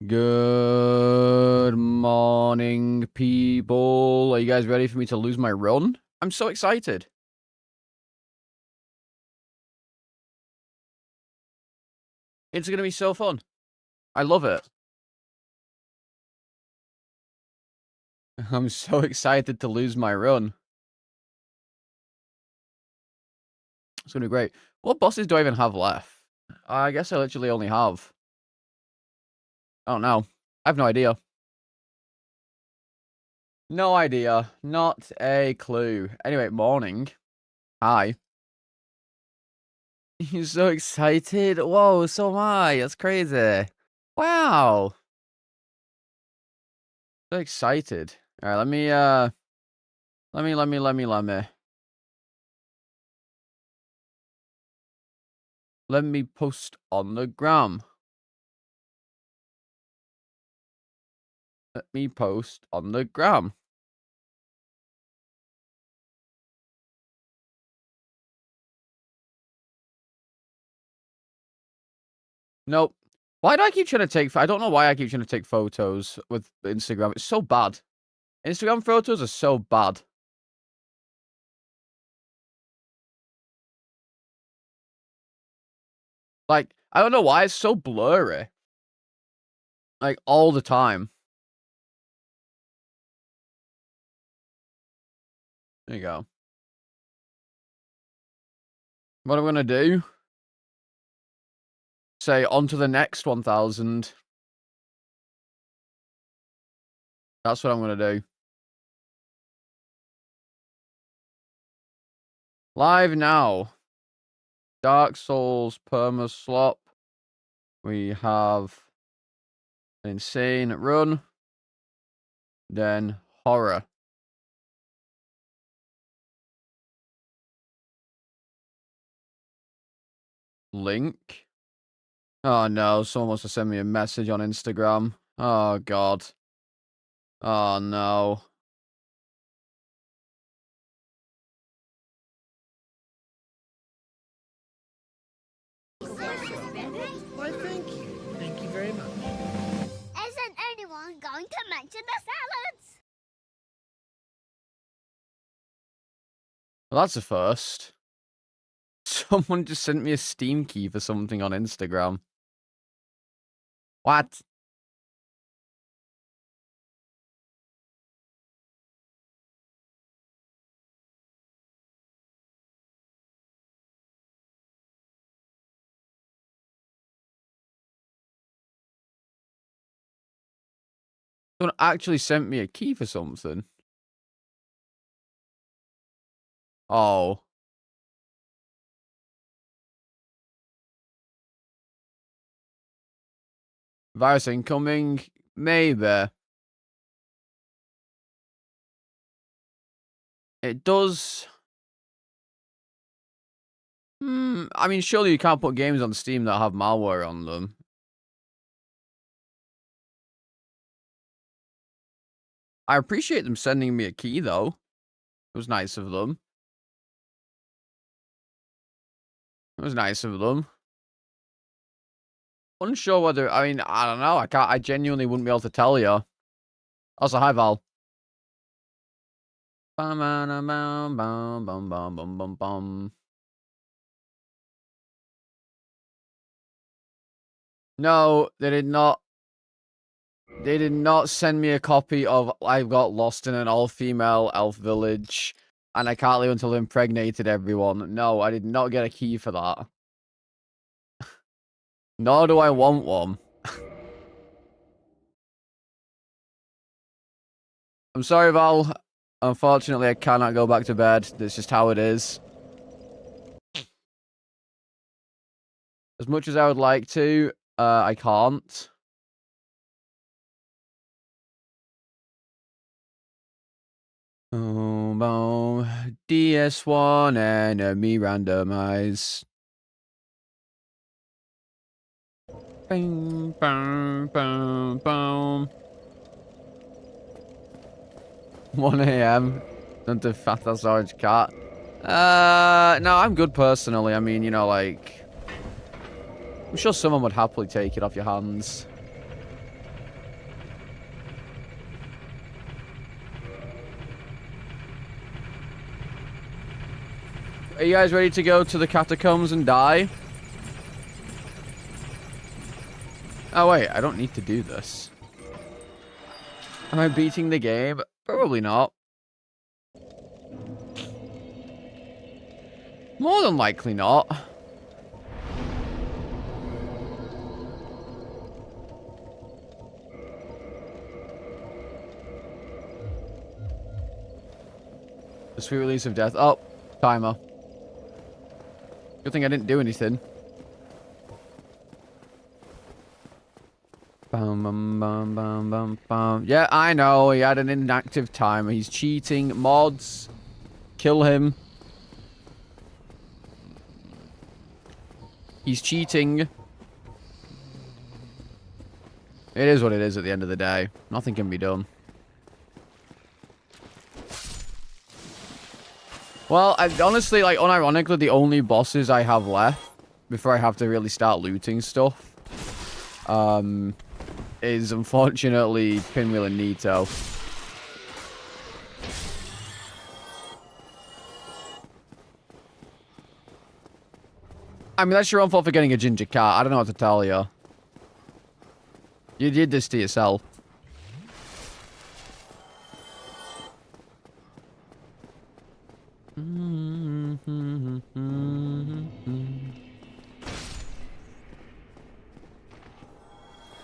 Good morning, people. Are you guys ready for me to lose my run? I'm so excited. It's going to be so fun. I love it. I'm so excited to lose my run. It's going to be great. What bosses do I even have left? I guess I literally only have... I don't know. I have no idea. No idea. Not a clue. Anyway, morning. Hi. You're so excited. Whoa, so am I. That's crazy. Wow. So excited. All right, let me post on the gram. Let me post on the gram. Nope. Why do I keep trying to take... I don't know why I keep trying to take photos with Instagram. It's so bad. Instagram photos are so bad. Like, I don't know why. It's so blurry. Like, all the time. There you go. What I'm going to do... Say, on to the next 1,000. That's what I'm going to do. Live now. Dark Souls, Perma Slop. We have an insane run. Then horror. Link. Oh no, someone wants to send me a message on Instagram. Oh god. Oh no. Why, thank you. Thank you very much. Isn't anyone going to mention the salads? Well, that's a first. Someone just sent me a Steam key for something on Instagram. What? Someone actually sent me a key for something. Oh. Virus incoming? Maybe. It does... I mean, surely you can't put games on Steam that have malware on them. I appreciate them sending me a key, though. It was nice of them. It was nice of them. Unsure whether... I mean, I don't know. I genuinely wouldn't be able to tell you. Also, hi, Val. No, they did not. They did not send me a copy of I Got Lost in an All-Female Elf Village, and I can't leave until I impregnated everyone. No, I did not get a key for that. Nor do I want one. I'm sorry, Val. Unfortunately, I cannot go back to bed. That's just how it is. As much as I would like to, I can't. Boom, boom. DS1 enemy randomize. Boom, boom, boom, boom. 1 a.m. Don't do fat ass orange cat. No, I'm good personally. I mean, you know, like... I'm sure someone would happily take it off your hands. Are you guys ready to go to the catacombs and die? Oh, wait. I don't need to do this. Am I beating the game? Probably not. More than likely not. The sweet release of death. Oh, timer. Good thing I didn't do anything. Bum, bum, bum, bum, bum, bum. Yeah, I know. He had an inactive timer. He's cheating. Mods. Kill him. He's cheating. It is what it is at the end of the day. Nothing can be done. Well, honestly, like, unironically, the only bosses I have left before I have to really start looting stuff, is unfortunately Pinwheel and Nito. I mean, that's your own fault for getting a ginger cat. I don't know what to tell you. You did this to yourself.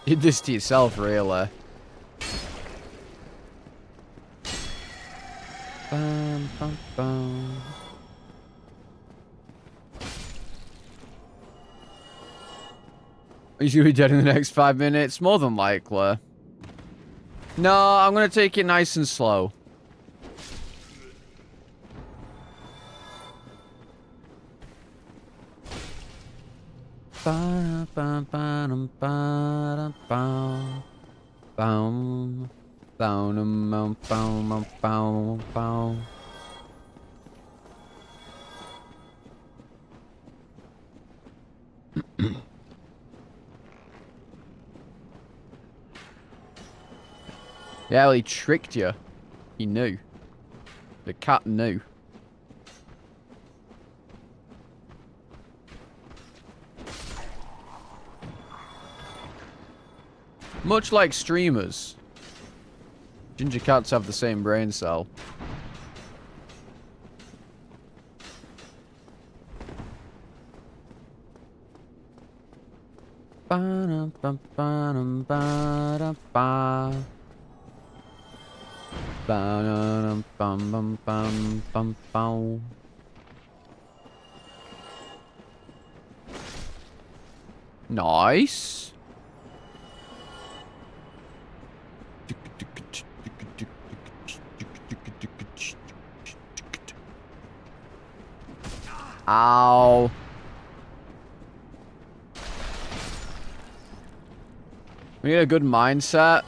You did this to yourself, really. Bum, bum, bum. You should be dead in the next 5 minutes. More than likely. No, I'm going to take it nice and slow. Yeah, well, he tricked you. He knew. The cat knew. Much like streamers, ginger cats have the same brain cell. Nice. Ow. We need a good mindset.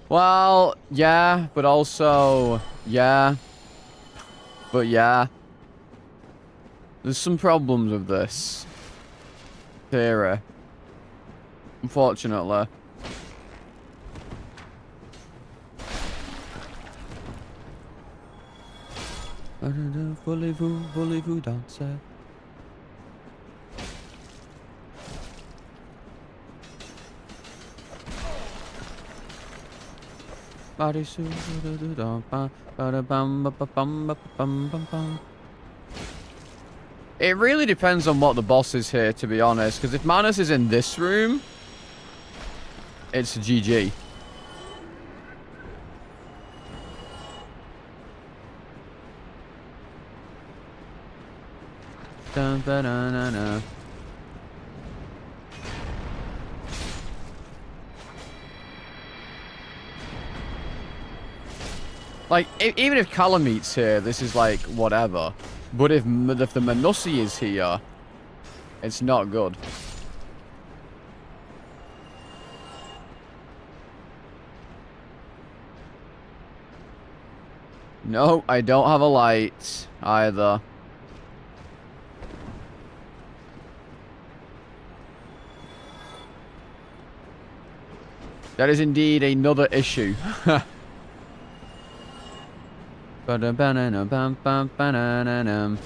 Well, yeah, but also, yeah. But yeah. There's some problems with this theory. Unfortunately. Voulez-vous danser? It really depends on what the boss is here, to be honest. Because if Manus is in this room, it's GG. Like, even if Calamete's here, this is like, whatever. But if the Manussi is here, it's not good. No, I don't have a light either. That is indeed another issue. Ba-da-ba-na-na-bam-bam-ba-na-na-nam.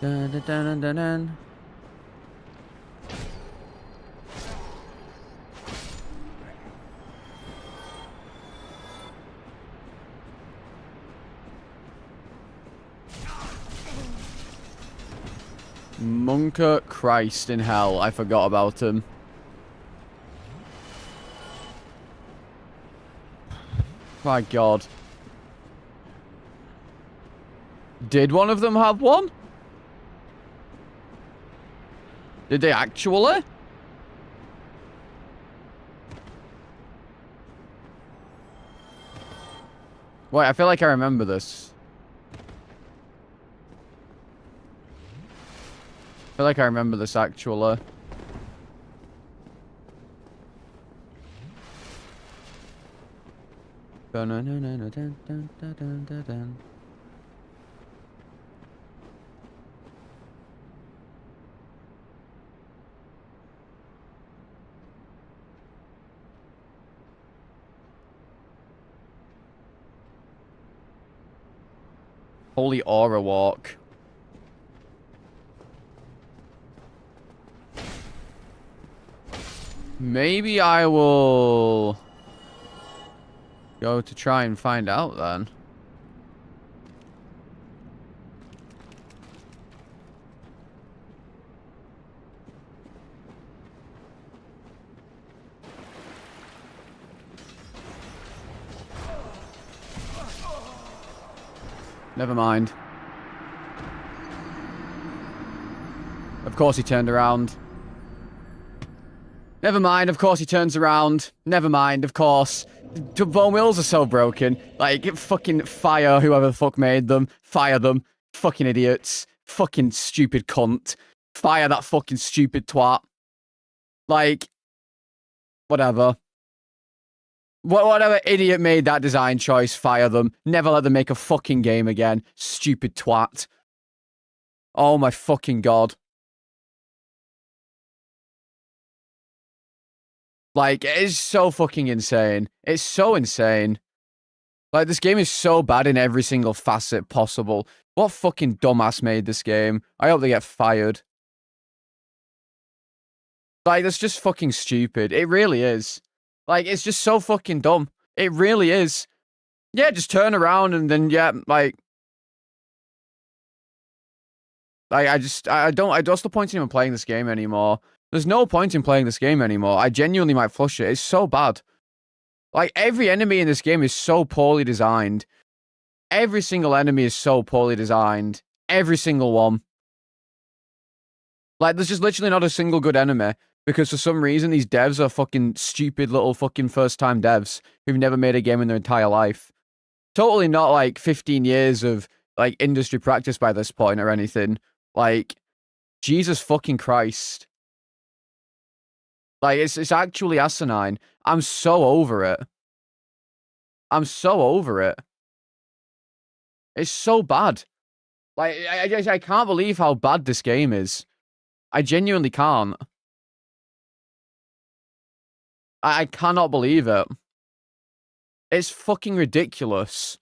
Da-da-da-da-da-dan. Monka Christ in hell. I forgot about him. My God. Did one of them have one? Did they actually? Wait, I feel like I remember this. I feel like I remember this actually. Dun-dun-dun-dun-dun-dun-dun-dun-dun. Holy aura walk. Maybe I will go to try and find out then. Never mind. Of course he turned around. Never mind, of course he turns around. Never mind, of course. The bone wheels are so broken. Like, fucking fire whoever the fuck made them. Fire them. Fucking idiots. Fucking stupid cunt. Fire that fucking stupid twat. Like, whatever. Whatever idiot made that design choice, fire them. Never let them make a fucking game again. Stupid twat. Oh my fucking God. Like, it is so fucking insane. It's so insane. Like, this game is so bad in every single facet possible. What fucking dumbass made this game? I hope they get fired. Like, that's just fucking stupid. It really is. Like, it's just so fucking dumb. It really is. Yeah, just turn around and then, yeah, like... What's the point in even playing this game anymore? There's no point in playing this game anymore. I genuinely might flush it. It's so bad. Like, every enemy in this game is so poorly designed. Every single enemy is so poorly designed. Every single one. Like, there's just literally not a single good enemy. Because for some reason, these devs are fucking stupid little fucking first-time devs who've never made a game in their entire life. Totally not, like, 15 years of, like, industry practice by this point or anything. Like, Jesus fucking Christ. Like, it's actually asinine. I'm so over it. I'm so over it. It's so bad. Like, I can't believe how bad this game is. I genuinely can't. I cannot believe it. It's fucking ridiculous.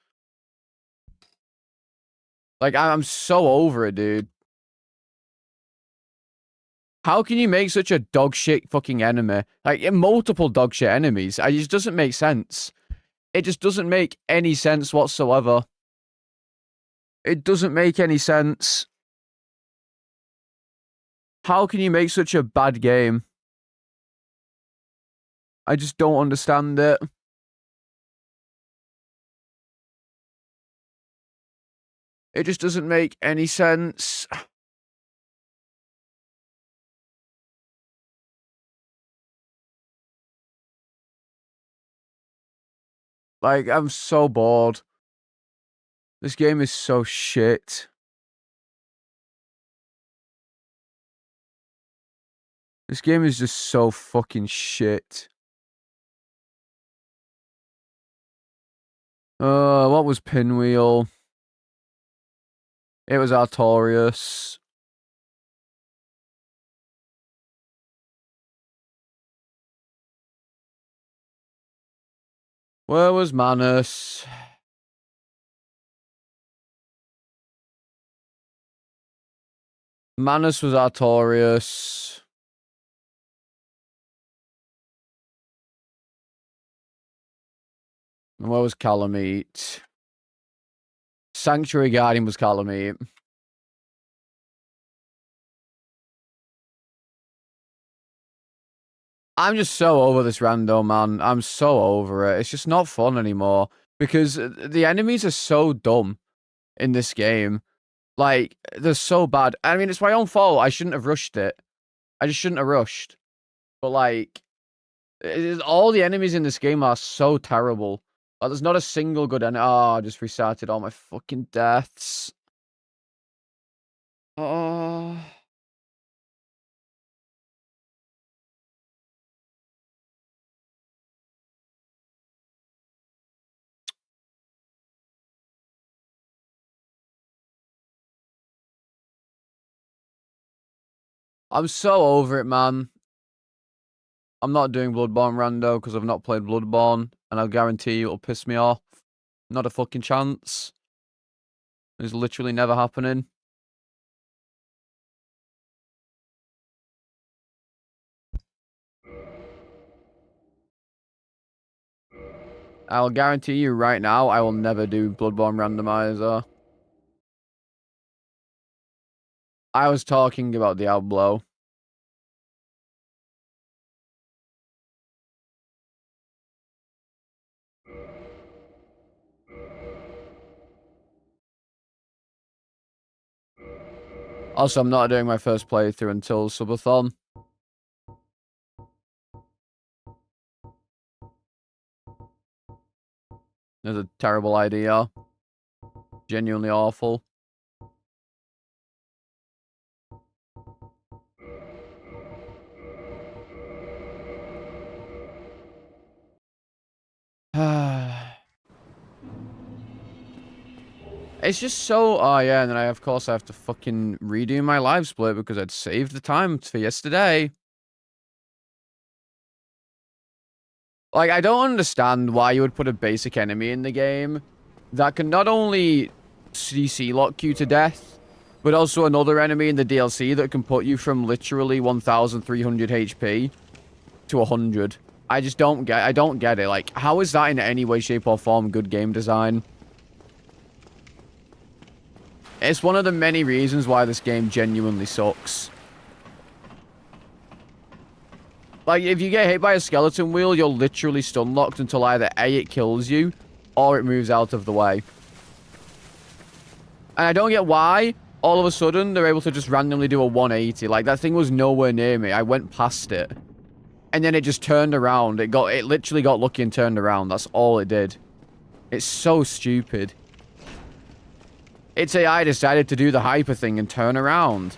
Like, I'm so over it, dude. How can you make such a dog shit fucking enemy? Like, multiple dog shit enemies. It just doesn't make sense. It just doesn't make any sense whatsoever. It doesn't make any sense. How can you make such a bad game? I just don't understand it. It just doesn't make any sense. Like, I'm so bored. This game is so shit. This game is just so fucking shit. What was Pinwheel? It was Artorias. Where was Manus? Manus was Artorias. And where was Calamite? Sanctuary Guardian was Calamite. I'm just so over this rando, man. I'm so over it. It's just not fun anymore. Because the enemies are so dumb in this game. Like, they're so bad. I mean, it's my own fault. I shouldn't have rushed it. I just shouldn't have rushed. But, like, all the enemies in this game are so terrible. Like, there's not a single good enemy. Oh, I just restarted all my fucking deaths. Oh. I'm so over it, man. I'm not doing Bloodborne rando because I've not played Bloodborne, and I'll guarantee you it'll piss me off. Not a fucking chance. It's literally never happening. I'll guarantee you right now, I will never do Bloodborne Randomizer. I was talking about Diablo. Also, I'm not doing my first playthrough until Subathon. That's a terrible idea. Genuinely awful. It's just so... Oh, yeah, and then of course, I have to fucking redo my live split because I'd saved the time for yesterday. Like, I don't understand why you would put a basic enemy in the game that can not only CC lock you to death, but also another enemy in the DLC that can put you from literally 1,300 HP to 100. I just don't get it. Like, how is that in any way, shape, or form good game design? It's one of the many reasons why this game genuinely sucks. Like, if you get hit by a skeleton wheel, you're literally stun locked until either A, it kills you, or it moves out of the way. And I don't get why, all of a sudden, they're able to just randomly do a 180. Like, that thing was nowhere near me. I went past it. And then it just turned around. It literally got lucky and turned around. That's all it did. It's so stupid. Its AI decided to do the hyper thing and turn around.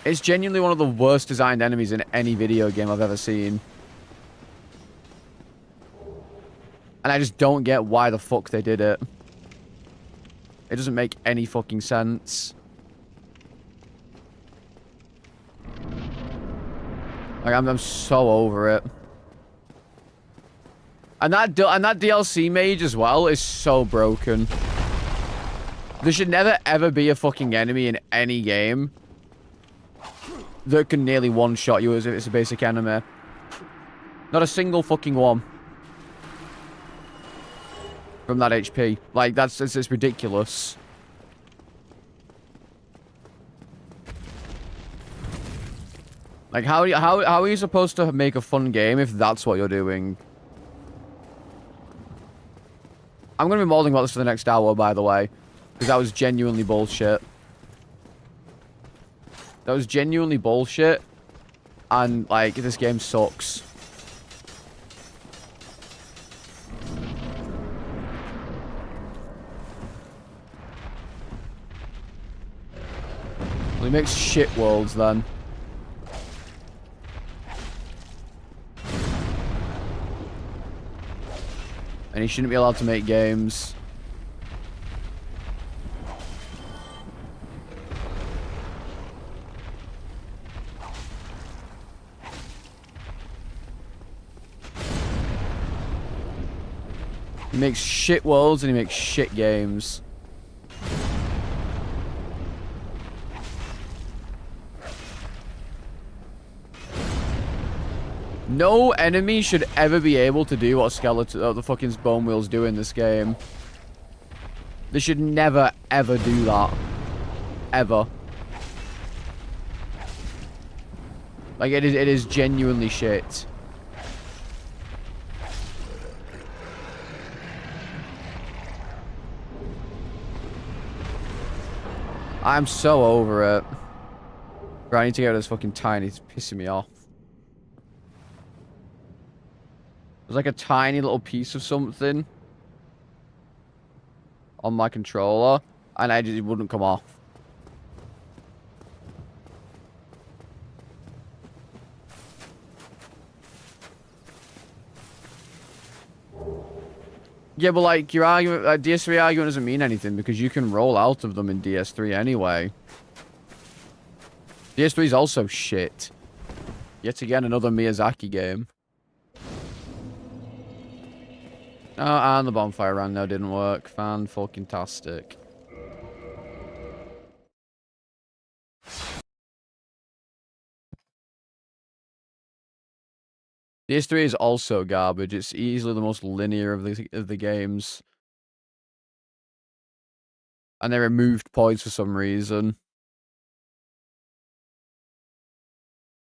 It's genuinely one of the worst designed enemies in any video game I've ever seen. And I just don't get why the fuck they did it. It doesn't make any fucking sense. Like, I'm so over it. And that DLC mage as well is so broken. There should never ever be a fucking enemy in any game that can nearly one-shot you as if it's a basic enemy. Not a single fucking one. From that HP. Like, it's ridiculous. Like, how are you supposed to make a fun game if that's what you're doing? I'm going to be mauling about this for the next hour, by the way. Because that was genuinely bullshit. That was genuinely bullshit. And, like, this game sucks. Well, he makes shit worlds, then. And he shouldn't be allowed to make games. He makes shit worlds and he makes shit games. No enemy should ever be able to do what the fucking bone wheels do in this game. They should never, ever do that. Ever. Like, it is genuinely shit. I'm so over it. Bro, I need to get this fucking tiny. It's pissing me off. There's like a tiny little piece of something on my controller, and it wouldn't come off. Yeah, but like your argument, DS3 argument doesn't mean anything because you can roll out of them in DS3 anyway. DS3 is also shit. Yet again, another Miyazaki game. Oh, and the bonfire rando didn't work. Fan-fucking-tastic. DS3 is also garbage. It's easily the most linear of the games. And they removed points for some reason.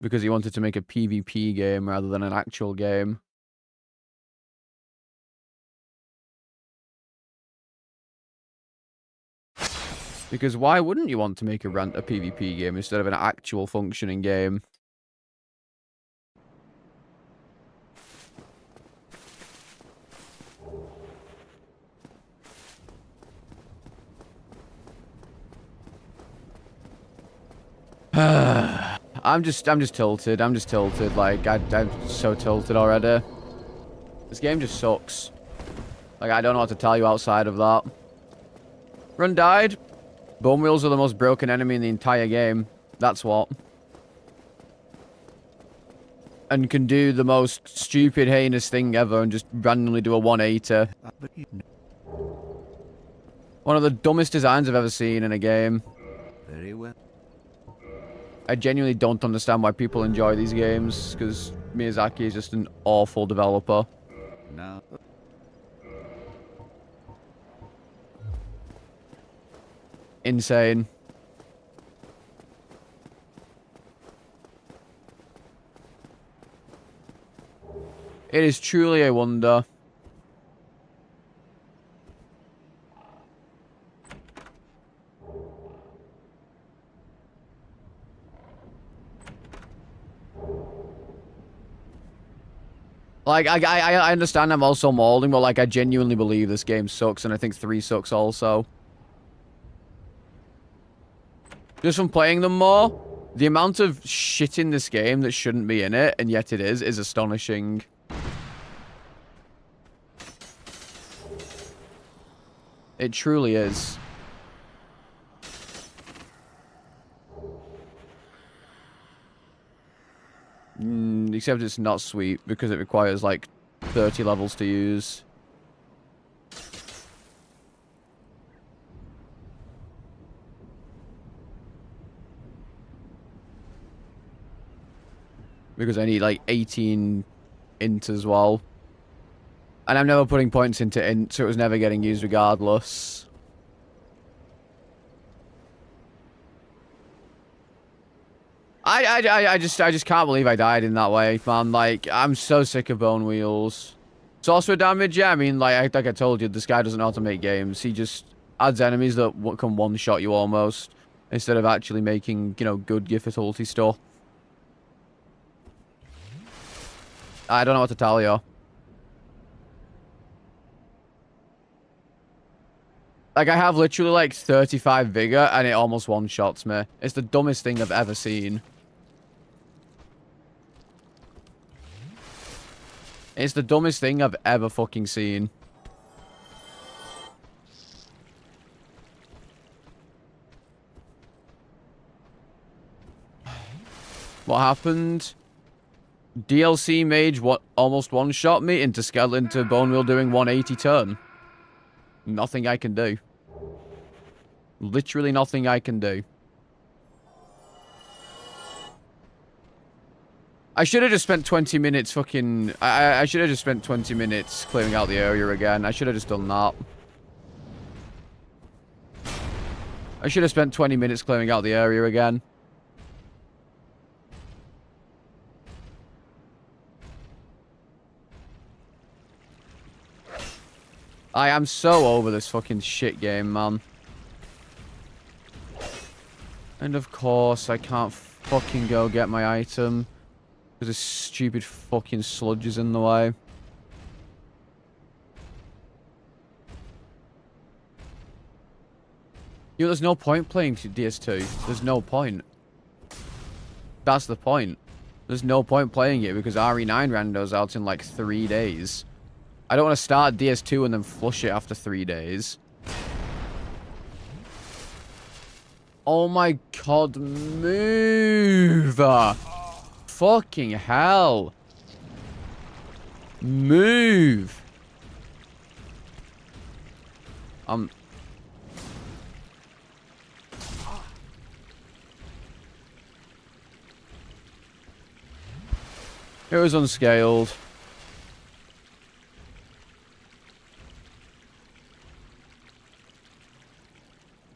Because he wanted to make a PvP game rather than an actual game. Because why wouldn't you want to make a PvP game instead of an actual functioning game? I'm just tilted. I'm just tilted. Like, I'm so tilted already. This game just sucks. Like, I don't know what to tell you outside of that. Run died. Bone wheels are the most broken enemy in the entire game. That's what. And can do the most stupid, heinous thing ever and just randomly do a 180. One of the dumbest designs I've ever seen in a game. Very well. I genuinely don't understand why people enjoy these games, because Miyazaki is just an awful developer. No. Insane. It is truly a wonder. Like, I understand I'm also molding, but like, I genuinely believe this game sucks, and I think 3 sucks also. Just from playing them more, the amount of shit in this game that shouldn't be in it, and yet it is astonishing. It truly is. Except it's not sweet, because it requires, like, 30 levels to use. Because I need, like, 18 int as well. And I'm never putting points into int, so it was never getting used regardless. I just can't believe I died in that way, man. Like, I'm so sick of bone wheels. Sorcerer damage, yeah, I mean, like I told you, this guy doesn't know how to make games. He just adds enemies that can one-shot you almost, instead of actually making, you know, good difficulty stuff. I don't know what to tell you. Like, I have literally, like, 35 vigor, and it almost one-shots me. It's the dumbest thing I've ever seen. It's the dumbest thing I've ever fucking seen. What happened? DLC mage almost one-shot me into Bone Wheel doing 180 turn. Nothing I can do. Literally nothing I can do. I should have just spent 20 minutes fucking... I should have just spent 20 minutes clearing out the area again. I should have just done that. I should have spent 20 minutes clearing out the area again. I am so over this fucking shit game, man. And of course, I can't fucking go get my item. Because this stupid fucking sludge is in the way. You know, there's no point playing DS2. There's no point. That's the point. There's no point playing it because RE9 rando's out in like 3 days. I don't want to start DS2 and then flush it after 3 days. Oh my god, move! Fucking hell. Move. It was unscaled.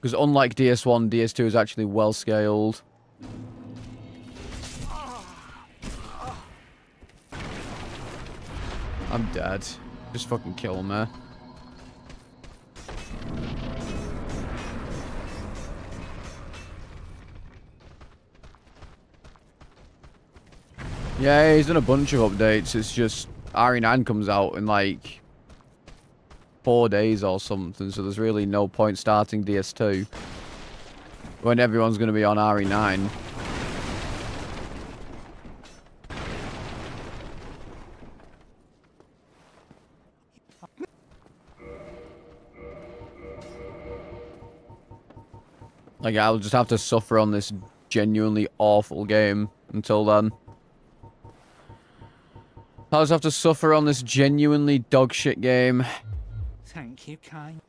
Because unlike DS1, DS2 is actually well scaled. I'm dead. Just fucking kill me. Yeah, he's done a bunch of updates. It's just RE9 comes out in like 4 days or something, so there's really no point starting DS2 when everyone's going to be on RE9. Like, I'll just have to suffer on this genuinely awful game until then. I'll just have to suffer on this genuinely dogshit game. Thank you, kind.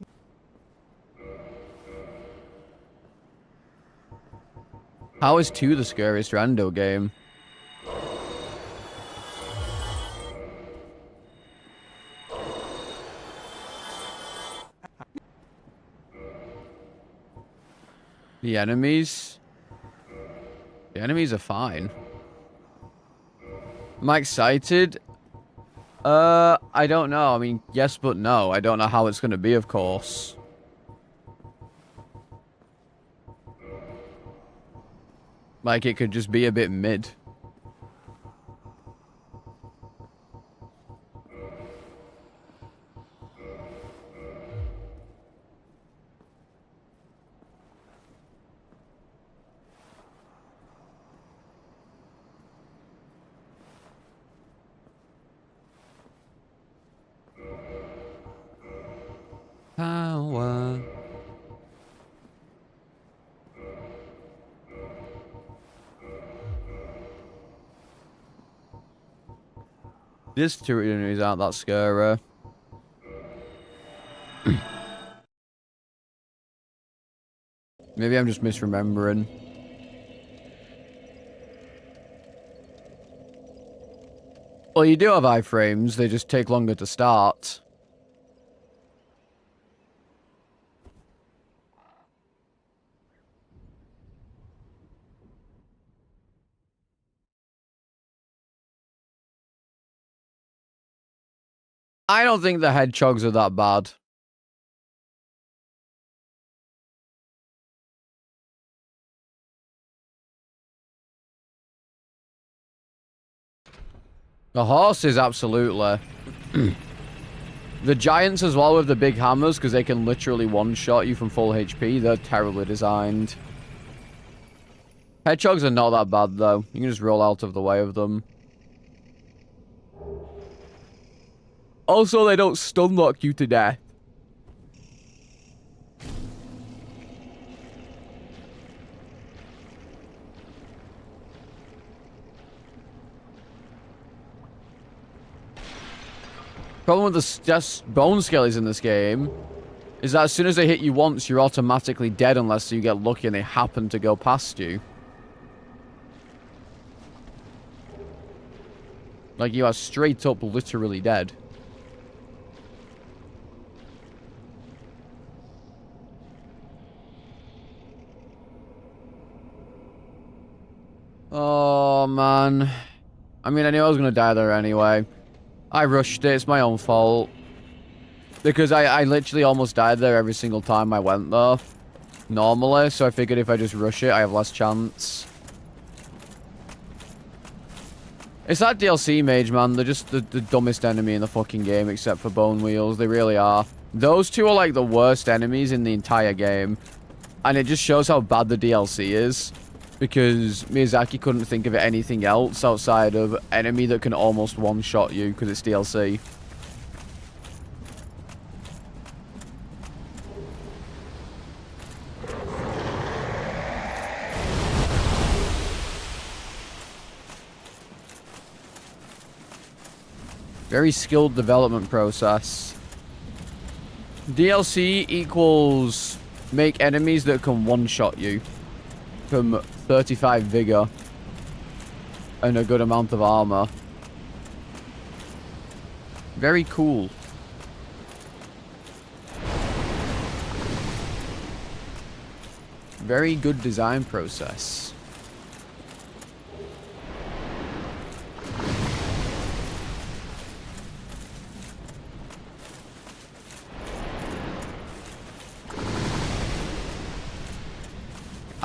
How is 2 the scariest rando game? The enemies? The enemies are fine. Am I excited? I don't know. I mean, yes, but no. I don't know how it's going to be, of course. Like, it could just be a bit mid. Power. These two enemies aren't that scary. Maybe I'm just misremembering. Well, you do have iframes, they just take longer to start. I don't think the hedgehogs are that bad. The horses, absolutely. The giants as well with the big hammers, because they can literally one-shot you from full HP. They're terribly designed. Hedgehogs are not that bad, though. You can just roll out of the way of them. Also, they don't stun lock you to death. Problem with the just bone skellies in this game is that as soon as they hit you once, you're automatically dead unless you get lucky and they happen to go past you. Like, you are straight up literally dead. Oh, man. I mean, I knew I was going to die there anyway. I rushed it. It's my own fault. Because I literally almost died there every single time I went there. Normally. So I figured if I just rush it, I have less chance. It's that DLC mage, man. They're just the dumbest enemy in the fucking game, except for Bone Wheels. They really are. Those two are like the worst enemies in the entire game. And it just shows how bad the DLC is. Because Miyazaki couldn't think of anything else outside of enemy that can almost one-shot you because it's DLC. Very skilled development process. DLC equals make enemies that can one-shot you. From 35 vigor. And a good amount of armor. Very cool. Very good design process.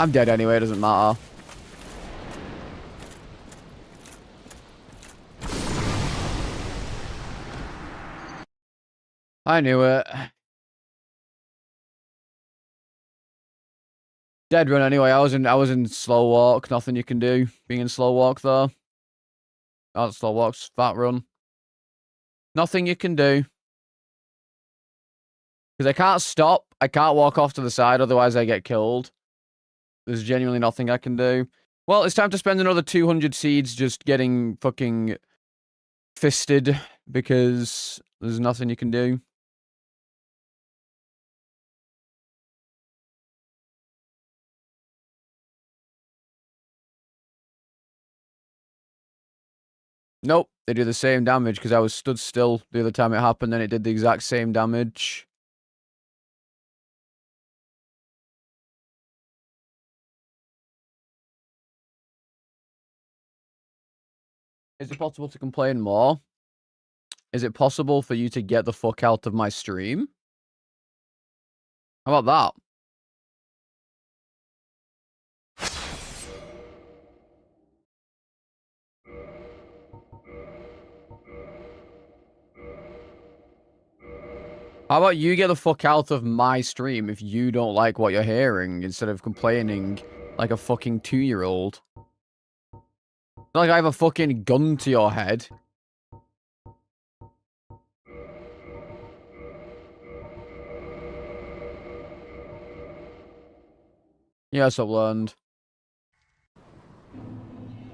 I'm dead anyway, it doesn't matter. I knew it. Dead run anyway. I was in slow walk. Nothing you can do being in slow walk though. Oh, slow walk's fat run. Nothing you can do. Because I can't stop. I can't walk off to the side, otherwise I get killed. There's genuinely nothing I can do. Well, it's time to spend another 200 seeds just getting fucking fisted because there's nothing you can do. Nope, they do the same damage because I was stood still the other time it happened and it did the exact same damage. Is it possible to complain more? Is it possible for you to get the fuck out of my stream? How about that? How about you get the fuck out of my stream if you don't like what you're hearing instead of complaining like a fucking 2-year-old? Like I have a fucking gun to your head. Yes, I've learned.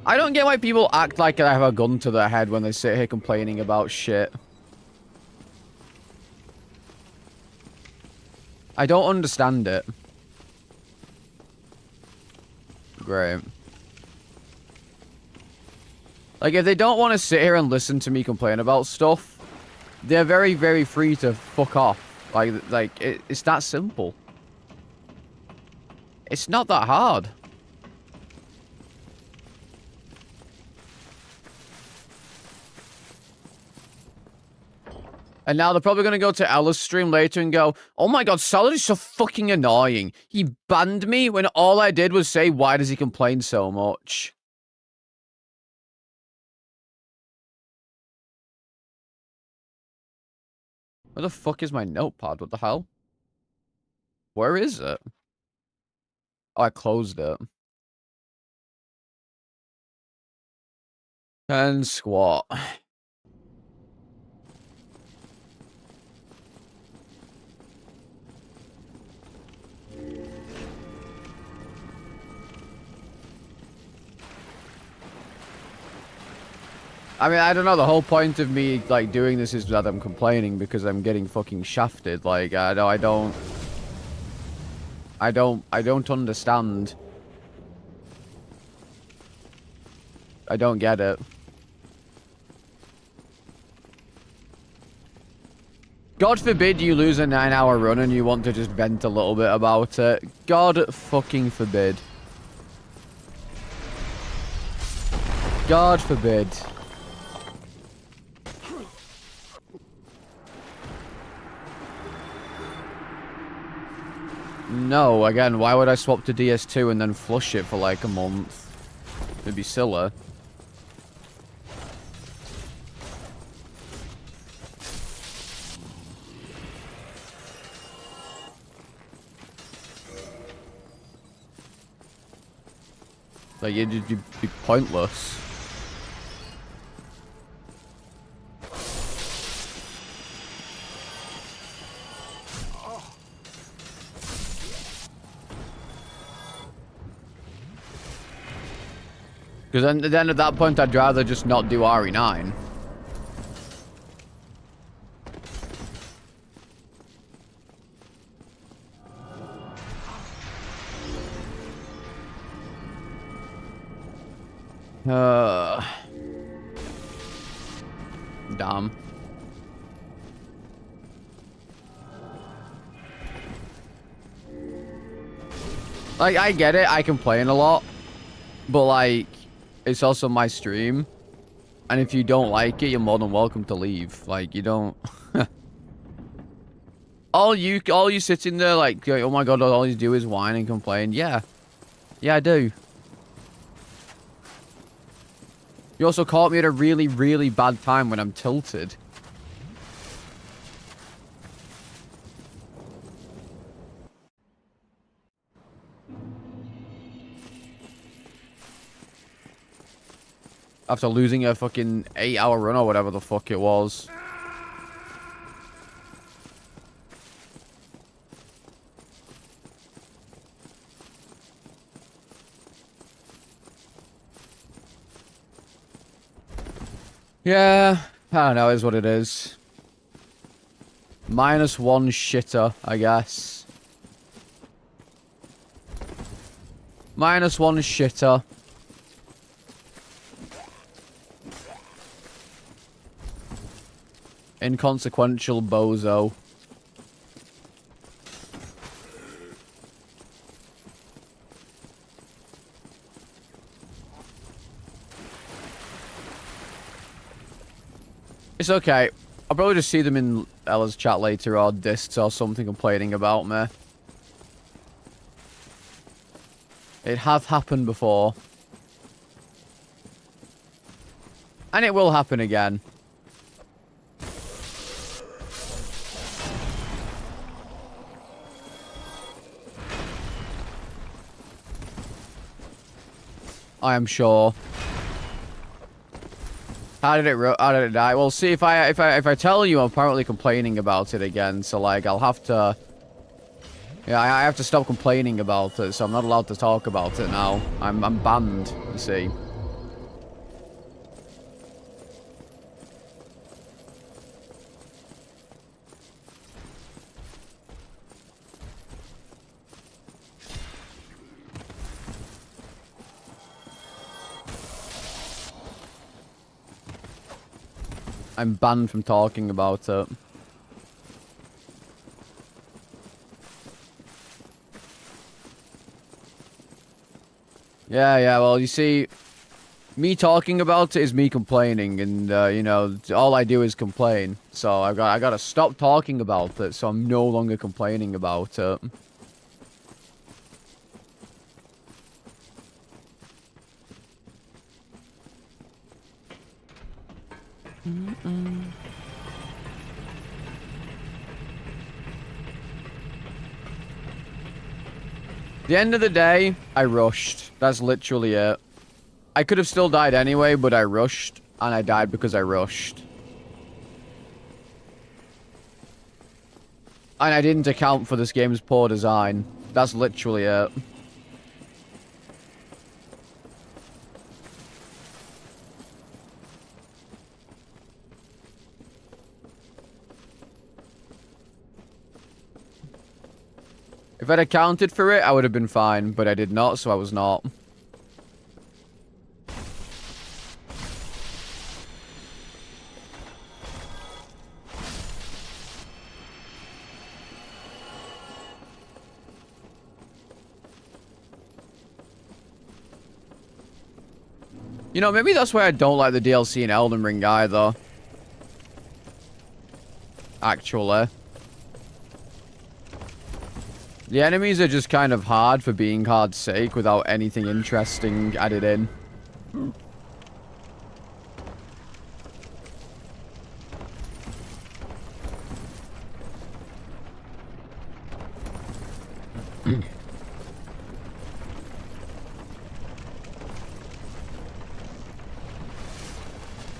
I don't get why people act like I have a gun to their head when they sit here complaining about shit. I don't understand it. Great. Like, if they don't want to sit here and listen to me complain about stuff, they're very, very free to fuck off. It's that simple. It's not that hard. And now they're probably going to go to Ella's stream later and go, oh my god, Salad is so fucking annoying. He banned me when all I did was say, why does he complain so much? Where the fuck is my notepad? What the hell? Where is it? Oh, I closed it. 10 squat. I mean, I don't know. The whole point of me like doing this is that I'm complaining because I'm getting fucking shafted. Like, I don't understand. I don't get it. God forbid you lose a 9-hour run and you want to just vent a little bit about it. God fucking forbid. God forbid. No, again, why would I swap to DS2 and then flush it for like a month? It'd be silly. Like, you'd be pointless. Because then at that point, I'd rather just not do RE9. Damn. Like, I get it, I complain a lot, but like, it's also my stream, and if you don't like it, you're more than welcome to leave. Like, you don't... all you sitting there like, oh my god, all you do is whine and complain. Yeah. Yeah, I do. You also caught me at a really, really bad time when I'm tilted. After losing a fucking 8-hour run or whatever the fuck it was. Yeah, I don't know, is what it is. -1 shitter, I guess. -1 shitter. Inconsequential bozo. It's okay. I'll probably just see them in Ella's chat later or discs or something complaining about me. It has happened before. And it will happen again. I am sure. How did it die? Well, see, if I tell you, I'm apparently complaining about it again. So like, I'll have to. Yeah, I have to stop complaining about it. So I'm not allowed to talk about it now. I'm banned. You see. I'm banned from talking about it. Yeah, well, you see, me talking about it is me complaining, and, you know, all I do is complain. So I gotta stop talking about it, so I'm no longer complaining about it. The end of the day, I rushed. That's literally it. I could have still died anyway, but I rushed, and I died because I rushed. And I didn't account for this game's poor design. That's literally it. If I'd accounted for it, I would have been fine, but I did not, so I was not. You know, maybe that's why I don't like the DLC in Elden Ring either. Actually. The enemies are just kind of hard for being hard's sake without anything interesting added in.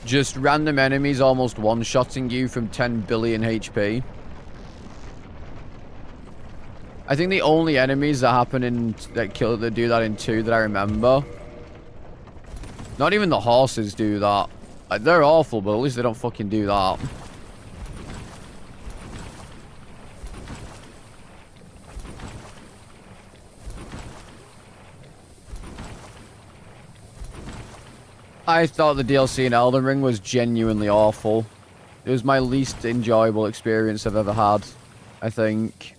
Just random enemies almost one-shotting you from 10 billion HP. I think the only enemies that happen in that do that in 2 that I remember. Not even the horses do that. Like, they're awful, but at least they don't fucking do that. I thought the DLC in Elden Ring was genuinely awful. It was my least enjoyable experience I've ever had, I think.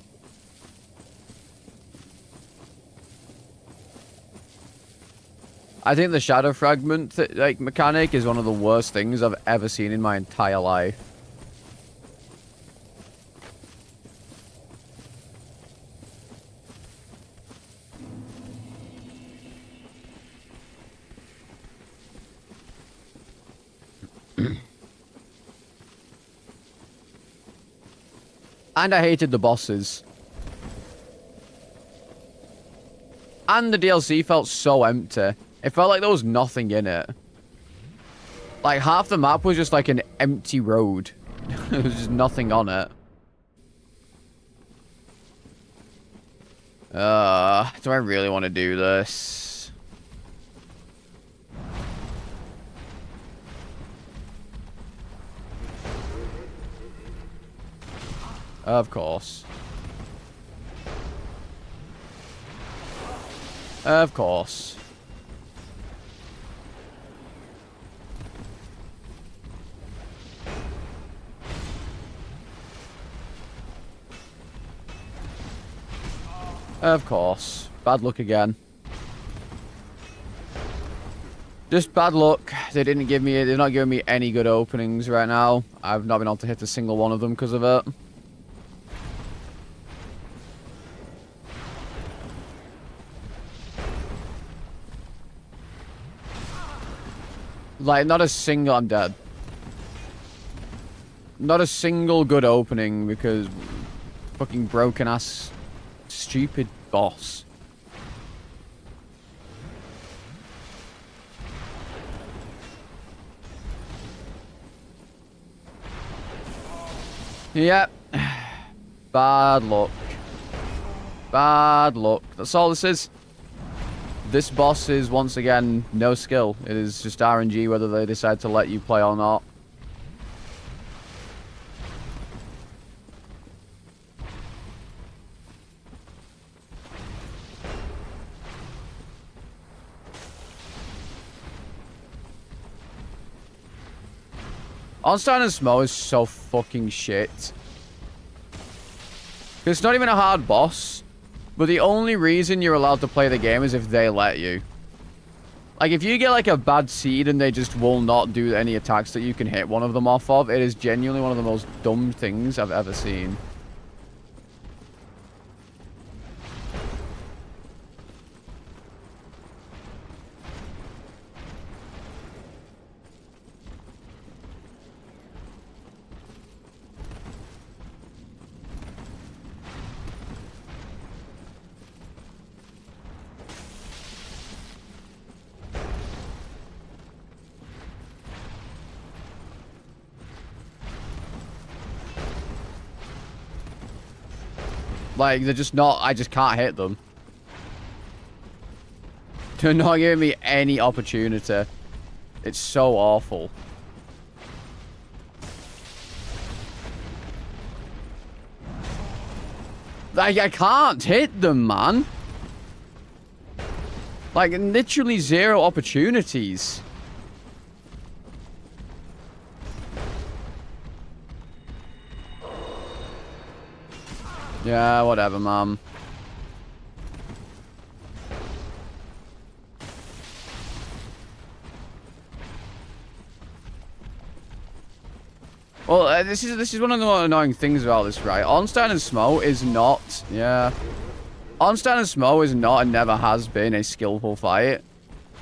I think the Shadow Fragment mechanic is one of the worst things I've ever seen in my entire life. And I hated the bosses. And the DLC felt so empty. It felt like there was nothing in it. Like, half the map was just like an empty road. There was just nothing on it. Do I really want to do this? Of course. Of course. Of course. Bad luck again. Just bad luck. They're not giving me any good openings right now. I've not been able to hit a single one of them because of it. Like, not a single... I'm dead. Not a single good opening because... fucking broken-ass... stupid boss. Yep. Bad luck. Bad luck. That's all this is. This boss is, once again, no skill. It is just RNG whether they decide to let you play or not. Onstein and Smo is so fucking shit. It's not even a hard boss. But the only reason you're allowed to play the game is if they let you. Like, if you get, like, a bad seed and they just will not do any attacks that you can hit one of them off of, it is genuinely one of the most dumb things I've ever seen. Like, they're just not... I just can't hit them. They're not giving me any opportunity. It's so awful. Like, I can't hit them, man. Like, literally 0 opportunities. Yeah, whatever, man. Well, this is one of the more annoying things about this, right? Ornstein and Smo is not, yeah. Ornstein and Smo is not and never has been a skillful fight.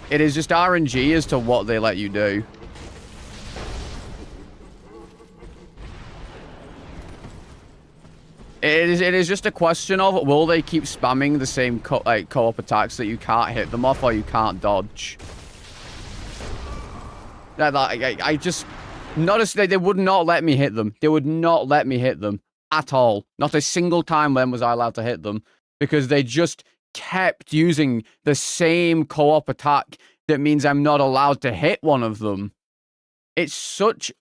It is just RNG as to what they let you do. It is just a question of, will they keep spamming the same co-op attacks that you can't hit them off or you can't dodge? I just... They would not let me hit them. They would not let me hit them at all. Not a single time when was I allowed to hit them. Because they just kept using the same co-op attack that means I'm not allowed to hit one of them. It's such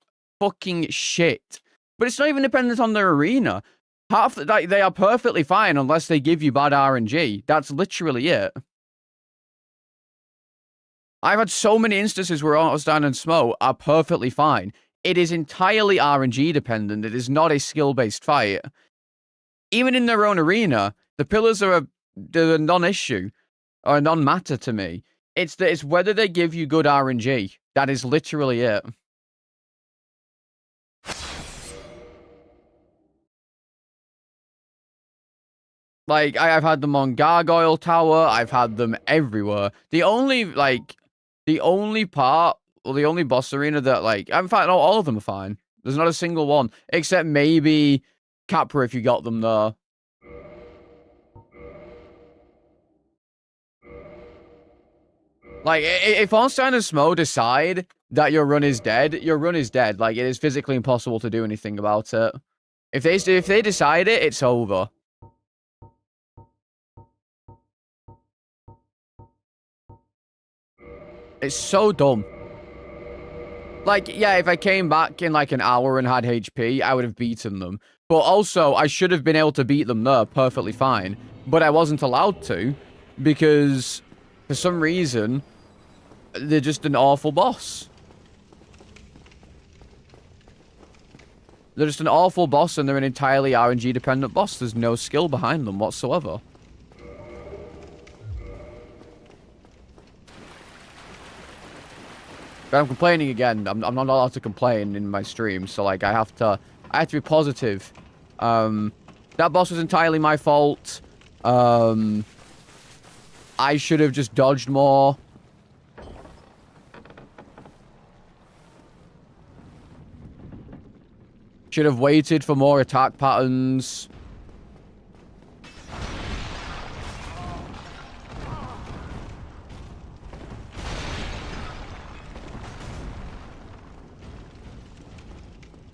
fucking shit. But it's not even dependent on their arena. They are perfectly fine unless they give you bad RNG. That's literally it. I've had so many instances where Ornstein and Smo are perfectly fine. It is entirely RNG dependent. It is not a skill-based fight. Even in their own arena, the pillars are a non-issue or a non-matter to me. It's whether they give you good RNG. That is literally it. Like, I've had them on Gargoyle Tower. I've had them everywhere. The only part, or the only boss arena that, like... In fact, no, all of them are fine. There's not a single one. Except maybe Capra if you got them there. Like, if Ornstein and Smo decide that your run is dead, your run is dead. Like, it is physically impossible to do anything about it. If they decide it, it's over. It's so dumb. Like, yeah, if I came back in like an hour and had HP, I would have beaten them. But also, I should have been able to beat them there perfectly fine. But I wasn't allowed to, because for some reason, they're just an awful boss. They're just an awful boss, and they're an entirely RNG-dependent boss. There's no skill behind them whatsoever. But I'm complaining again. I'm not allowed to complain in my stream, so like I have to be positive. That boss was entirely my fault. I should have just dodged more. Should have waited for more attack patterns.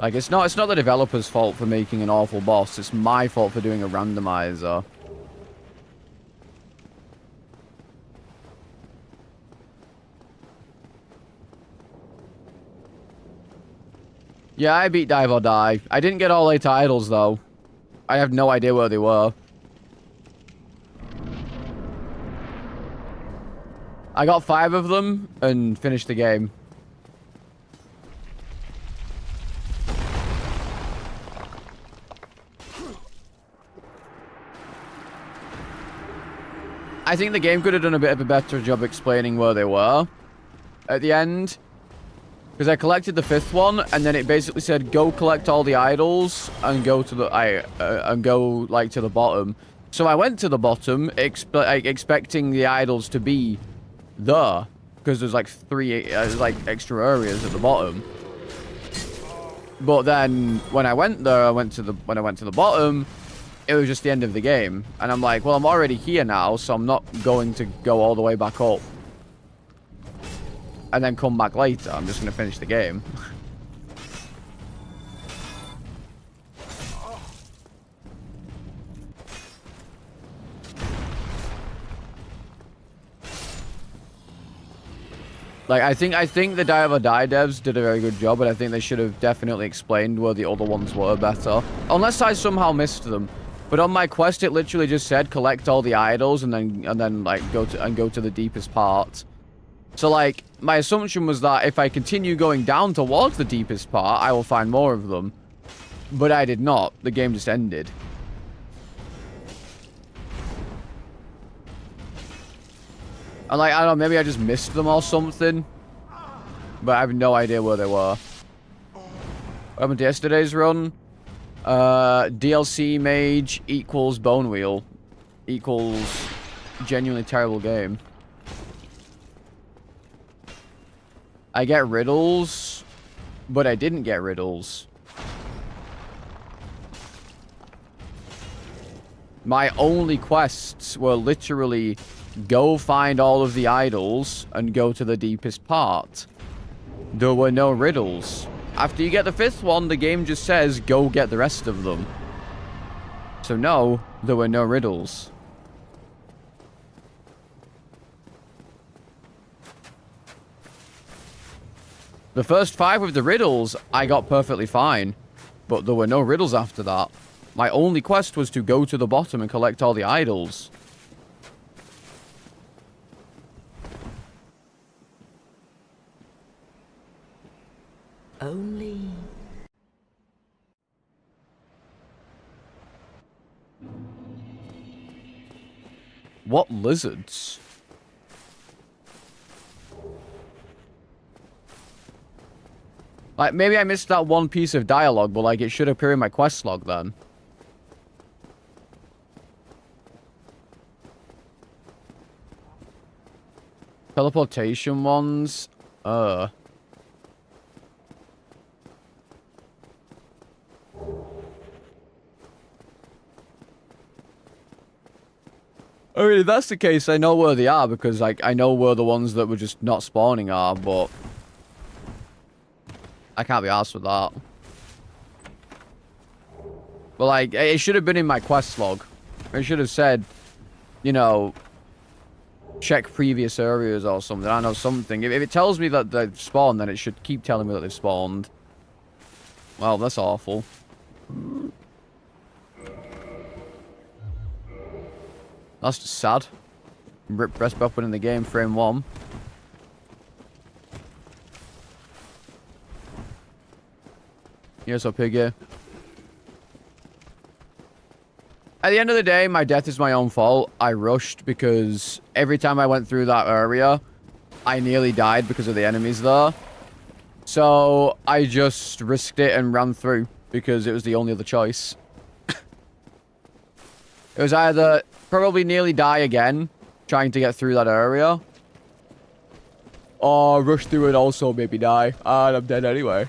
Like, it's not the developer's fault for making an awful boss. It's my fault for doing a randomizer. Yeah, I beat Dive or Die. I didn't get all 8 idols, though. I have no idea where they were. I got 5 of them and finished the game. I think the game could have done a bit of a better job explaining where they were at the end. Because I collected the 5th one, and then it basically said, go collect all the idols and go to the to the bottom. So I went to the bottom, expecting the idols to be there, because there's like 3 extra areas at the bottom. But then when I went there, when I went to the bottom, it was just the end of the game. And I'm like, well, I'm already here now, so I'm not going to go all the way back up. And then come back later. I'm just going to finish the game. Like, I think the Die or Die devs did a very good job, but I think they should have definitely explained where the other ones were better. Unless I somehow missed them. But on my quest, it literally just said collect all the idols and then like go to the deepest part. So like my assumption was that if I continue going down towards the deepest part, I will find more of them. But I did not. The game just ended. And like I don't know, maybe I just missed them or something. But I have no idea where they were. What happened to yesterday's run? DLC mage equals bone wheel equals genuinely terrible game. I get riddles, but I didn't get riddles. My only quests were literally go find all of the idols and go to the deepest part. There were no riddles. After you get the 5th one, the game just says, go get the rest of them. So no, there were no riddles. The first 5 with the riddles, I got perfectly fine. But there were no riddles after that. My only quest was to go to the bottom and collect all the idols. Only... What lizards? Like, maybe I missed that one piece of dialogue, but like, it should appear in my quest log then. Teleportation ones? I mean, if that's the case, I know where they are, because, like, I know where the ones that were just not spawning are, but... I can't be arsed with that. But, like, it should have been in my quest log. It should have said, you know... check previous areas or something. I know something. If it tells me that they've spawned, then it should keep telling me that they've spawned. Well, that's awful. That's just sad. Rip best weapon in the game, frame 1. Here's a piggy. At the end of the day, my death is my own fault. I rushed because every time I went through that area, I nearly died because of the enemies there. So I just risked it and ran through because it was the only other choice. It was either probably nearly die again, trying to get through that area, or rush through and also maybe die, and I'm dead anyway.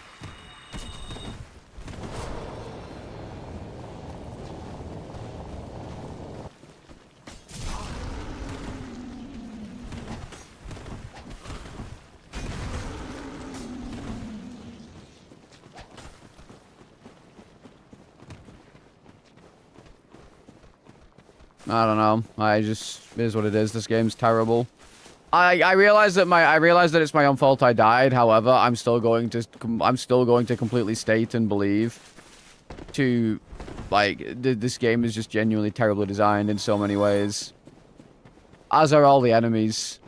I don't know. It is what it is. This game's terrible. I realize that it's my own fault I died. However, I'm still going to completely state and believe this game is just genuinely terribly designed in so many ways. As are all the enemies.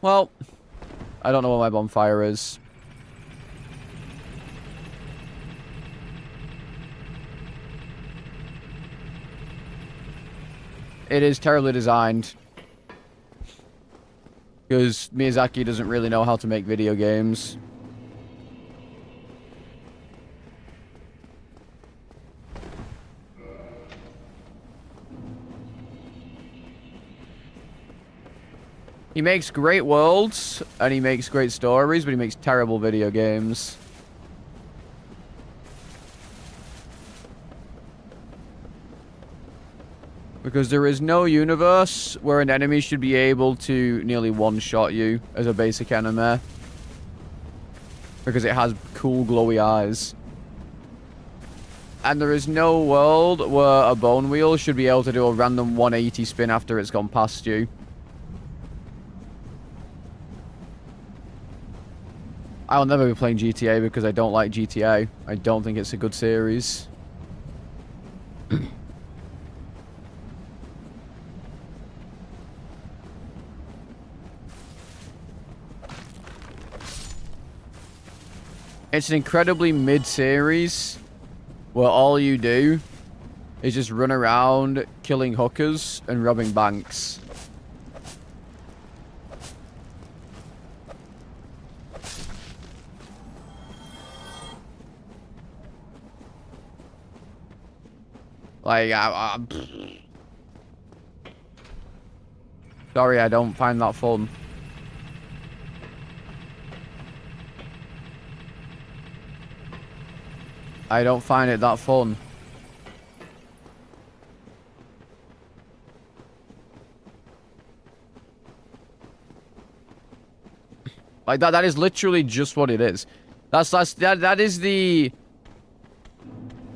Well, I don't know where my bonfire is. It is terribly designed. Because Miyazaki doesn't really know how to make video games. He makes great worlds, and he makes great stories, but he makes terrible video games. Because there is no universe where an enemy should be able to nearly one-shot you as a basic enemy. Because it has cool glowy eyes. And there is no world where a bone wheel should be able to do a random 180 spin after it's gone past you. I'll never be playing GTA because I don't like GTA. I don't think it's a good series. It's an incredibly mid-series where all you do is just run around killing hookers and robbing banks. Like, sorry, I don't find that fun. I don't find it that fun. Like that is literally just what it is. That is the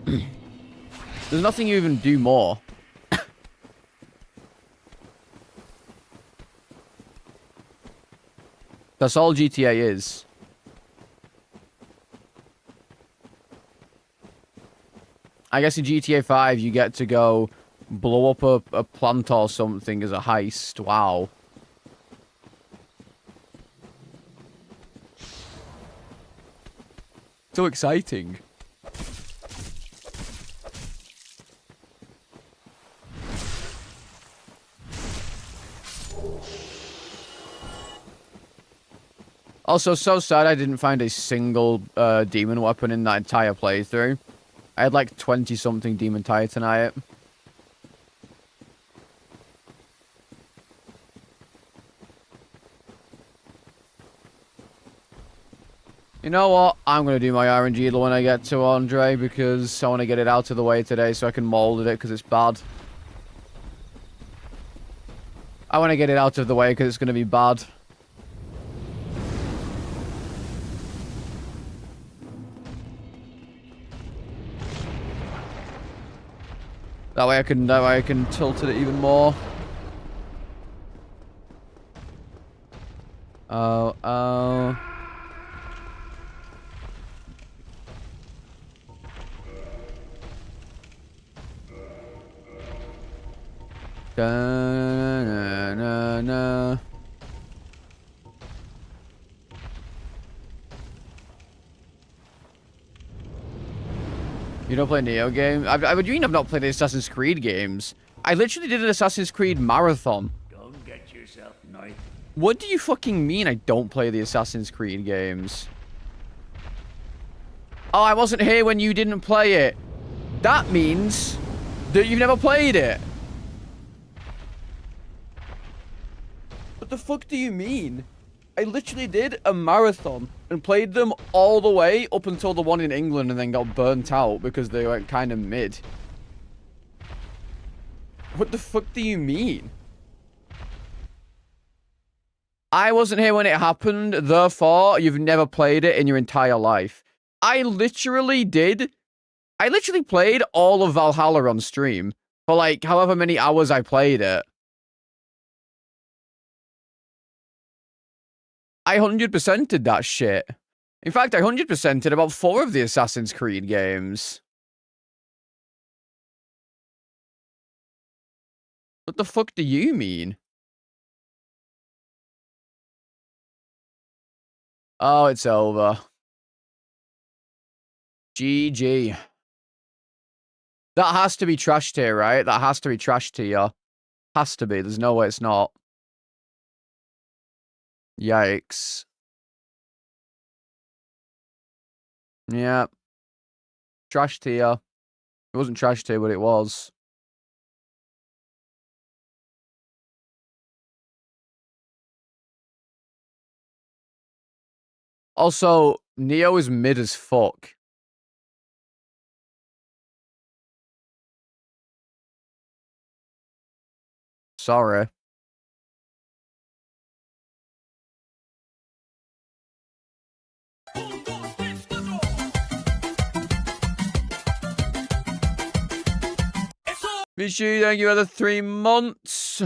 there's nothing you even do more. That's all GTA is. I guess in GTA 5 you get to go blow up a plant or something as a heist. Wow. So exciting. Also, so sad I didn't find a single demon weapon in that entire playthrough. I had like 20-something demon titanite. You know what? I'm going to do my RNG when I get to Andre because I want to get it out of the way today so I can mold it because it's bad. I want to get it out of the way because it's going to be bad. That way I can tilt it even more. Oh. Da-na-na-na. You don't play Neo games? What do you mean I've not played the Assassin's Creed games? I literally did an Assassin's Creed marathon. Don't get yourself knife. What do you fucking mean I don't play the Assassin's Creed games? Oh, I wasn't here when you didn't play it. That means that you've never played it. What the fuck do you mean? I literally did a marathon and played them all the way up until the one in England and then got burnt out because they were kind of mid. What the fuck do you mean? I wasn't here when it happened, therefore you've never played it in your entire life. I literally played all of Valhalla on stream for like however many hours I played it. I 100%'d that shit. In fact, I 100%'d about 4 of the Assassin's Creed games. What the fuck do you mean? Oh, it's over. GG. That has to be trash tier, right? That has to be trash tier. Has to be. There's no way it's not. Yikes. Yeah. Trash tier. It wasn't trash tier, but it was. Also, Neo is mid as fuck. Sorry. Vishu, thank you for the 3 months.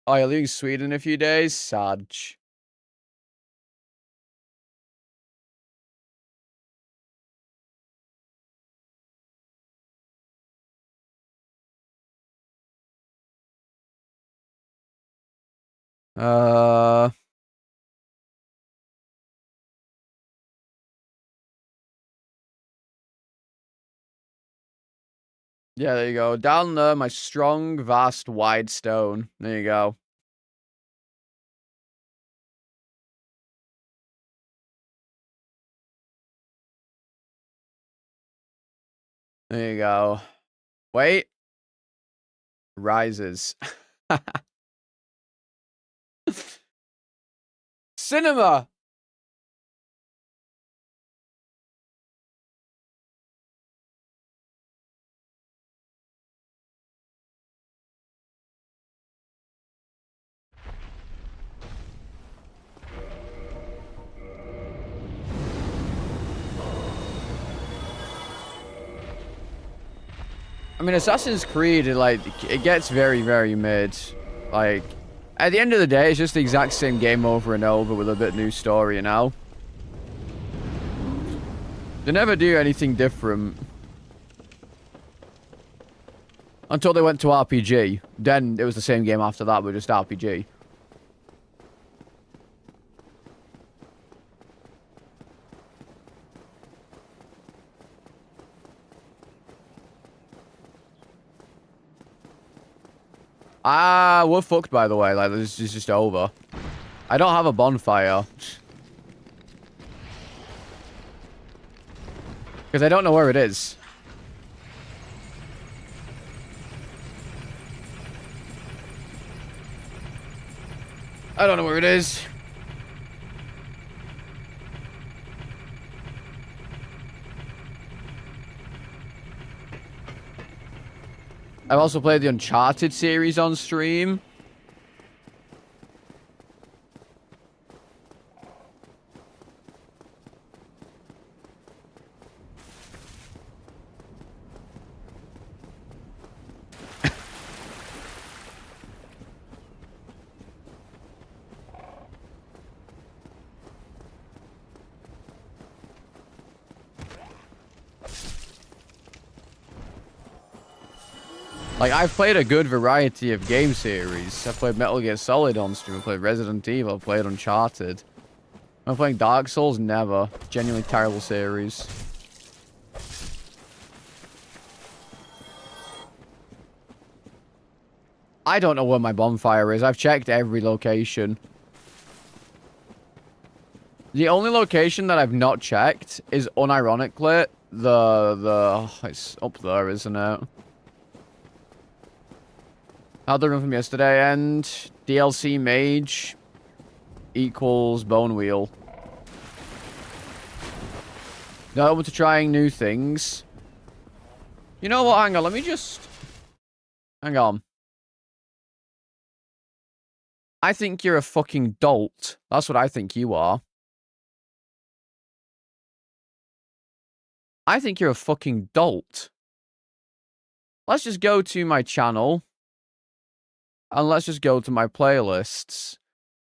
Oh, you're leaving Sweden in a few days? Sad. Uh... Yeah, there you go. Down there, my strong, vast, wide stone. There you go. There you go. Wait. Rises. Cinema! I mean, Assassin's Creed, it gets very, very mid. Like, at the end of the day, it's just the exact same game over and over with a bit new story, you know? They never do anything different. Until they went to RPG. Then it was the same game after that, but just RPG. Ah, we're fucked, by the way. Like, this is just over. I don't have a bonfire. Because I don't know where it is. I don't know where it is. I've also played the Uncharted series on stream. Like, I've played a good variety of game series. I've played Metal Gear Solid on stream. I've played Resident Evil. I've played Uncharted. I'm playing Dark Souls? Never. Genuinely terrible series. I don't know where my bonfire is. I've checked every location. The only location that I've not checked is, unironically, it's up there, isn't it? How'd the run from yesterday end? DLC Mage equals Bone Wheel. Not open to trying new things. You know what? Hang on. Let me just... Hang on. I think you're a fucking dolt. That's what I think you are. I think you're a fucking dolt. Let's just go to my channel. And let's just go to my playlists.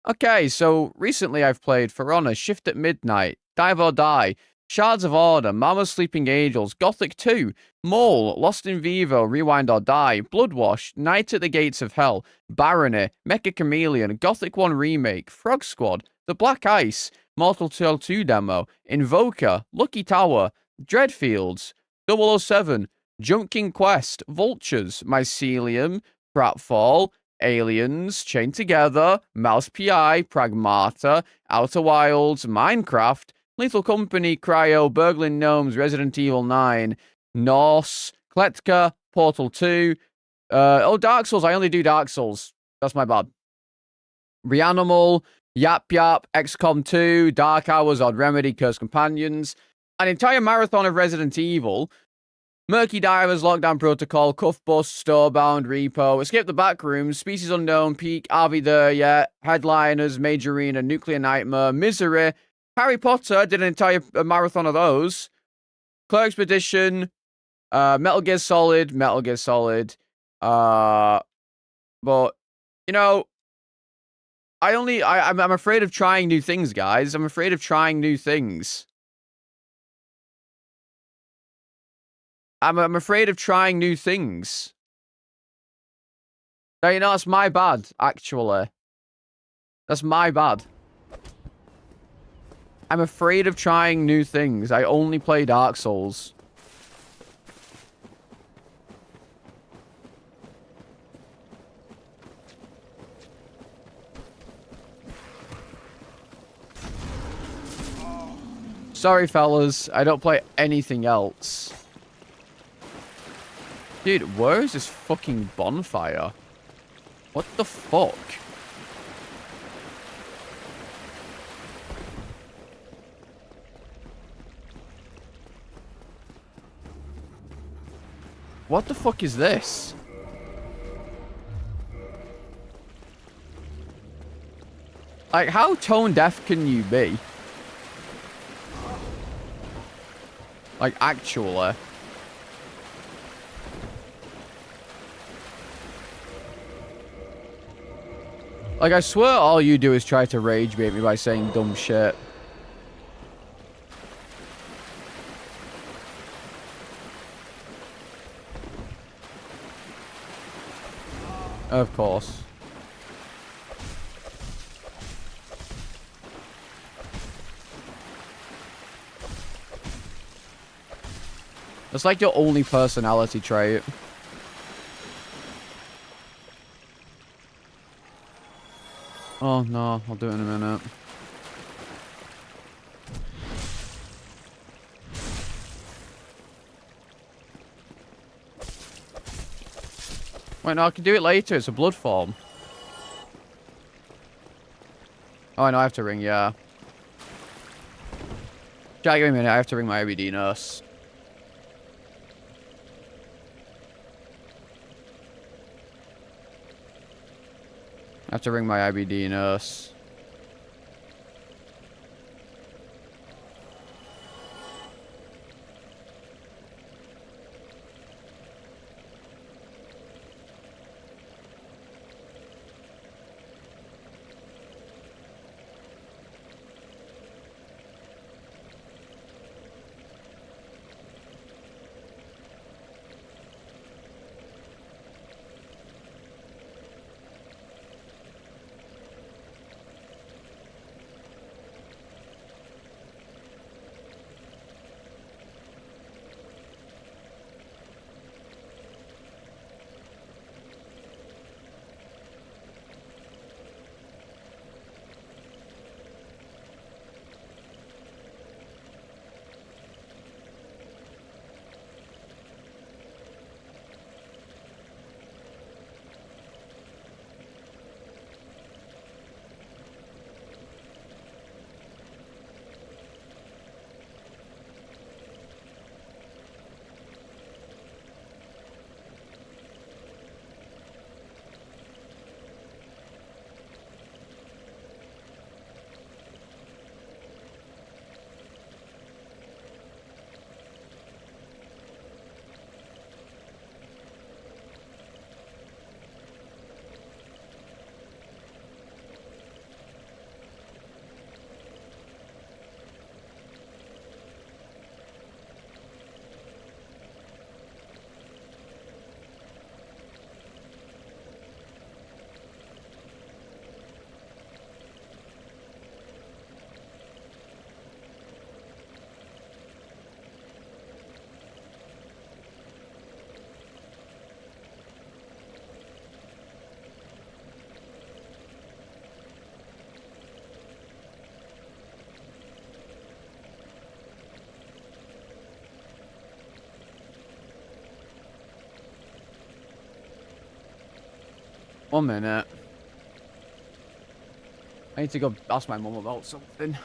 Okay, so recently I've played For Honor, Shift at Midnight, Dive or Die, Shards of Order, Mama Sleeping Angels, Gothic 2, Mole, Lost in Vivo, Rewind or Die, Bloodwash, Night at the Gates of Hell, Barony, Mecha Chameleon, Gothic 1 Remake, Frog Squad, The Black Ice, Mortal Tale 2 Demo, Invoker, Lucky Tower, Dreadfields, 007, Junk King Quest, Vultures, Mycelium, Pratfall, Aliens, Chained Together, Mouse PI, Pragmata, Outer Wilds, Minecraft, Lethal Company, Cryo, Burgling Gnomes, Resident Evil 9, Norse, Kletka, Portal 2. Dark Souls. I only do Dark Souls. That's my bad. Reanimal, Yap Yap, XCOM 2, Dark Hours, Odd Remedy, Cursed Companions. An entire marathon of Resident Evil. Murky Divers, Lockdown Protocol, Cuff Bust, Storebound, Repo, Escape the Backrooms, Species Unknown, Peak, Are We There Yet, Headliners, Major Arena, Nuclear Nightmare, Misery, Harry Potter, did an entire marathon of those, Clerk Expedition, Metal Gear Solid, but, you know, I'm afraid of trying new things, guys. I'm afraid of trying new things. I'm afraid of trying new things. So, you know, it's my bad, actually. That's my bad. I'm afraid of trying new things. I only play Dark Souls. Sorry, fellas. I don't play anything else. Dude, where is this fucking bonfire? What the fuck? What the fuck is this? Like, how tone deaf can you be? Like, actually. Like, I swear all you do is try to rage bait me by saying dumb shit. Of course. It's like your only personality trait. Oh no, I'll do it in a minute. Wait, no, I can do it later. It's a blood form. Oh, I know, I have to ring, yeah. Jack, give me a minute. I have to ring my IBD nurse. I have to ring my IBD nurse. One minute. I need to go ask my mum about something.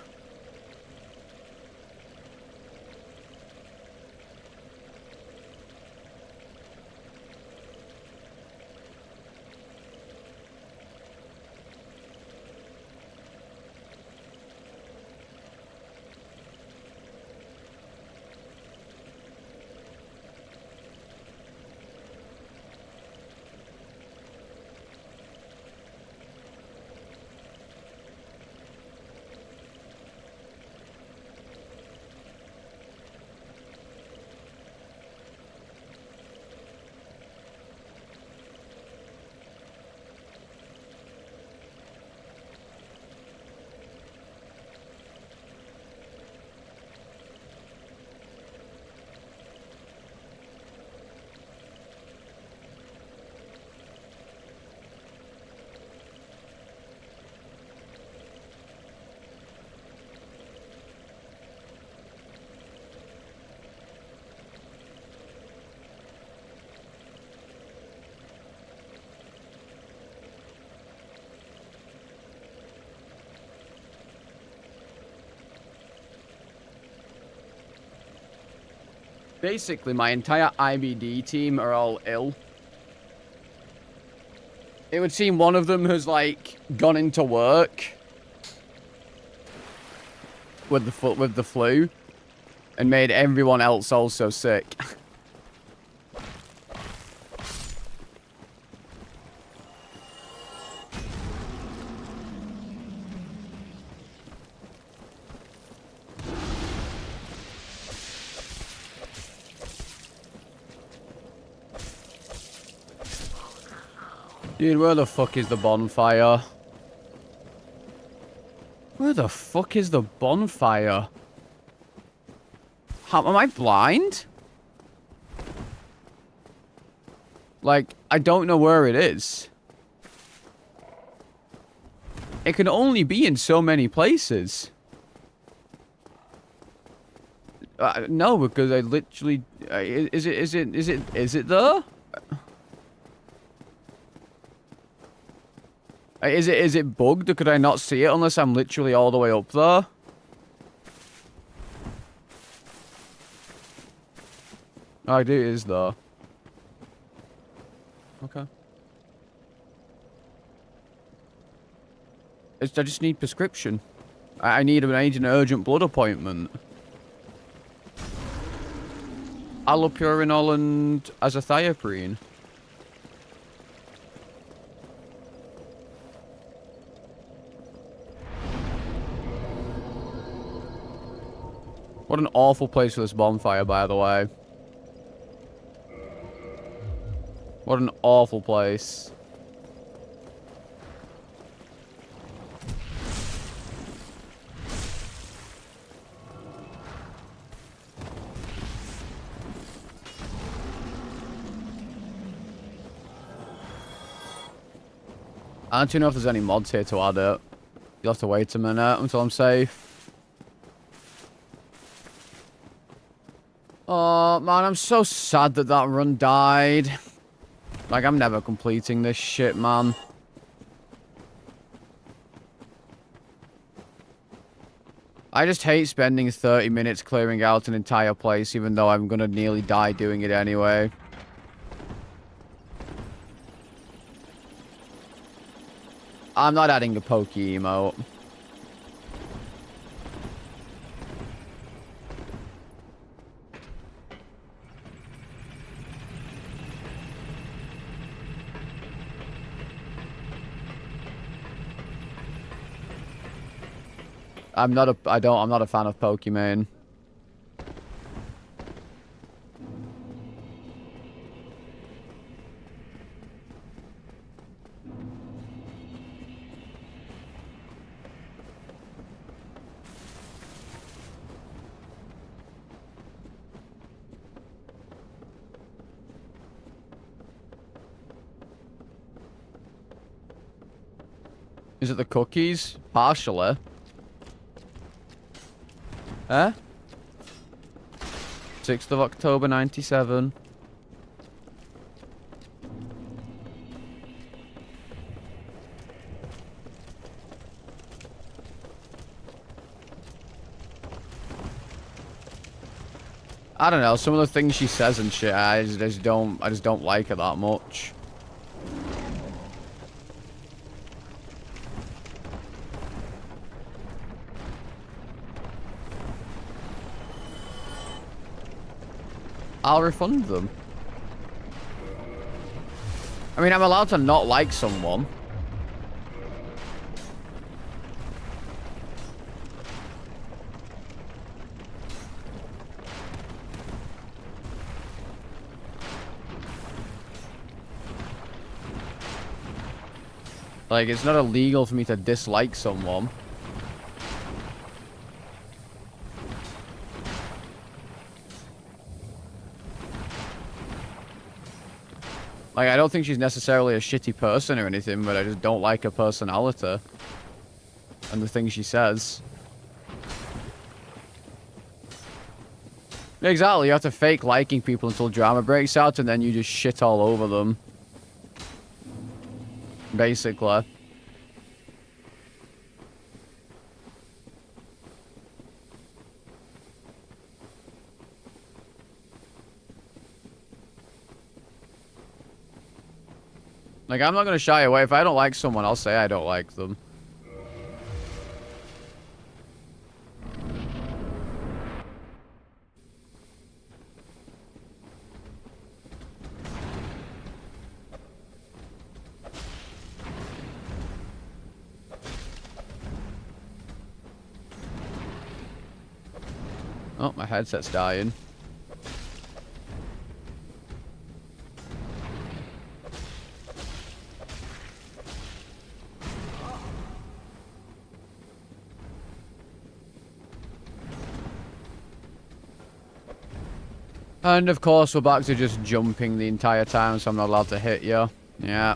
Basically, my entire IBD team are all ill. It would seem one of them has, like, gone into work with the flu and made everyone else also sick. Dude, where the fuck is the bonfire? Where the fuck is the bonfire? How, am I blind? Like, I don't know where it is. It can only be in so many places. No, because I literally... is it there? Is it bugged, or could I not see it unless I'm literally all the way up there? Oh, it is there. Okay. I just need prescription. I need an urgent blood appointment. Allopurinol and azathioprine. What an awful place for this bonfire, by the way. What an awful place. I don't know if there's any mods here to add it. You'll have to wait a minute until I'm safe. Oh, man, I'm so sad that that run died. Like, I'm never completing this shit, man. I just hate spending 30 minutes clearing out an entire place, even though I'm gonna nearly die doing it anyway. I'm not adding a pokey emote. I'm not a fan of Pokemon. Is it the cookies? Partially. Huh? 6th of October, 97. I don't know, some of the things she says and shit, I just don't like her that much. I'll refund them. I mean, I'm allowed to not like someone. Like, it's not illegal for me to dislike someone. Like, I don't think she's necessarily a shitty person or anything, but I just don't like her personality. And the things she says. Exactly, you have to fake liking people until drama breaks out, and then you just shit all over them. Basically. Like, I'm not going to shy away. If I don't like someone, I'll say I don't like them. Oh, my headset's dying. And of course, we're back to just jumping the entire time, so I'm not allowed to hit you. Yeah.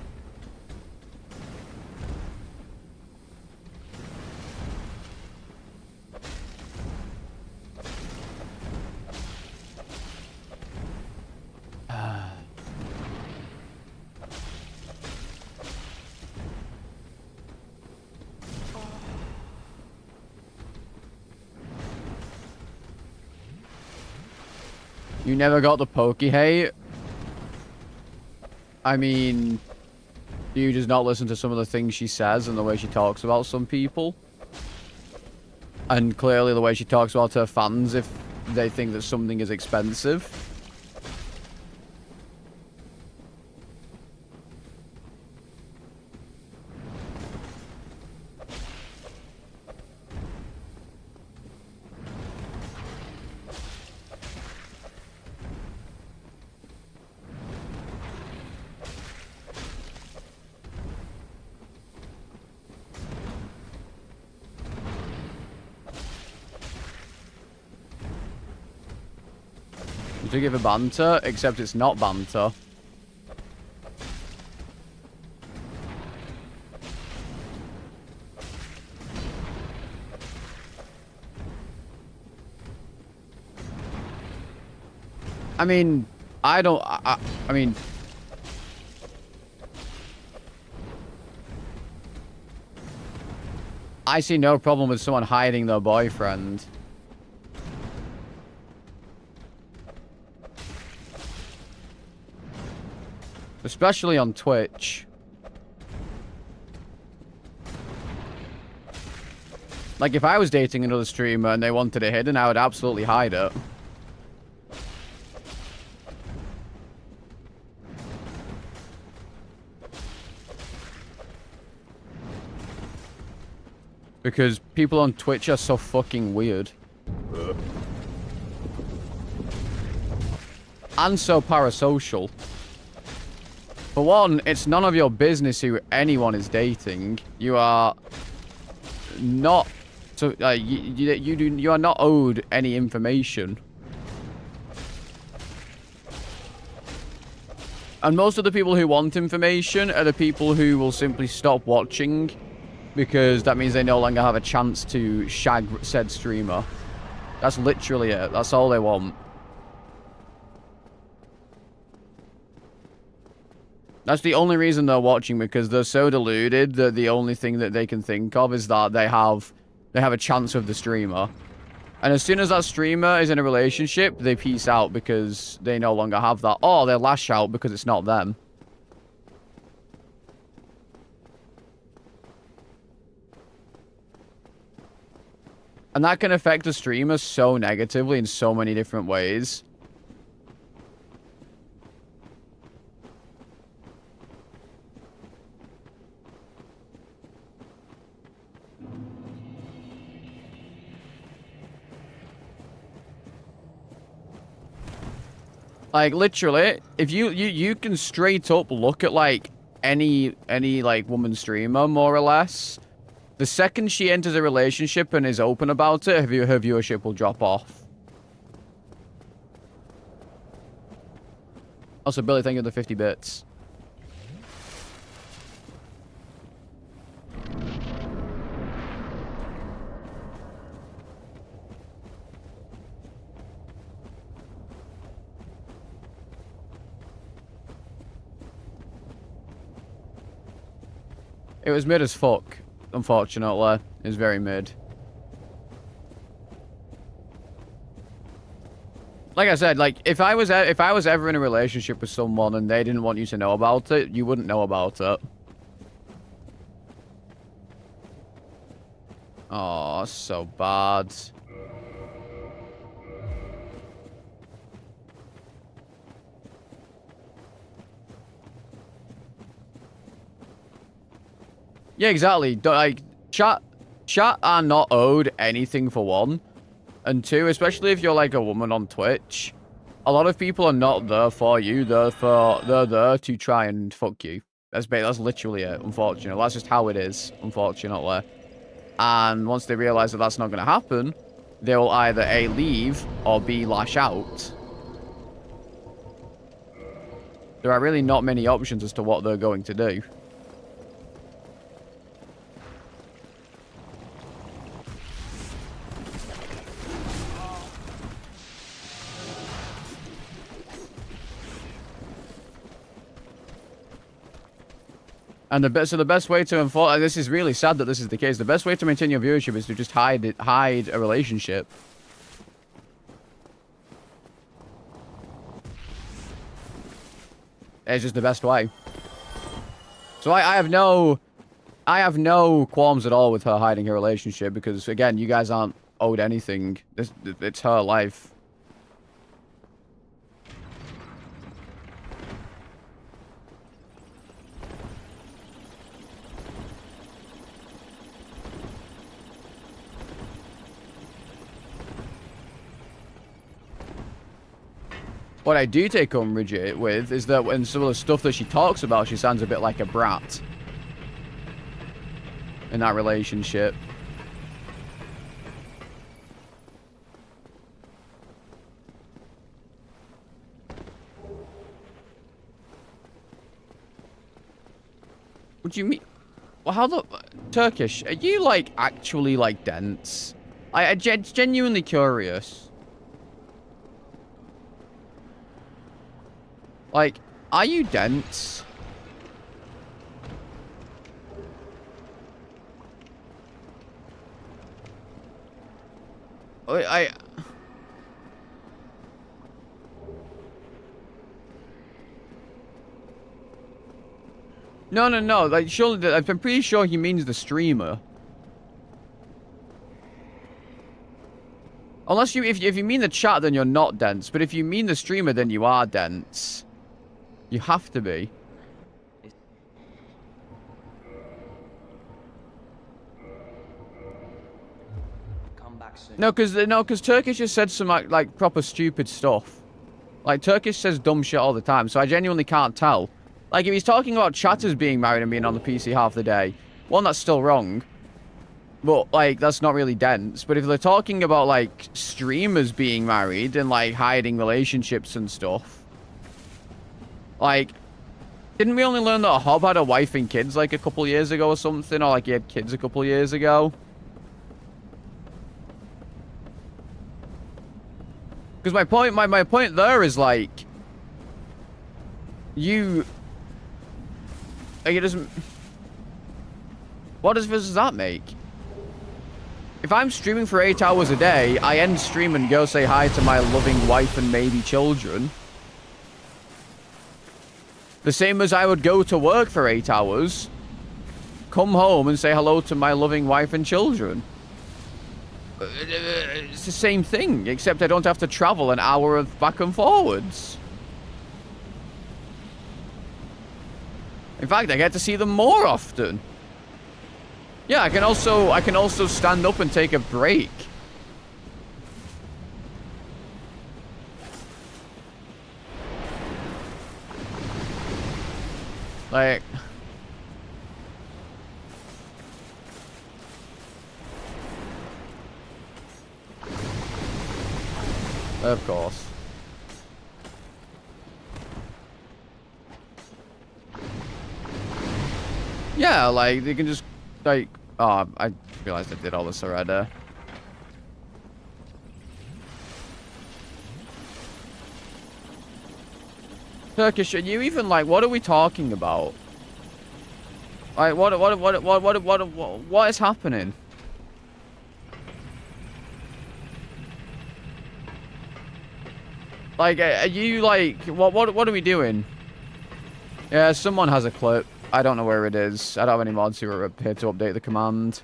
You never got the pokey hate? I mean, do you just not listen to some of the things she says and the way she talks about some people? And clearly the way she talks about her fans if they think that something is expensive. To give a banter, except it's not banter. I mean, I mean... I see no problem with someone hiding their boyfriend. Especially on Twitch. Like, if I was dating another streamer and they wanted it hidden, I would absolutely hide it. Because people on Twitch are so fucking weird. And so parasocial. For one, it's none of your business who anyone is dating. You are not... So, you are not owed any information. And most of the people who want information are the people who will simply stop watching because that means they no longer have a chance to shag said streamer. That's literally it. That's all they want. That's the only reason they're watching, because they're so deluded that the only thing that they can think of is that they have a chance with the streamer. And as soon as that streamer is in a relationship, they peace out because they no longer have that. Or they lash out because it's not them. And that can affect the streamer so negatively in so many different ways. Like, literally, if you can straight up look at, like, any like, woman streamer, more or less. The second she enters a relationship and is open about it, her viewership will drop off. Also, Billy, thank you for the 50 bits. It was mid as fuck, unfortunately. It was very mid. Like I said, like if I was ever in a relationship with someone and they didn't want you to know about it, you wouldn't know about it. Oh, so bad. Yeah, exactly. Like, chat are not owed anything for one. And two, especially if you're like a woman on Twitch, a lot of people are not there for you. They're there to try and fuck you. That's literally it, unfortunately. That's just how it is, unfortunately. And once they realize that that's not going to happen, they will either A, leave, or B, lash out. There are really not many options as to what they're going to do. And the best way to enforce, this is really sad that this is the case. The best way to maintain your viewership is to just hide a relationship. It's just the best way. So I have no qualms at all with her hiding her relationship because again, you guys aren't owed anything. It's her life. What I do take umbrage with is that when some of the stuff that she talks about, she sounds a bit like a brat in that relationship. What do you mean? Well, how the... Turkish, are you, like, actually, like, dense? I'm genuinely curious. Like, are you dense? No. Like, surely, I'm pretty sure he means the streamer. Unless if you mean the chat, then you're not dense. But if you mean the streamer, then you are dense. You have to be. Come back soon. No, because Turkish has said some like proper stupid stuff. Like Turkish says dumb shit all the time, so I genuinely can't tell. Like if he's talking about chatters being married and being on the PC half the day, one, that's still wrong. But like that's not really dense. But if they're talking about like streamers being married and like hiding relationships and stuff. Like, didn't we only learn that Hob had a wife and kids like a couple years ago or something? Or like he had kids a couple years ago? Because my point there is like, you... Like it doesn't... What difference does that make? If I'm streaming for 8 hours a day, I end stream and go say hi to my loving wife and maybe children. The same as I would go to work for 8 hours, come home and say hello to my loving wife and children. It's the same thing, except I don't have to travel an hour of back and forwards. In fact, I get to see them more often. Yeah, I can also stand up and take a break. Like... Of course. Yeah, like, they can just, like... Oh, I realized I did all this already. Turkish, are you even, like, what are we talking about? Like, what is happening? Like, are you like, what are we doing? Yeah, someone has a clip. I don't know where it is. I don't have any mods who are here to update the command.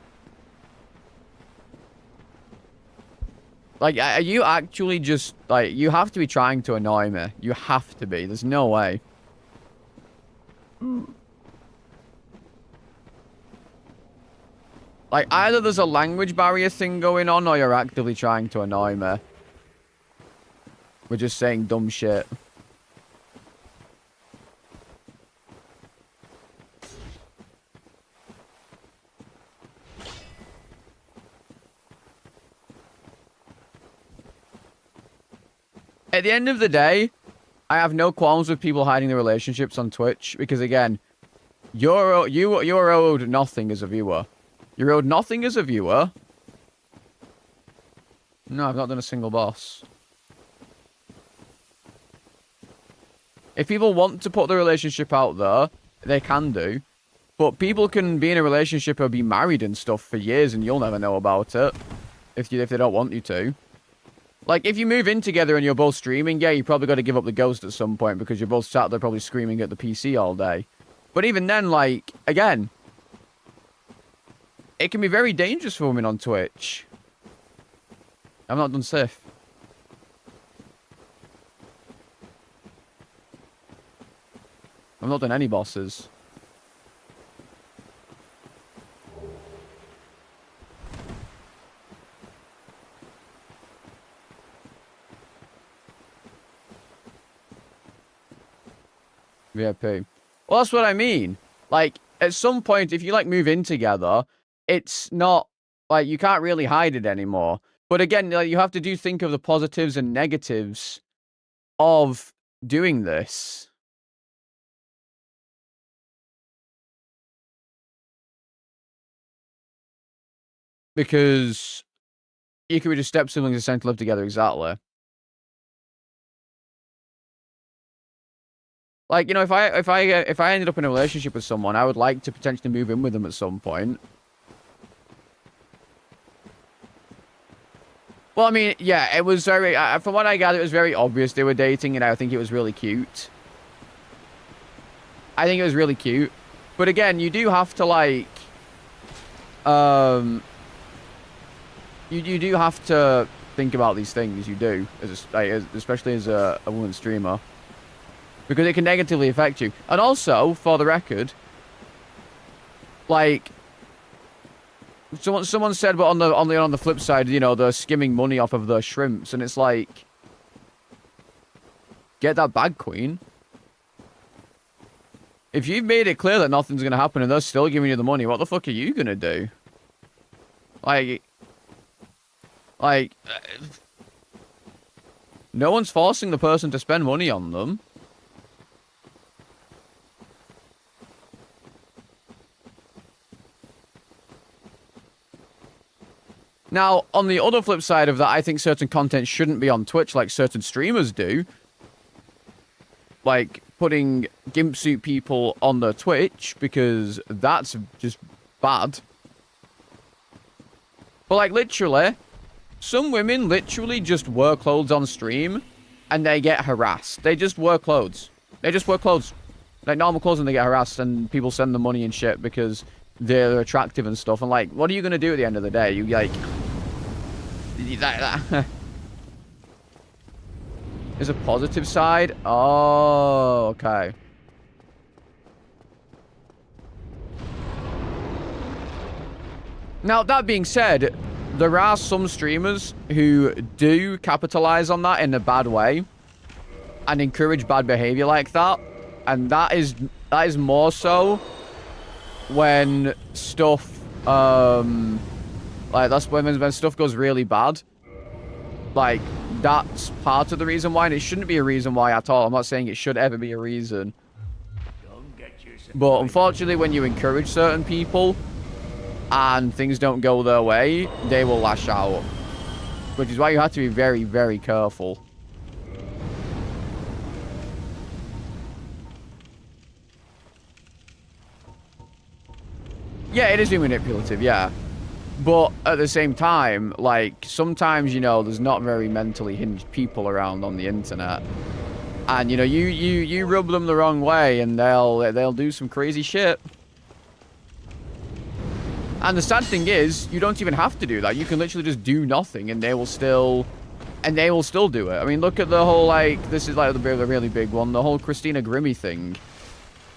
Like, are you actually just, like, you have to be trying to annoy me. You have to be. There's no way. Like, either there's a language barrier thing going on, or you're actively trying to annoy me. We're just saying dumb shit. At the end of the day, I have no qualms with people hiding their relationships on Twitch, because again, you're owed nothing as a viewer. You're owed nothing as a viewer. No, I've not done a single boss. If people want to put their relationship out there, they can do. But people can be in a relationship or be married and stuff for years and you'll never know about it. If they don't want you to. Like, if you move in together and you're both streaming, yeah, you probably got to give up the ghost at some point because you're both sat there probably screaming at the PC all day. But even then, like, again, it can be very dangerous for women on Twitch. I've not done Sif. I've not done any bosses. VIP. Well, that's what I mean. Like, at some point, if you, like, move in together, it's not, like, you can't really hide it anymore. But again, like, you have to think of the positives and negatives of doing this. Because you could be just step siblings and sent to live together, exactly. Like, you know, if I ended up in a relationship with someone, I would like to potentially move in with them at some point. Well, I mean, yeah, it was very, from what I gathered, it was very obvious they were dating, and I think it was really cute. I think it was really cute. But again, you do have to, like, you do have to think about these things, you do, especially as a woman streamer. Because it can negatively affect you. And also, for the record, like, someone said, but on the flip side, you know, they're skimming money off of the shrimps, and it's like, get that bag, queen. If you've made it clear that nothing's gonna happen and they're still giving you the money, what the fuck are you gonna do? Like, no one's forcing the person to spend money on them. Now, on the other flip side of that, I think certain content shouldn't be on Twitch like certain streamers do. Like, putting gimp suit people on their Twitch, because that's just bad. But, like, literally, some women literally just wear clothes on stream, and they get harassed. They just wear clothes. They just wear clothes. Like, normal clothes, and they get harassed, and people send them money and shit because they're attractive and stuff. And, like, what are you going to do at the end of the day? You, like... There's a positive side? Oh, okay. Now, that being said, there are some streamers who do capitalize on that in a bad way and encourage bad behavior like that. And that is more so when stuff, like, that's when stuff goes really bad. Like, that's part of the reason why, and it shouldn't be a reason why at all. I'm not saying it should ever be a reason. But unfortunately, when you encourage certain people and things don't go their way, they will lash out. Which is why you have to be very, very careful. Yeah, it is being manipulative, yeah. But at the same time, like, sometimes, you know, there's not very mentally hinged people around on the internet. And, you know, you rub them the wrong way and they'll do some crazy shit. And the sad thing is, you don't even have to do that. You can literally just do nothing and they will still do it. I mean, look at the whole, like, this is like the really big one, the whole Christina Grimmie thing.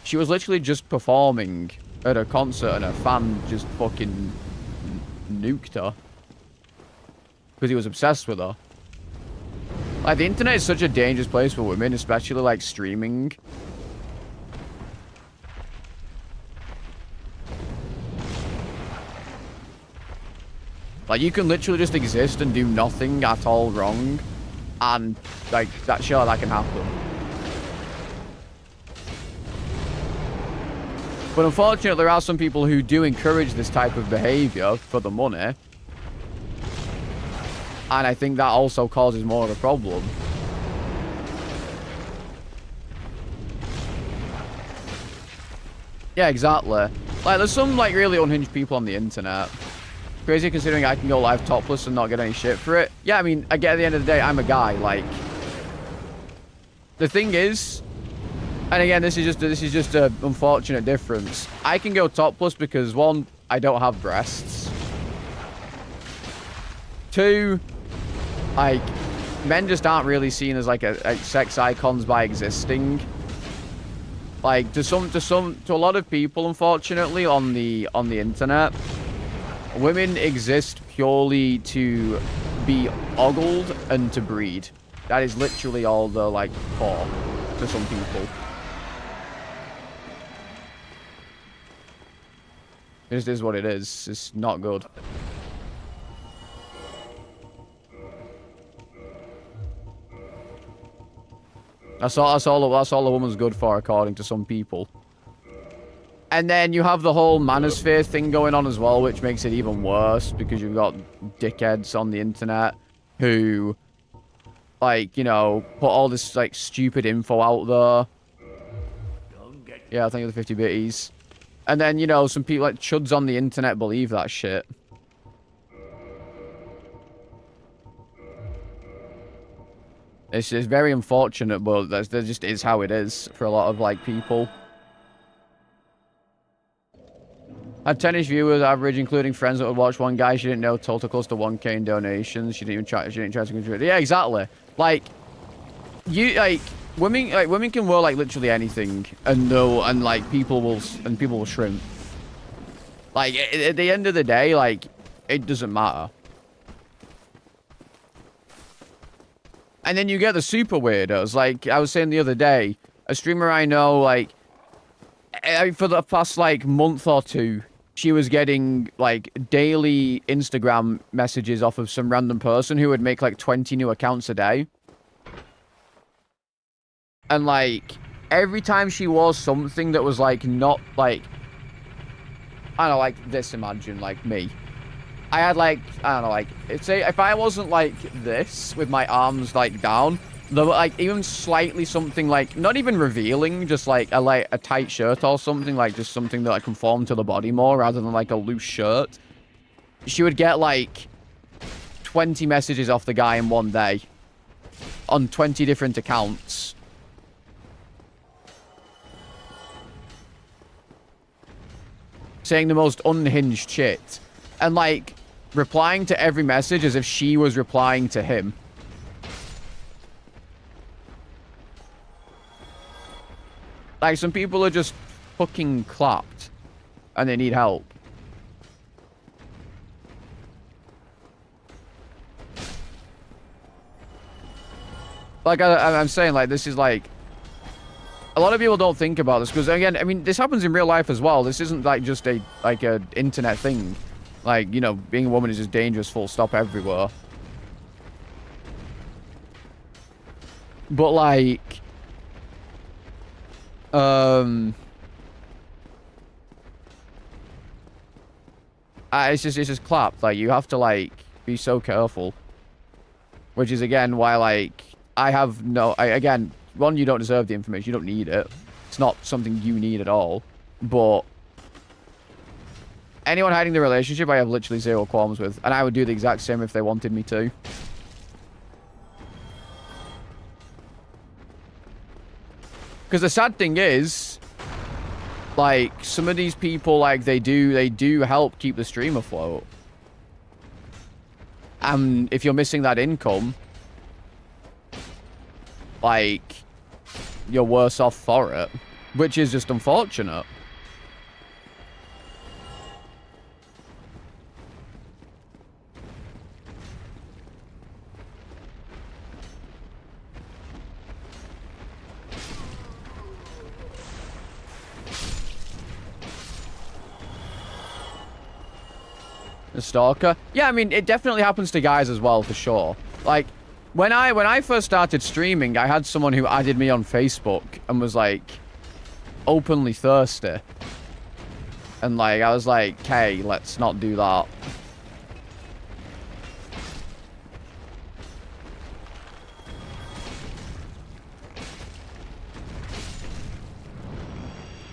She was literally just performing at a concert and a fan just fucking nuked her. Because he was obsessed with her. Like, the internet is such a dangerous place for women, especially, like, streaming. Like, you can literally just exist and do nothing at all wrong. And, like, that can happen. But unfortunately, there are some people who do encourage this type of behavior for the money. And I think that also causes more of a problem. Yeah, exactly. Like, there's some, like, really unhinged people on the internet. Crazy considering I can go live topless and not get any shit for it. Yeah, I mean, at the end of the day, I'm a guy. Like, the thing is, and again, this is just an unfortunate difference. I can go topless because, one, I don't have breasts. Two, like, men just aren't really seen as like a sex icons by existing. Like, to a lot of people, unfortunately, on the internet, women exist purely to be ogled and to breed. That is literally all they're like for some people. It just is what it is. It's not good. That's all a woman's good for, according to some people. And then you have the whole manosphere thing going on as well, which makes it even worse because you've got dickheads on the internet who, like, you know, put all this, like, stupid info out there. Yeah, I think of the 50 bitties. And then, you know, some people, like, chuds on the internet believe that shit. It's very unfortunate, but that just is how it is for a lot of, like, people. Had 10-ish viewers average, including friends that would watch. One guy she didn't know total close to 1K in donations. She didn't try to contribute. Yeah, exactly. Like, women can wear, like, literally anything, and like people will shrimp. Like, at the end of the day, like, it doesn't matter. And then you get the super weirdos. Like, I was saying the other day, a streamer I know, like, for the past, like, month or two, she was getting, like, daily Instagram messages off of some random person who would make, like, 20 new accounts a day. And, like, every time she wore something that was, like, not, like, I don't know, like this, imagine, like, me. I had, like, I don't know, like, say, if I wasn't, like, this, with my arms, like, down, there were, like, even slightly something, like, not even revealing, just, like, a tight shirt or something, like, just something that, like, conformed to the body more, rather than, like, a loose shirt. She would get, like, 20 messages off the guy in one day. On 20 different accounts. Saying the most unhinged shit. And, like, replying to every message as if she was replying to him. Like, some people are just fucking clapped. And they need help. Like, I'm saying, like, this is, like... A lot of people don't think about this, because, again, I mean, this happens in real life as well. This isn't, like, just a internet thing. Like, you know, being a woman is just dangerous, full stop, everywhere. But, like... it's just clapped. Like, you have to, like, be so careful. Which is, again, why, like, I have no... again, one, you don't deserve the information. You don't need it. It's not something you need at all. But... Anyone hiding the relationship, I have literally zero qualms with. And I would do the exact same if they wanted me to. Because the sad thing is, like, some of these people, like, they do help keep the stream afloat. And if you're missing that income, like, you're worse off for it. Which is just unfortunate. The stalker? Yeah, I mean, it definitely happens to guys as well, for sure. Like, when I first started streaming, I had someone who added me on Facebook and was, like, openly thirsty. And, like, I was like, hey, let's not do that.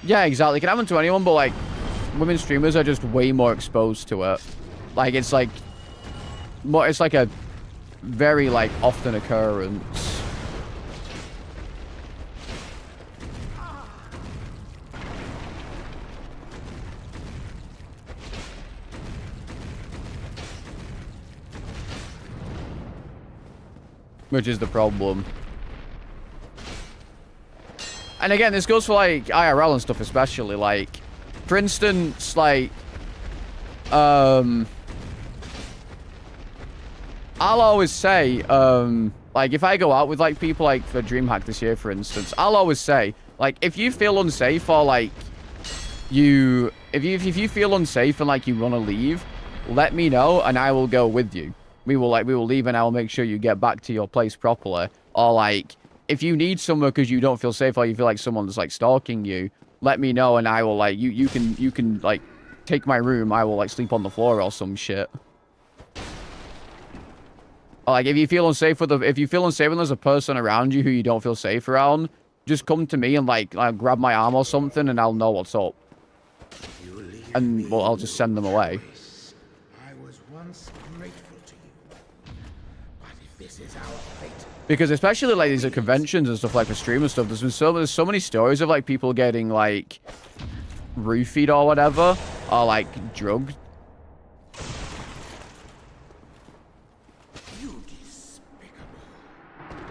Yeah, exactly. It can happen to anyone, but, like, women streamers are just way more exposed to it. Like, it's like a very, like, often occurrence. Which is the problem. And again, this goes for, like, IRL and stuff especially. Like, for instance, like, I'll always say, like, if I go out with, like, people, like, for DreamHack this year, for instance, I'll always say, like, if you feel unsafe or, like, if you feel unsafe and, like, you want to leave, let me know and I will go with you. We will leave and I will make sure you get back to your place properly. Or, like, if you need somewhere because you don't feel safe or you feel like someone's, like, stalking you, let me know and I will, like, you can, like, take my room. I will, like, sleep on the floor or some shit. Or, like, if you feel unsafe and there's a person around you who you don't feel safe around, just come to me and, like grab my arm or something and I'll know what's up. And, well, I'll just send them away. I was once grateful to you. But if this is our fate... Because especially, like, these at conventions and stuff, like, for streamer stuff, there's so many stories of, like, people getting, like, roofied or whatever, or, like, drugged. You despicable.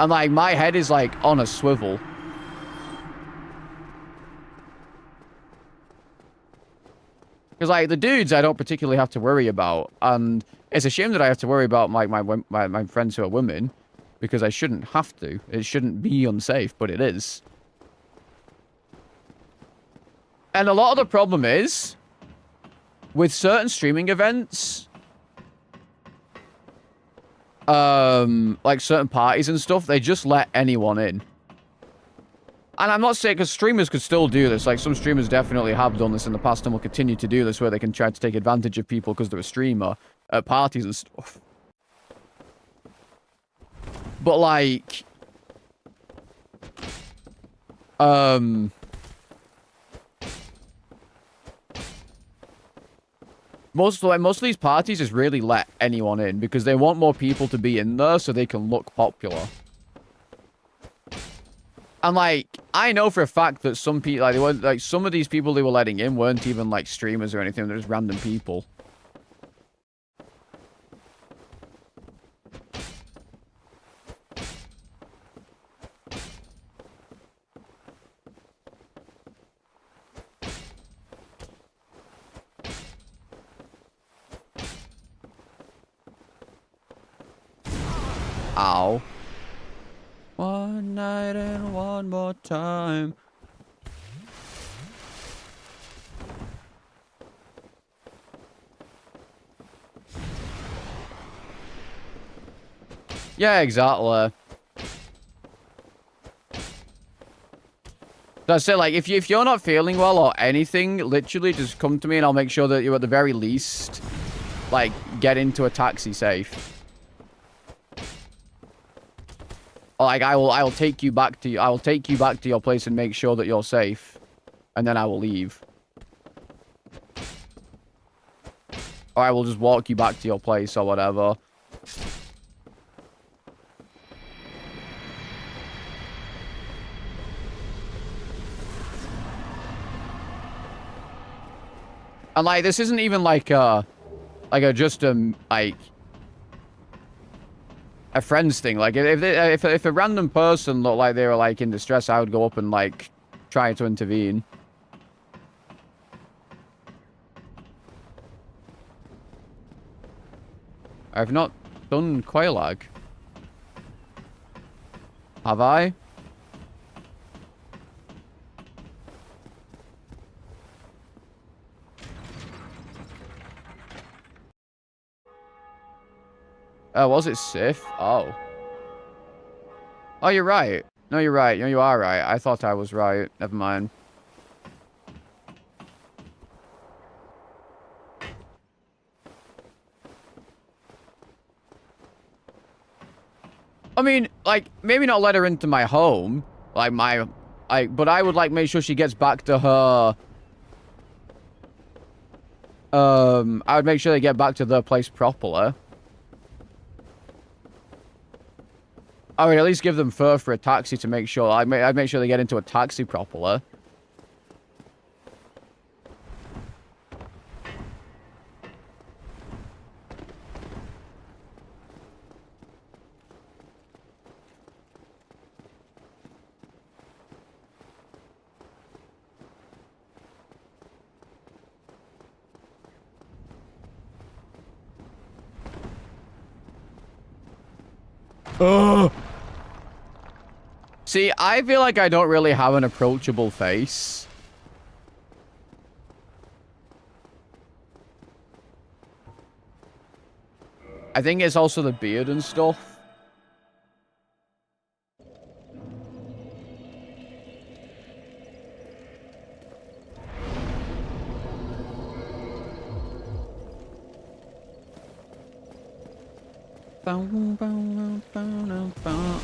And, like, my head is, like, on a swivel. Because, like, the dudes I don't particularly have to worry about. And it's a shame that I have to worry about my friends who are women. Because I shouldn't have to. It shouldn't be unsafe, but it is. And a lot of the problem is, with certain streaming events, like certain parties and stuff, they just let anyone in. And I'm not saying, because streamers could still do this. Like, some streamers definitely have done this in the past and will continue to do this, where they can try to take advantage of people because they're a streamer at parties and stuff. But, like, most of these parties just really let anyone in because they want more people to be in there so they can look popular. And, like, I know for a fact that some people, like, they weren't, like, some of these people they were letting in weren't even, like, streamers or anything. They're just random people. Ow. One night and one more time. Yeah, exactly. That's it, like, if you're not feeling well or anything, literally just come to me and I'll make sure that you at the very least, like, get into a taxi safe. Like, I will take you back to your place and make sure that you're safe. And then I will leave. Or I will just walk you back to your place or whatever. And like, this isn't even like a friend's thing. Like, if a random person looked like they were like in distress, I would go up and like try to intervene. I've not done Quailag. Have I? Was it Sif? Oh. Oh, you're right. No, you're right. No, you are right. I thought I was right. Never mind. I mean, like, maybe not let her into my home. Like, but I would, like, make sure she gets back to her... I would make sure they get back to their place properly. I would at least give them fur for a taxi to make sure... I'd make sure they get into a taxi properly. Ugh. See, I feel like I don't really have an approachable face. I think it's also the beard and stuff.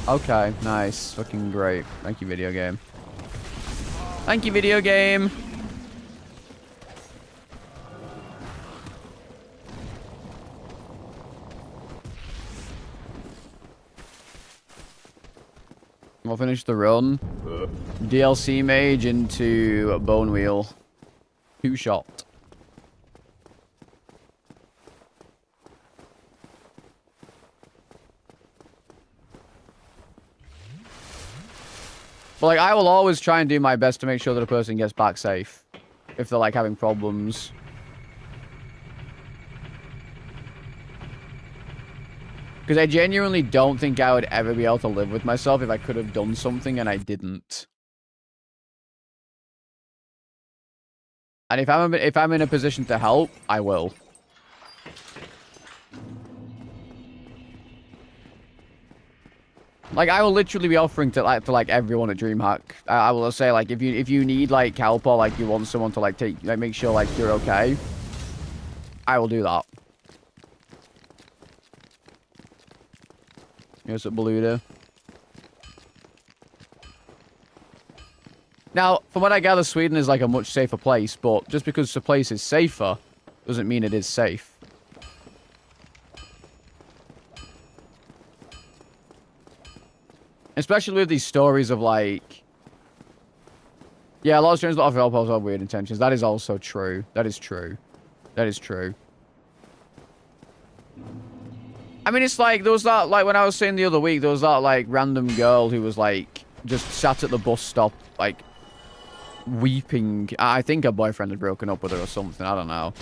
Okay, nice. Fucking great. Thank you, video game. Thank you, video game. We'll finish the run. DLC mage into Bone Wheel. 2-shot. But, like, I will always try and do my best to make sure that a person gets back safe. If they're, like, having problems. Because I genuinely don't think I would ever be able to live with myself if I could have done something and I didn't. And if I'm in a position to help, I will. Like, I will literally be offering to like everyone at DreamHack. I will say, like, if you need like help or like you want someone to like make sure like you're okay, I will do that. Here's a Beluda. Now, from what I gather, Sweden is like a much safer place, but just because the place is safer doesn't mean it is safe. Especially with these stories of, like... Yeah, a lot of students, a lot of help also have weird intentions. That is also true. That is true. That is true. I mean, it's like, there was that, like, when I was saying the other week, there was that, like, random girl who was, like, just sat at the bus stop, like, weeping. I think her boyfriend had broken up with her or something. I don't know.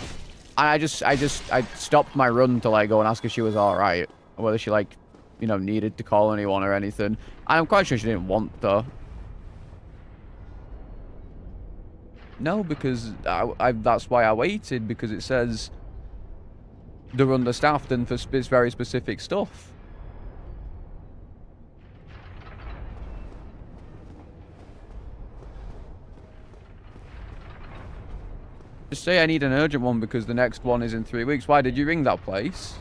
And I stopped my run to, like, go and ask if she was alright. Or whether she, like... you know, needed to call anyone or anything. And I'm quite sure she didn't want to. No, because that's why I waited, because it says they're understaffed and for very specific stuff. Just say I need an urgent one because the next one is in 3 weeks. Why did you ring that place?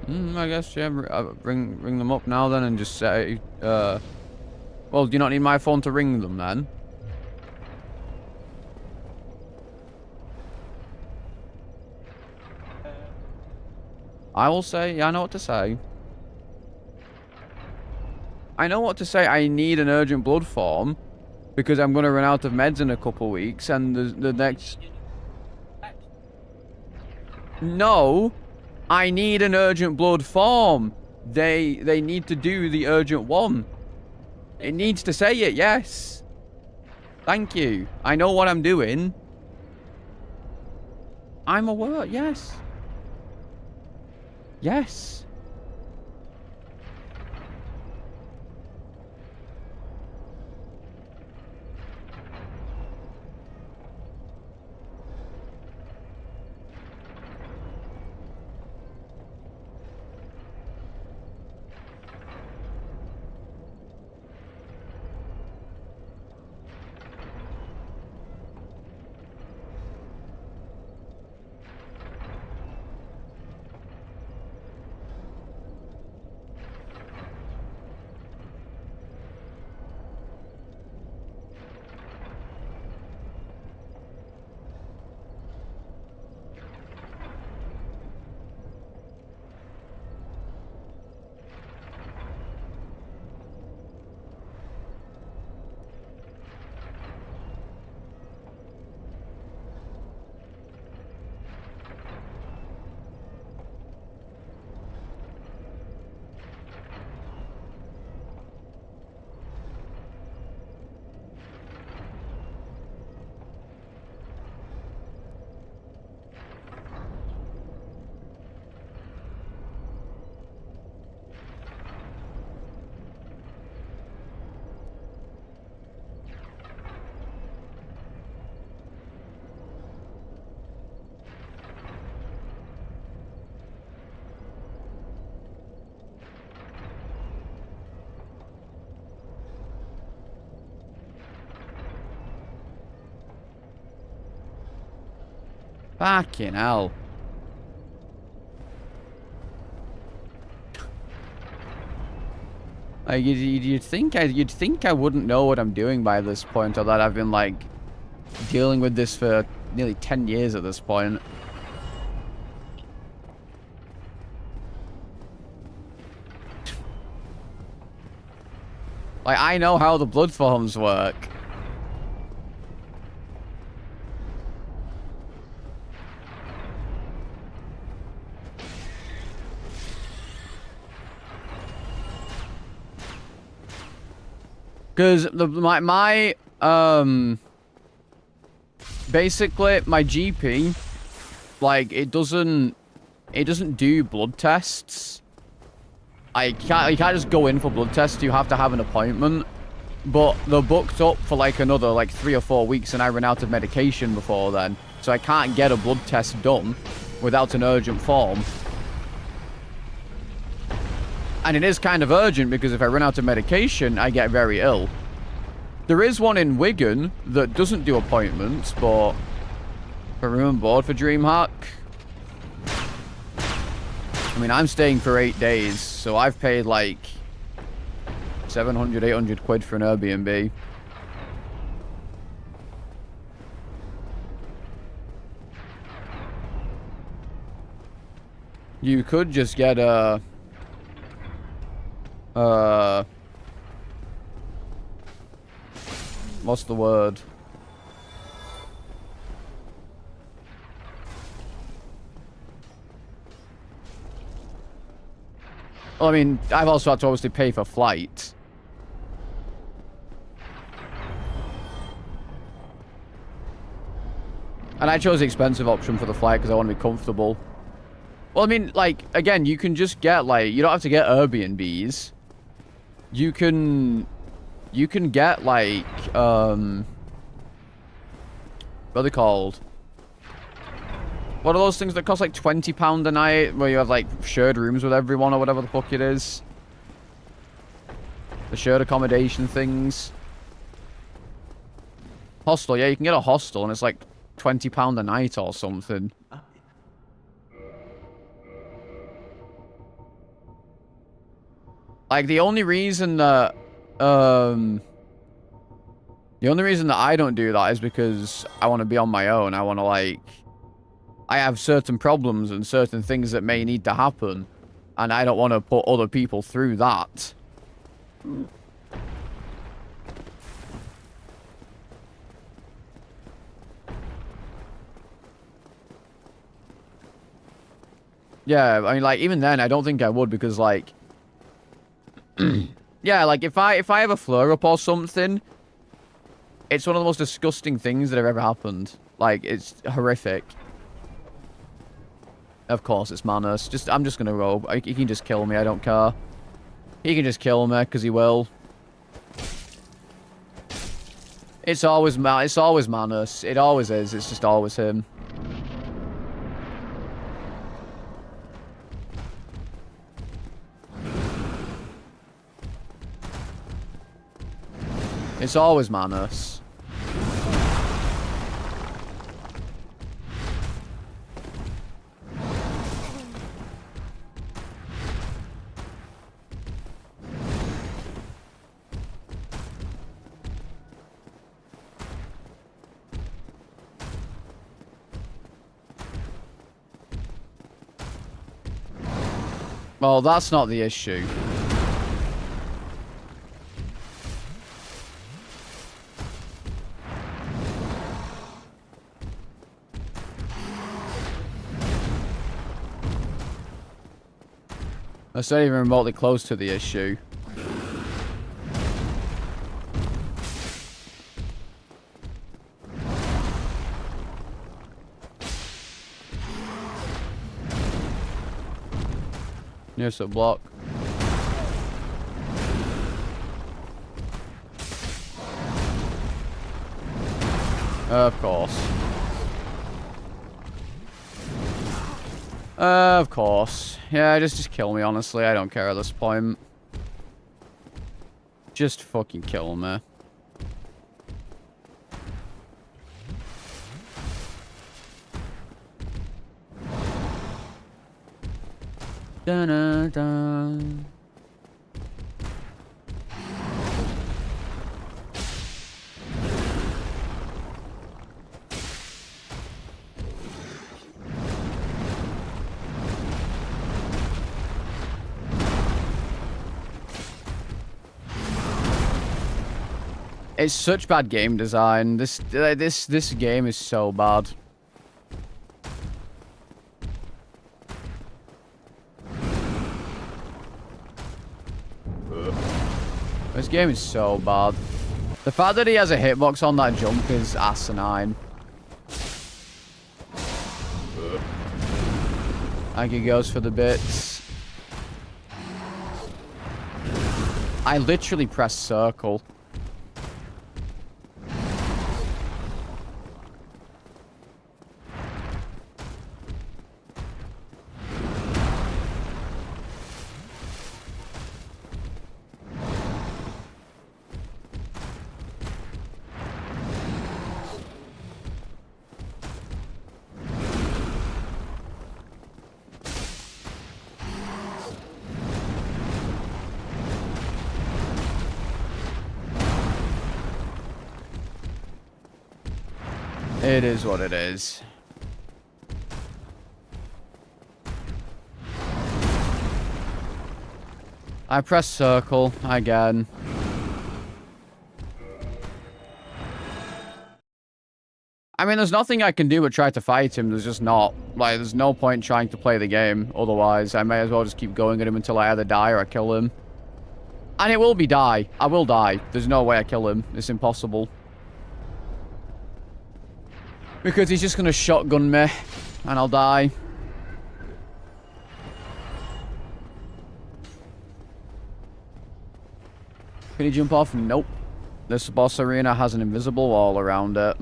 I guess, yeah, ring them up now then and just say, well, do you not need my phone to ring them then? I will say, yeah, I know what to say. I know what to say. I need an urgent blood form because I'm going to run out of meds in a couple weeks and the next... No, I need an urgent blood form. They need to do the urgent one. It needs to say it, yes. Thank you. I know what I'm doing. I'm aware, yes. Yes. Fucking hell. Like, you'd think I wouldn't know what I'm doing by this point, or that I've been like dealing with this for nearly 10 years at this point. Like, I know how the blood forms work. Because basically my GP, like, it doesn't do blood tests. You can't just go in for blood tests. You have to have an appointment. But they're booked up for like another 3 or 4 weeks, and I ran out of medication before then, so I can't get a blood test done without an urgent form. And it is kind of urgent because if I run out of medication, I get very ill. There is one in Wigan that doesn't do appointments, but if I room and board for DreamHack, I mean, I'm staying for 8 days, so I've paid like 700, 800 quid for an Airbnb. You could just get a... what's the word? Well, I mean, I've also had to obviously pay for flight. And I chose the expensive option for the flight because I want to be comfortable. Well, I mean, like, again, you can just get, like, you don't have to get Airbnbs. You can get, like, what are they called? What are those things that cost, like, £20 a night, where you have, like, shared rooms with everyone or whatever the fuck it is? The shared accommodation things. Hostel, yeah, you can get a hostel, and it's, like, £20 a night or something. Like, the only reason that I don't do that is because I want to be on my own. I want to, like, I have certain problems and certain things that may need to happen, and I don't want to put other people through that. Yeah, I mean, like, even then, I don't think I would, because, like, yeah, like, if I have a flare-up or something, it's one of the most disgusting things that have ever happened. Like, it's horrific. Of course, it's Manus. I'm just gonna roll. He can just kill me, I don't care. He can just kill me, because he will. It's always Manus. It always is. It's just always him. It's always Manus. Well, that's not the issue. That's not even remotely close to the issue. Nearest a block. Of course. Of course. Yeah, just kill me, honestly. I don't care at this point. Just fucking kill me. Dun-dun-dun. It's such bad game design. This game is so bad. This game is so bad. The fact that he has a hitbox on that jump is asinine. Like he goes for the bits. I literally press circle. It is what it is. I press circle again. I mean, there's nothing I can do but try to fight him. There's just not. Like, there's no point trying to play the game. Otherwise, I may as well just keep going at him until I either die or I kill him. And it will be die. I will die. There's no way I kill him. It's impossible. Because he's just going to shotgun me. And I'll die. Can he jump off? Nope. This boss arena has an invisible wall around it.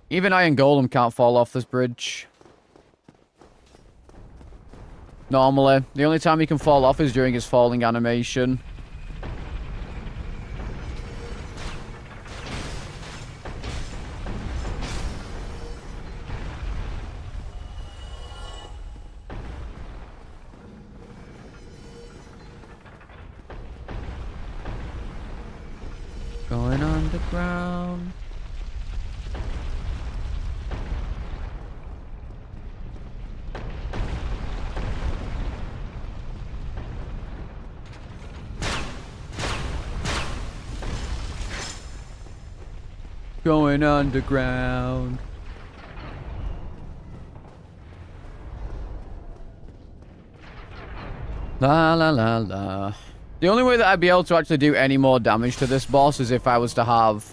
Even Iron Golem can't fall off this bridge. Normally. The only time he can fall off is during his falling animation. underground. Going underground. La la la la. The only way that I'd be able to actually do any more damage to this boss is if I was to have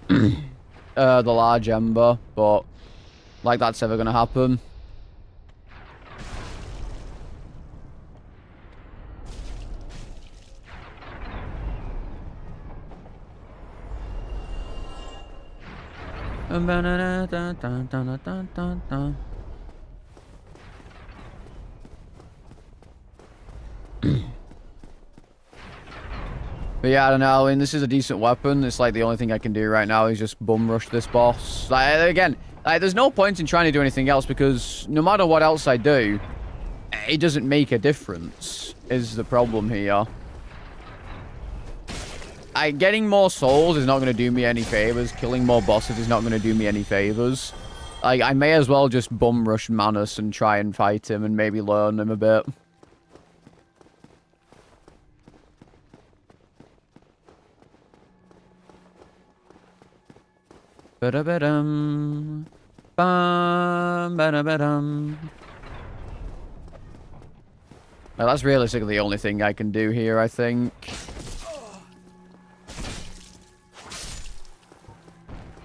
the large ember, but like that's ever gonna happen. But yeah, I don't know. I mean, this is a decent weapon. It's like the only thing I can do right now is just bum rush this boss. Like, again, like, there's no point in trying to do anything else because no matter what else I do, it doesn't make a difference, is the problem here. Getting more souls is not going to do me any favors. Killing more bosses is not going to do me any favors. Like, I may as well just bum rush Manus and try and fight him and maybe learn him a bit. Ba-da-ba-dum. Bum, ba-da-ba-dum. Well, that's realistically the only thing I can do here, I think.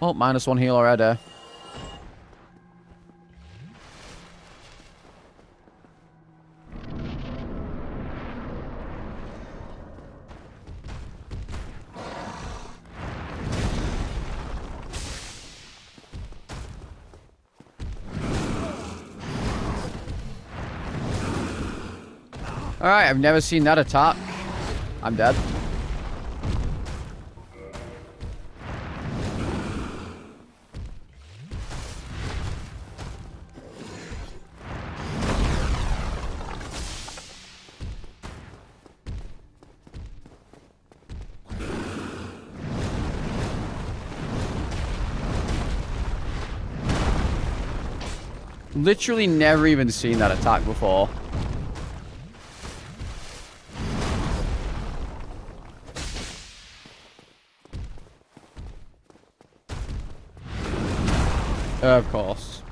Oh, -1 heal already. Alright, I've never seen that attack. I'm dead. Literally never even seen that attack before. Of course.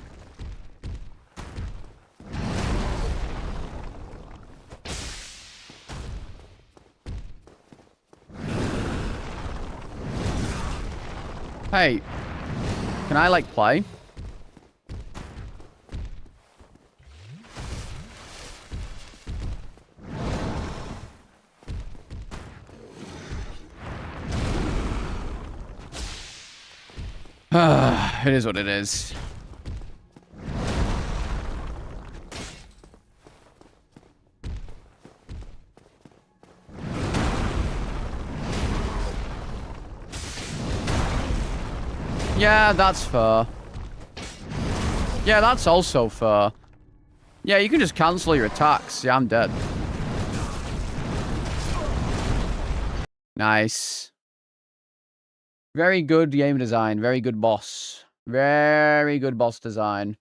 Hey, can I, like, play? It is what it is. Yeah, that's fair. Yeah, that's also fair. Yeah, you can just cancel your attacks. Yeah, I'm dead. Nice. Very good game design. Very good boss. Very good boss design.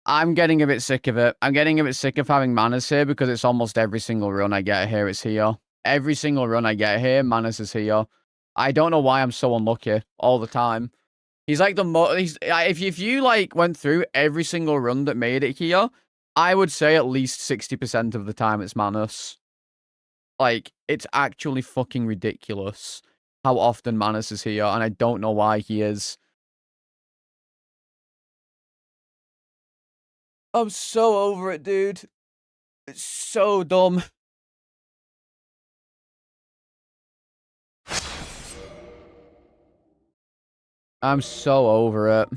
I'm getting a bit sick of it. I'm getting a bit sick of having Manus here because it's almost every single run I get here, it's here. Every single run I get here, Manus is here. I don't know why I'm so unlucky all the time. He's like the most... If you, like, went through every single run that made it here, I would say at least 60% of the time it's Manus. Like, it's actually fucking ridiculous how often Manus is here, and I don't know why he is. I'm so over it, dude. It's so dumb. I'm so over it.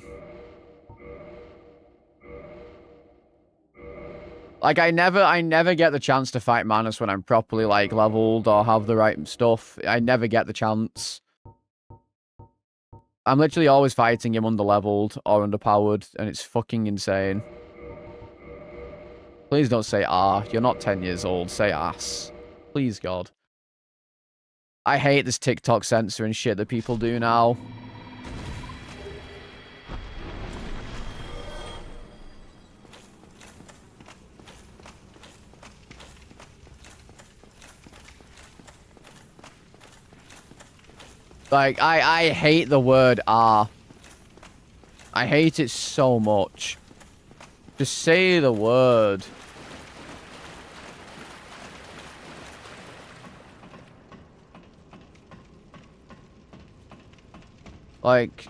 Like, I never get the chance to fight Manus when I'm properly, like, leveled or have the right stuff. I never get the chance. I'm literally always fighting him under-leveled or underpowered, and it's fucking insane. Please don't say, ah, you're not 10 years old. Say ass. Please, God. I hate this TikTok censor and shit that people do now. Like, I hate the word R. I hate it so much. Just say the word. Like...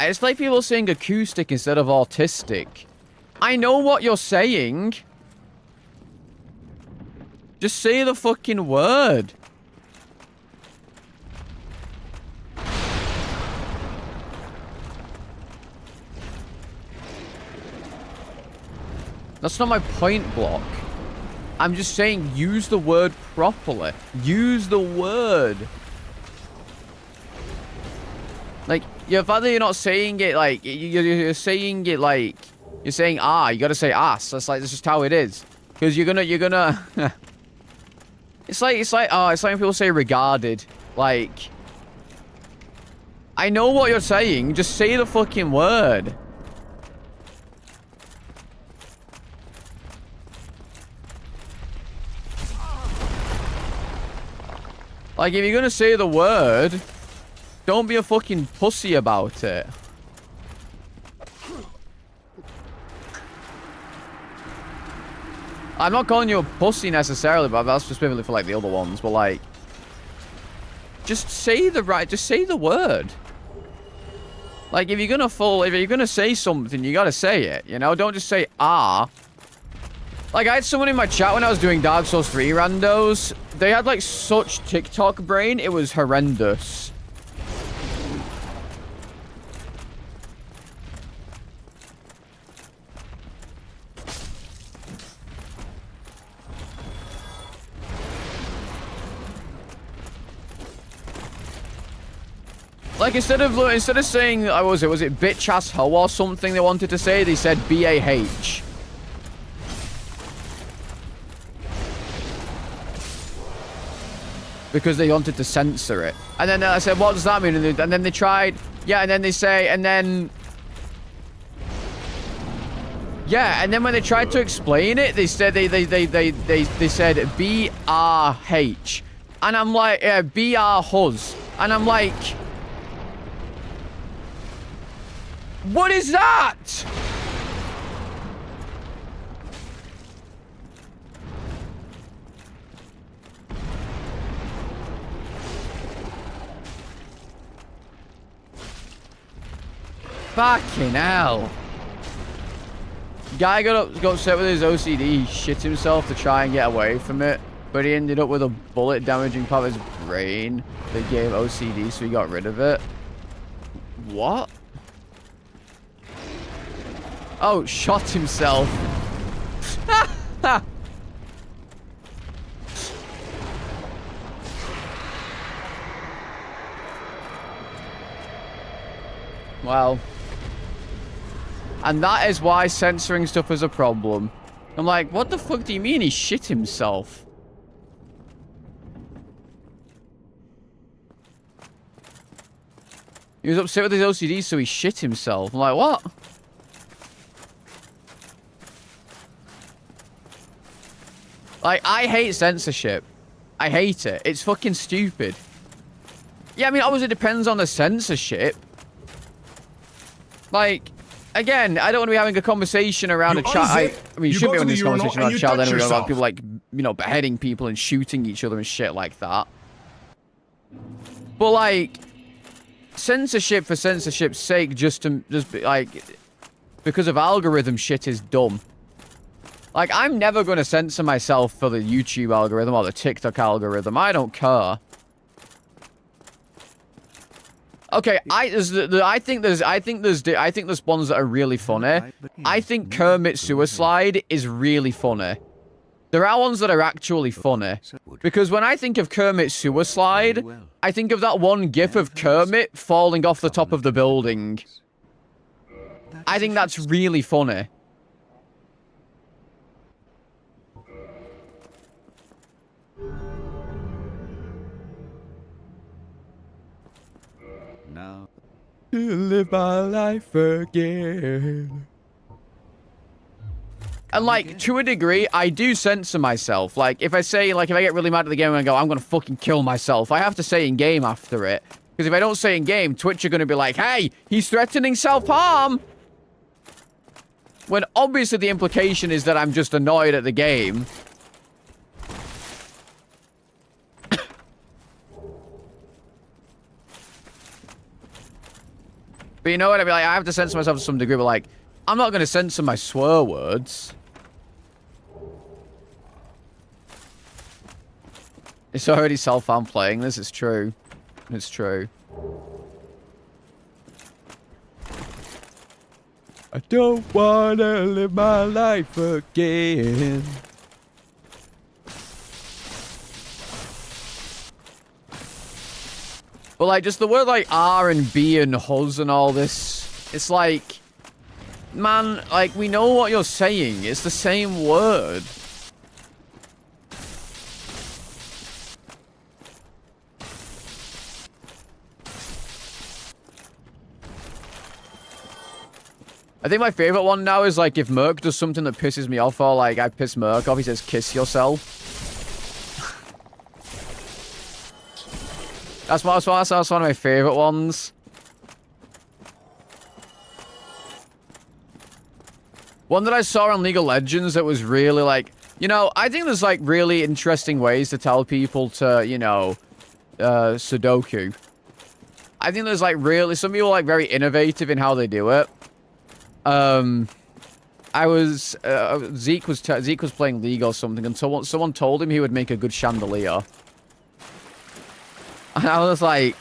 It's like people saying acoustic instead of autistic. I know what you're saying. Just say the fucking word. That's not my point, Block. I'm just saying use the word properly. Use the word. Like, the fact that you're not saying it like... You're saying it like... You're saying you gotta say ass. That's like, that's just how it is. Because you're gonna... It's like when people say regarded. Like, I know what you're saying. Just say the fucking word. Like, if you're gonna say the word, don't be a fucking pussy about it. I'm not calling you a pussy necessarily, but that's specifically for like the other ones. But like, just say the word. Like, if you're gonna say something, you gotta say it. You know, don't just say ah. Like, I had someone in my chat when I was doing Dark Souls 3 randos. They had like such TikTok brain, it was horrendous. Like, instead of saying, was it bitch ass hoe or something they wanted to say, they said B-A-H. Because they wanted to censor it. And then I said, what does that mean? And then they tried, yeah, and then they say, and then... Yeah, and then when they tried to explain it, they said, they said B-R-H. And I'm like, B-R-Huz. And I'm like... What is that? Fucking hell. Guy got upset with his OCD. He shit himself to try and get away from it. But he ended up with a bullet damaging part of his brain that gave OCD, so he got rid of it. What? Oh, shot himself. Wow. And that is why censoring stuff is a problem. I'm like, what the fuck do you mean he shit himself? He was upset with his OCD, so he shit himself. I'm like, what? Like, I hate censorship. I hate it. It's fucking stupid. Yeah, I mean, obviously it depends on the censorship. Like, again, I don't want to be having a conversation around a chat. I mean, you shouldn't be having this conversation around a chat anyway about people, like, you know, beheading people and shooting each other and shit like that. But, like, censorship for censorship's sake, just be, like, because of algorithm shit is dumb. Like, I'm never going to censor myself for the YouTube algorithm or the TikTok algorithm. I don't care. Okay, I think there's ones that are really funny. I think Kermit Suicide is really funny. There are ones that are actually funny. Because when I think of Kermit Suicide, I think of that one gif of Kermit falling off the top of the building. I think that's really funny. live my life again. And, like, to a degree, I do censor myself. Like, if I say, like, if I get really mad at the game and I go, I'm gonna fucking kill myself, I have to say in-game after it. Because if I don't say in-game, Twitch are gonna be like, hey, he's threatening self-harm! When obviously the implication is that I'm just annoyed at the game. But you know what I mean? Like, I have to censor myself to some degree, but, like, I'm not gonna censor my swear words. It's already self-harm playing this, it's true. It's true. I don't wanna live my life again. But, like, just the word, like, R and B and huz and all this, it's like, man, like, we know what you're saying. It's the same word. I think my favorite one now is, like, if Merc does something that pisses me off, or, like, I piss Merc off, he says, kiss yourself. That's one of my favorite ones. One that I saw on League of Legends that was really, like, you know, I think there's, like, really interesting ways to tell people to, you know, Sudoku. I think there's, like, really, some people are, like, very innovative in how they do it. Zeke was playing League or something, and someone told him he would make a good chandelier. And I was like,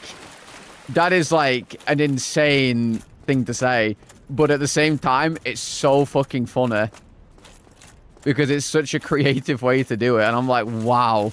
that is, like, an insane thing to say. But at the same time, it's so fucking funny. Because it's such a creative way to do it. And I'm like, wow.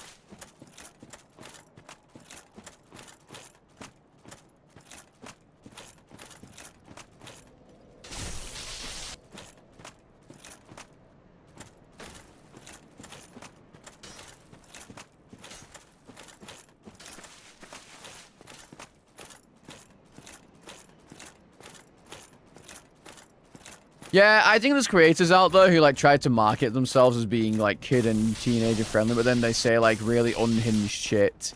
Yeah, I think there's creators out there who, like, try to market themselves as being, like, kid and teenager friendly, but then they say, like, really unhinged shit.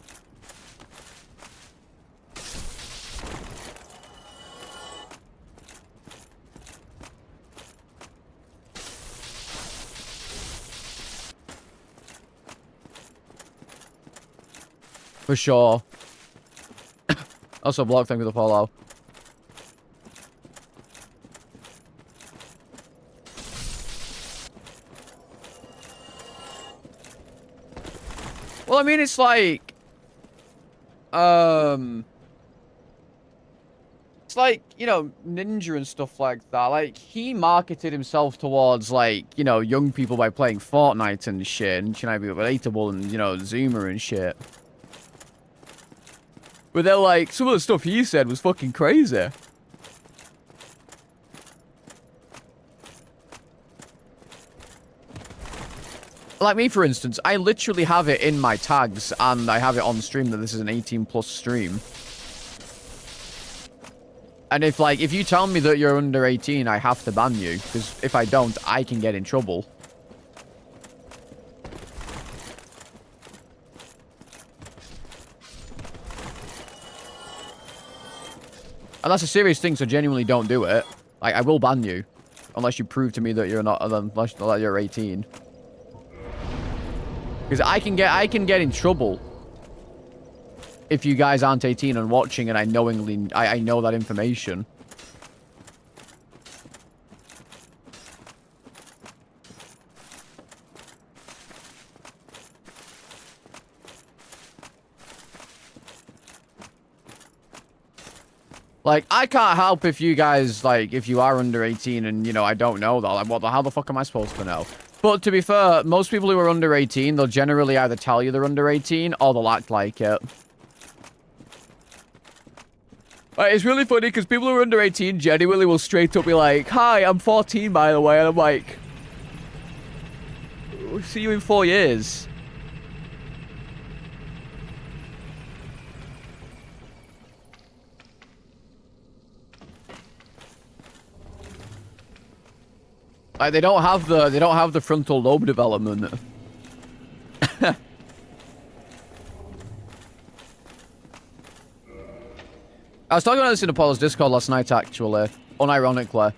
For sure. Also, block, thank you for the follow. Well, I mean, it's like, it's like, you know, Ninja and stuff like that. Like, he marketed himself towards, like, you know, young people by playing Fortnite and shit, and trying to be relatable and, you know, Zoomer and shit. But they're like, some of the stuff he said was fucking crazy. Like me, for instance, I literally have it in my tags, and I have it on stream that this is an 18+ stream. And if you tell me that you're under 18, I have to ban you, because if I don't, I can get in trouble. And that's a serious thing, so genuinely don't do it. Like, I will ban you, unless you prove to me that you're not, unless you're 18. Because I can get in trouble if you guys aren't 18 and watching, and I knowingly I know that information. Like, I can't help if you guys, like, if you are under 18 and, you know, I don't know that. Like, how the fuck am I supposed to know? But to be fair, most people who are under 18, they'll generally either tell you they're under 18 or they'll act like it. It's really funny because people who are under 18 genuinely will straight up be like, hi, I'm 14 by the way. And I'm like, we'll see you in 4 years. Like they don't have the frontal lobe development. I was talking about this in Apollo's Discord last night, actually, unironically.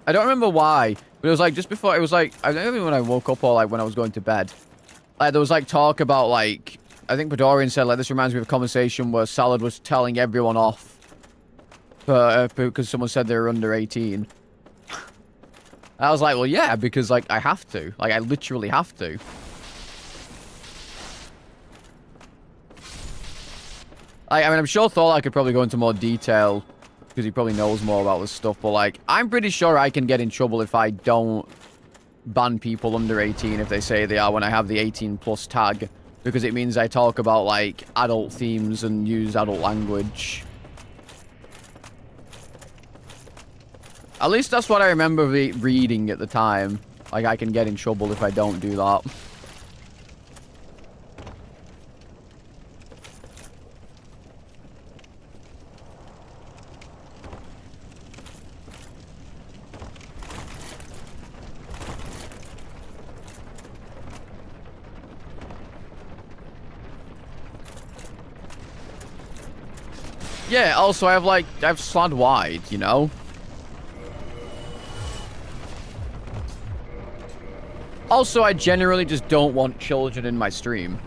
I don't remember why, but it was like just before. It was like I don't even when I woke up or like when I was going to bed. Like there was like talk about like I think Bedorian said like this reminds me of a conversation where Salad was telling everyone off because someone said they were under 18. I was like, well, yeah, because like I have to, like I literally have to. I mean, I'm sure Thor could probably go into more detail because he probably knows more about this stuff. But like, I'm pretty sure I can get in trouble if I don't ban people under 18 if they say they are when I have the 18+ tag, because it means I talk about like adult themes and use adult language. At least that's what I remember reading at the time. Like, I can get in trouble if I don't do that. Yeah, also, I've slid wide, you know? Also, I generally just don't want children in my stream.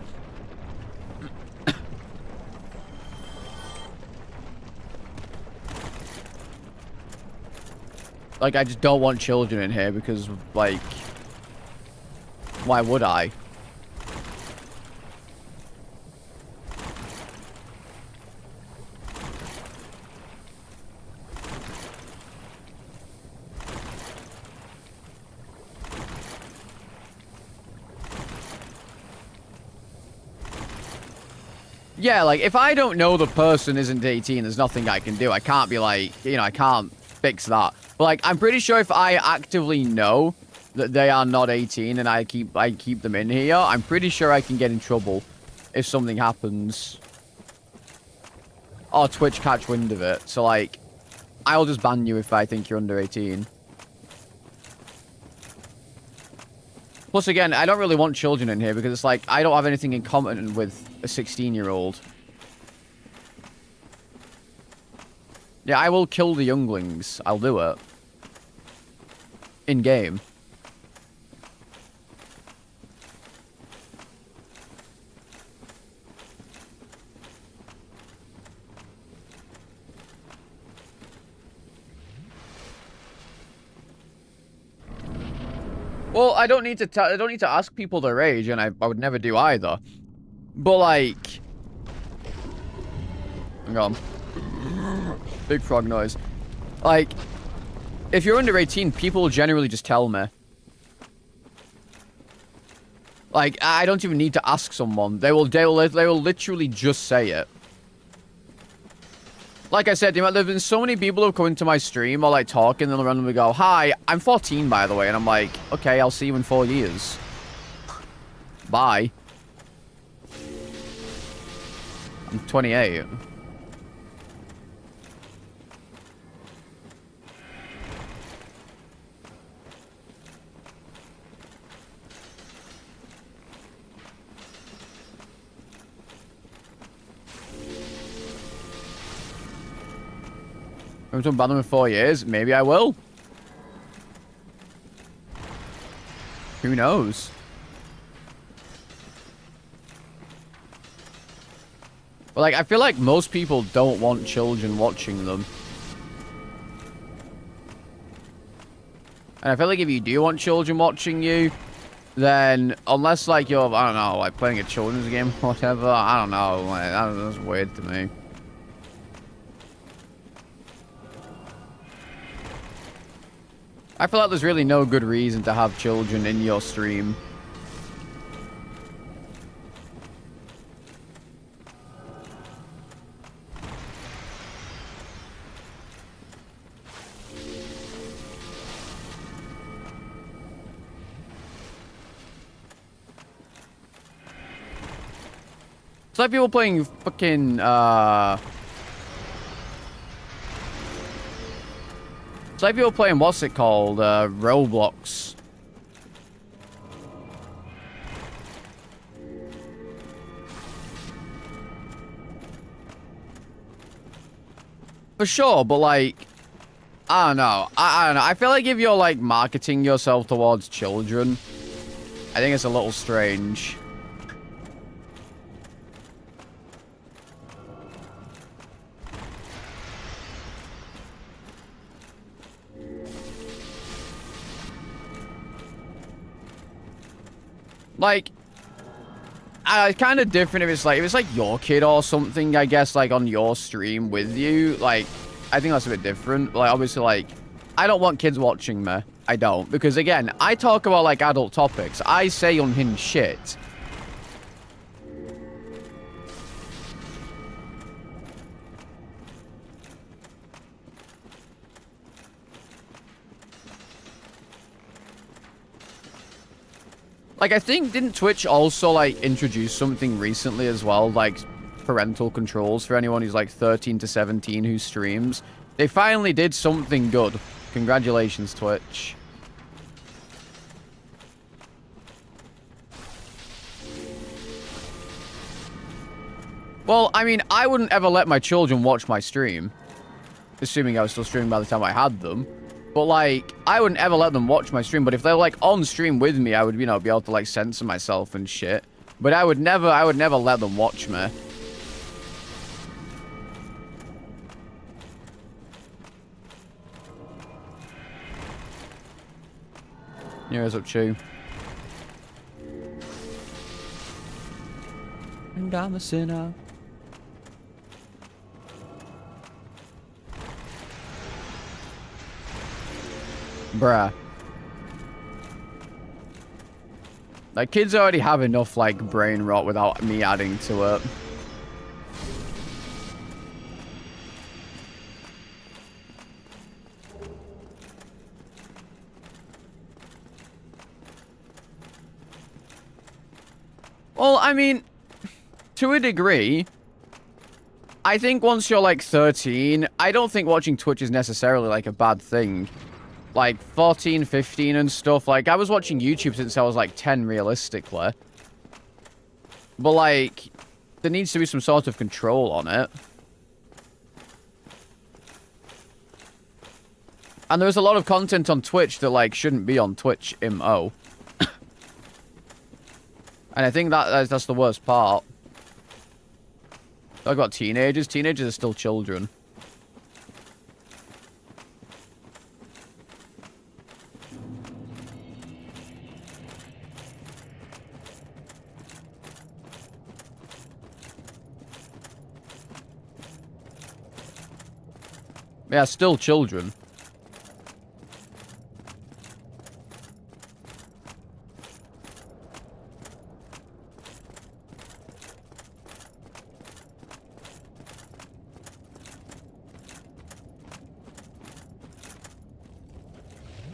Like, I just don't want children in here because, like, why would I? Yeah, like, if I don't know the person isn't 18, there's nothing I can do. I can't be like, you know, I can't fix that. But, like, I'm pretty sure if I actively know that they are not 18 and I keep them in here, I'm pretty sure I can get in trouble if something happens. Or Twitch catch wind of it. So, like, I'll just ban you if I think you're under 18. Plus, again, I don't really want children in here because it's like, I don't have anything in common with a 16-year-old. Yeah, I will kill the younglings. I'll do it. In-game. Well, I don't need to ask people their age, and I would never do either. But like, hang on, big frog noise. Like, if you're under 18, people generally just tell me. Like, I don't even need to ask someone. They will literally just say it. Like I said, there've been so many people who come into my stream or like talk and they'll randomly go, "Hi, I'm 14 by the way," and I'm like, "Okay, I'll see you in 4 years. Bye." I'm 28. I'm going to ban them in 4 years. Maybe I will. Who knows? But like, I feel like most people don't want children watching them. And I feel like if you do want children watching you, then unless like you're, I don't know, like playing a children's game or whatever, I don't know, like, that's weird to me. I feel like there's really no good reason to have children in your stream. It's like people playing fucking, It's like people playing, what's it called? Roblox. For sure, but like, I don't know. I don't know. I feel like if you're like marketing yourself towards children, I think it's a little strange. Like, it's kind of different if it's like your kid or something, I guess, like on your stream with you. Like, I think that's a bit different. Like, obviously, like, I don't want kids watching me. I don't. Because, again, I talk about, like, adult topics. I say unhinged shit. Like, I think, didn't Twitch also, like, introduce something recently as well? Like, parental controls for anyone who's, like, 13 to 17 who streams. They finally did something good. Congratulations, Twitch. Well, I mean, I wouldn't ever let my children watch my stream. Assuming I was still streaming by the time I had them. But, like, I wouldn't ever let them watch my stream. But if they're, like, on stream with me, I would, you know, be able to, like, censor myself and shit. But I would never let them watch me. Here's up, Chew. And I'm a sinner. Bruh. Like, kids already have enough, like, brain rot without me adding to it. Well, I mean, to a degree, I think once you're, like, 13, I don't think watching Twitch is necessarily, like, a bad thing. Like, 14, 15 and stuff. Like, I was watching YouTube since I was, like, 10, realistically. But, like, there needs to be some sort of control on it. And there's a lot of content on Twitch that, like, shouldn't be on Twitch, IMO. And I think that's the worst part. Talk about teenagers. Teenagers are still children. Yeah, still children.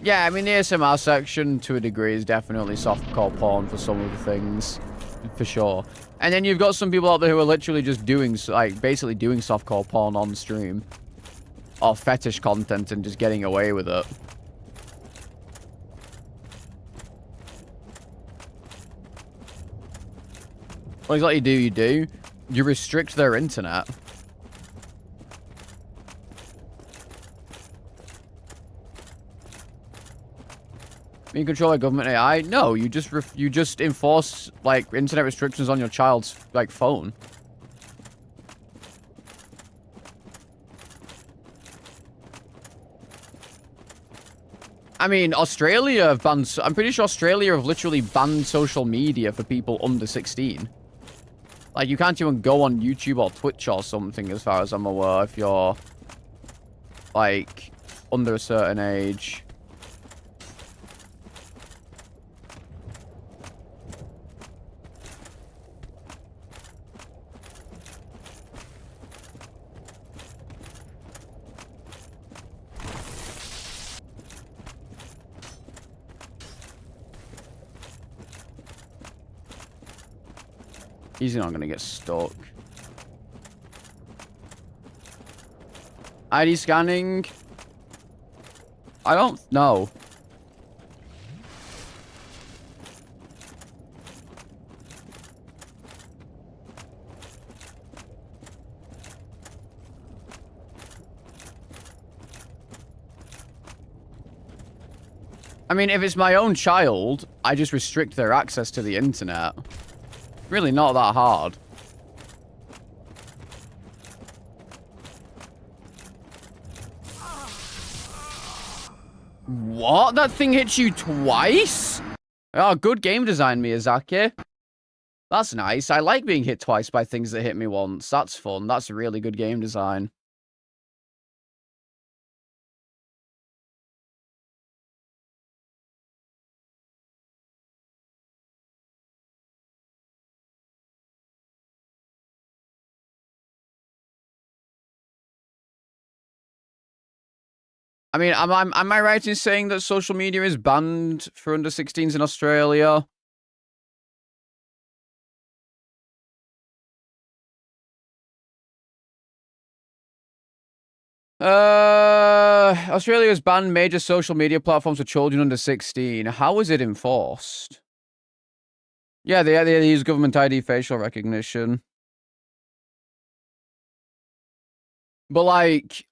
Yeah, I mean, the ASMR section, to a degree, is definitely softcore porn for some of the things. For sure. And then you've got some people out there who are literally just doing, like, basically doing softcore porn on stream. Or fetish content and just getting away with it. What exactly you do? You restrict their internet. You control a government AI? No, you just enforce, like, internet restrictions on your child's, like, phone. I mean, Australia have banned... I'm pretty sure Australia have literally banned social media for people under 16. Like, you can't even go on YouTube or Twitch or something, as far as I'm aware, if you're, like, under a certain age. He's not gonna get stuck. ID scanning. I don't know. I mean, if it's my own child, I just restrict their access to the internet. Really not that hard. What? That thing hits you twice? Oh, good game design, Miyazaki. That's nice. I like being hit twice by things that hit me once. That's fun. That's really good game design. I mean, am I right in saying that social media is banned for under 16s in Australia? Australia has banned major social media platforms for children under 16. How is it enforced? Yeah, they use government ID facial recognition. But like,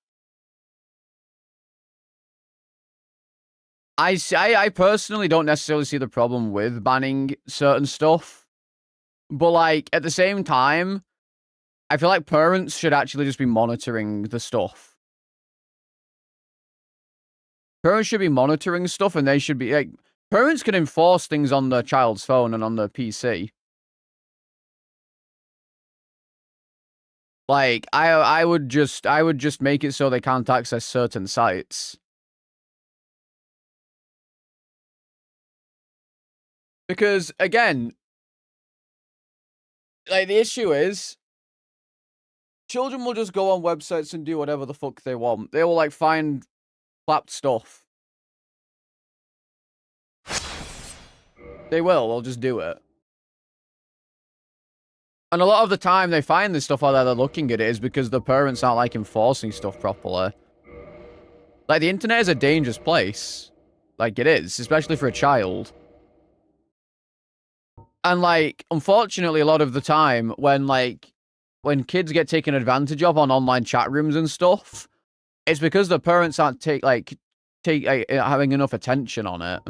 I personally don't necessarily see the problem with banning certain stuff. But like, at the same time, I feel like parents should actually just be monitoring the stuff. Parents should be monitoring stuff, and they should be like, parents can enforce things on their child's phone and on their PC. Like, I would just make it so they can't access certain sites. Because again, like, the issue is, children will just go on websites and do whatever the fuck they want. They will, like, find clapped stuff. They will. They'll just do it. And a lot of the time they find this stuff while they're looking at it is because the parents aren't, like, enforcing stuff properly. Like, the internet is a dangerous place. Like, it is. Especially for a child. And, like, unfortunately, a lot of the time, when when kids get taken advantage of on online chat rooms and stuff, it's because the parents aren't having enough attention on it.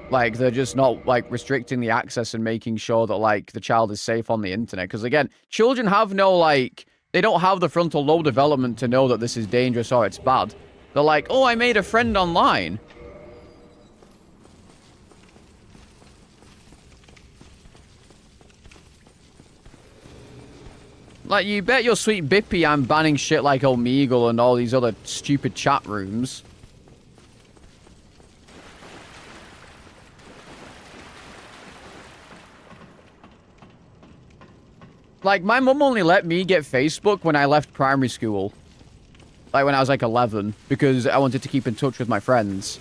Like, they're just not, like, restricting the access and making sure that, like, the child is safe on the internet. Because, again, children have no, like, they don't have the frontal lobe development to know that this is dangerous or it's bad. They're like, oh, I made a friend online. Like, you bet your sweet Bippy I'm banning shit like Omegle and all these other stupid chat rooms. Like, my mum only let me get Facebook when I left primary school. Like, when I was, like, 11. Because I wanted to keep in touch with my friends.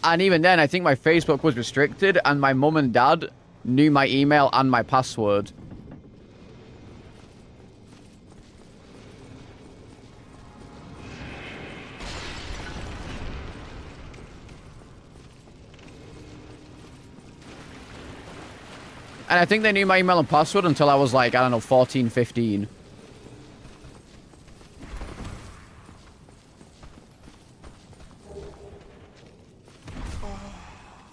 And even then, I think my Facebook was restricted. And my mum and dad knew my email and my password. And I think they knew my email and password until I was like, I don't know, 14, 15.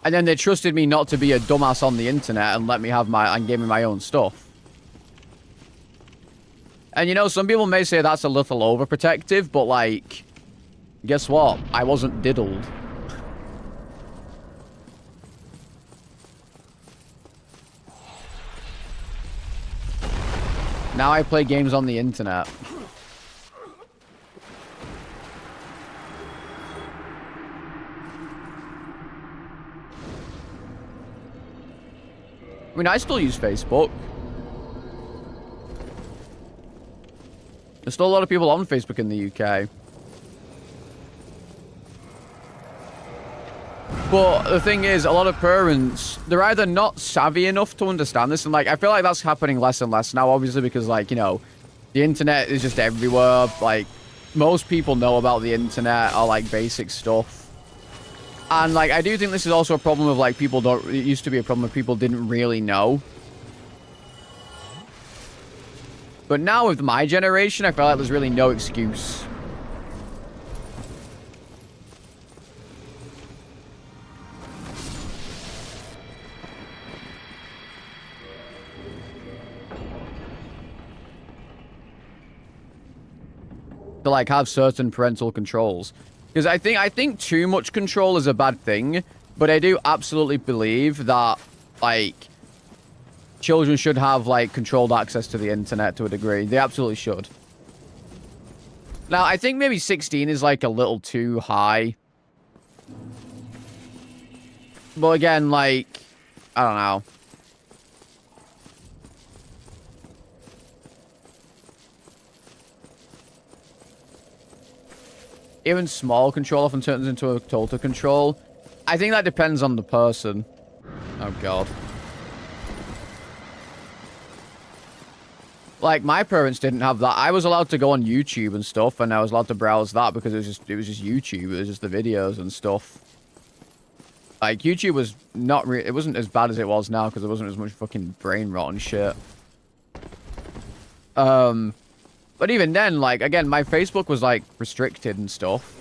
And then they trusted me not to be a dumbass on the internet and let me have and gave me my own stuff. And you know, some people may say that's a little overprotective, but like, guess what? I wasn't diddled. Now I play games on the internet. I mean, I still use Facebook. There's still a lot of people on Facebook in the UK. But the thing is, a lot of parents, they're either not savvy enough to understand this, and like, I feel like that's happening less and less now, obviously, because like, you know, the internet is just everywhere. Like, most people know about the internet are like basic stuff. And like, I do think this is also a problem of like people don't, it used to be a problem of people didn't really know. But now with my generation, I feel like there's really no excuse. To like have certain parental controls. Because I think too much control is a bad thing, but I do absolutely believe that like children should have like controlled access to the internet to a degree. They absolutely should. Now, I think maybe 16 is like a little too high. But again, like, I don't know. Even small control often turns into a total control. I think that depends on the person. Oh, God. Like, my parents didn't have that. I was allowed to go on YouTube and stuff, and I was allowed to browse that because it was just YouTube. It was just the videos and stuff. Like, YouTube was not really... It wasn't as bad as it was now because there wasn't as much fucking brain rot and shit. But even then, like, again, my Facebook was, like, restricted and stuff.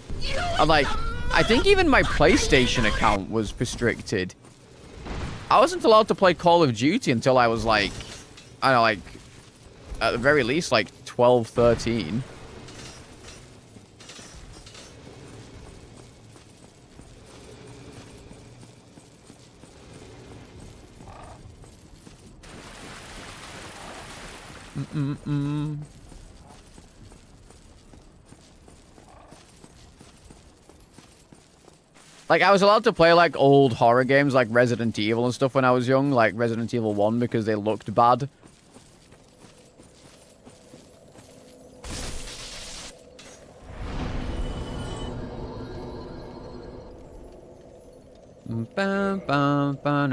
And, like, I think even my PlayStation account was restricted. I wasn't allowed to play Call of Duty until I was, like, I don't know, like, at the very least, like, 12, 13. Like, I was allowed to play, like, old horror games, like Resident Evil and stuff when I was young, like Resident Evil 1, because they looked bad.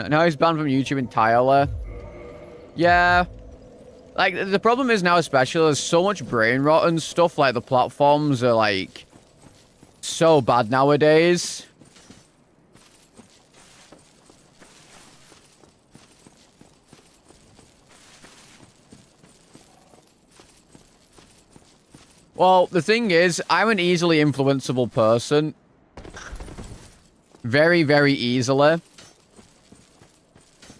Now he's banned from YouTube entirely. Yeah. Like, the problem is now especially, there's so much brain rot and stuff, like, the platforms are, like, so bad nowadays. Well, the thing is, I'm an easily influenceable person. Very, very easily.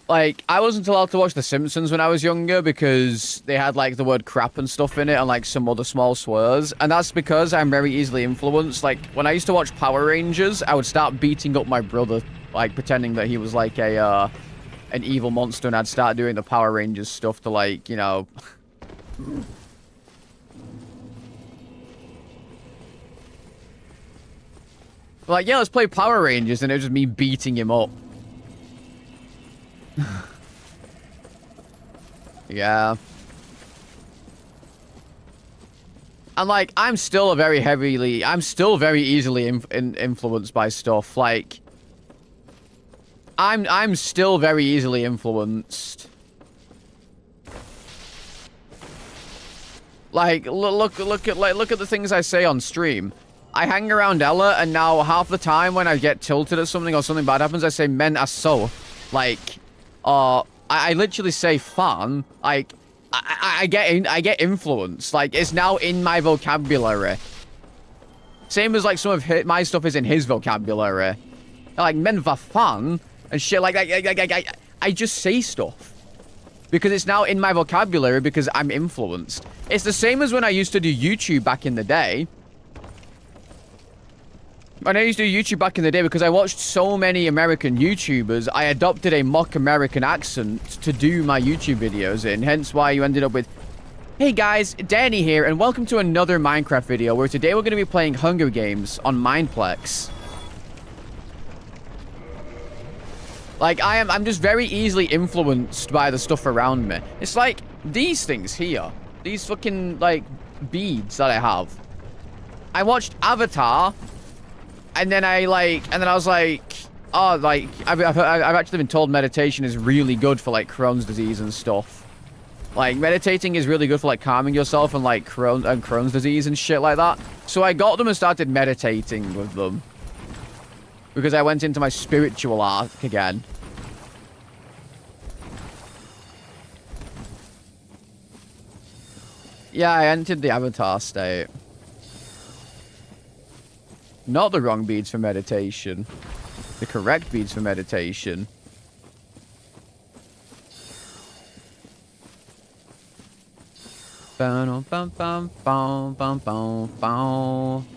Like, I wasn't allowed to watch The Simpsons when I was younger because they had, like, the word crap and stuff in it and, like, some other small swears. And that's because I'm very easily influenced. Like, when I used to watch Power Rangers, I would start beating up my brother, like, pretending that he was, like, an evil monster, and I'd start doing the Power Rangers stuff to, like, you know... Like, yeah, let's play Power Rangers, and it was just me beating him up. Yeah. And, like, I'm still very easily influenced by stuff. Like, I'm still very easily influenced. Like, look at the things I say on stream. I hang around Ella, and now half the time when I get tilted at something or something bad happens, I say men are so. Like, I literally say fun. Like, I get influenced. Like, it's now in my vocabulary. Same as, like, some of my stuff is in his vocabulary. Like, men for fun and shit. Like, I just say stuff. Because it's now in my vocabulary because I'm influenced. It's the same as when I used to do YouTube back in the day. When I used to do YouTube back in the day, because I watched so many American YouTubers, I adopted a mock American accent to do my YouTube videos in. Hence why you ended up with, hey guys, Danny here, and welcome to another Minecraft video, where today we're going to be playing Hunger Games on Mineplex. Like, I'm just very easily influenced by the stuff around me. It's like, these things here. These fucking, like, beads that I have. I watched Avatar... And then I was like, oh, like, I've actually been told meditation is really good for, like, Crohn's disease and stuff. Like, meditating is really good for, like, calming yourself and, like, Crohn's disease and shit like that. So I got them and started meditating with them. Because I went into my spiritual arc again. Yeah, I entered the avatar state. Not the wrong beads for meditation. The correct beads for meditation. Bum, bum, bum, bum, bum, bum, bum.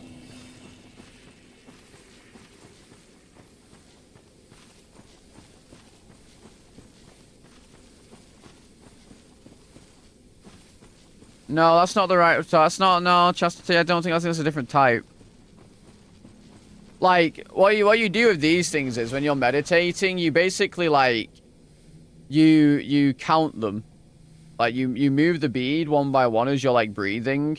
No, that's not the right. That's not. No, chastity. I don't think. I think that's a different type. Like, what you do with these things is when you're meditating, you basically like you count them. Like you move the bead one by one as you're like breathing.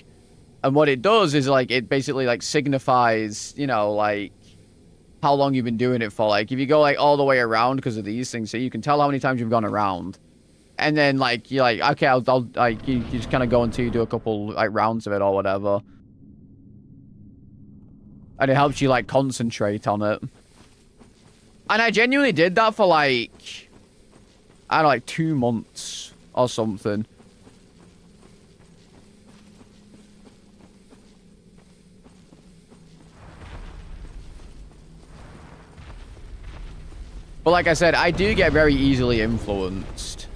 And what it does is like it basically like signifies, you know, like how long you've been doing it for. Like if you go like all the way around because of these things, so you can tell how many times you've gone around. And then like you're like, okay, I'll like you just kind of go until you do a couple like rounds of it or whatever. And it helps you like concentrate on it. And I genuinely did that for like I don't know, like 2 months or something. But like I said, I do get very easily influenced.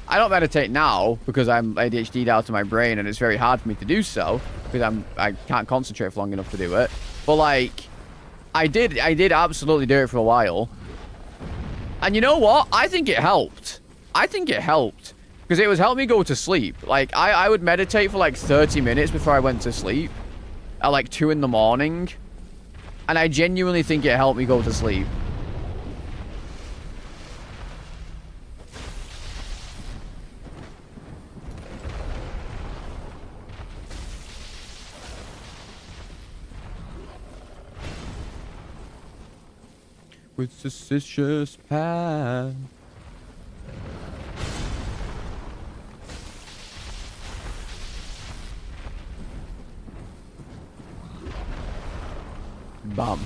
I don't meditate now because I'm ADHD'd out of my brain and it's very hard for me to do so because I can't concentrate for long enough to do it. But like, I did absolutely do it for a while. And you know what? I think it helped. I think it helped because it was helping me go to sleep. Like I would meditate for like 30 minutes before I went to sleep at like 2 in the morning. And I genuinely think it helped me go to sleep. With suspicious path. Bum.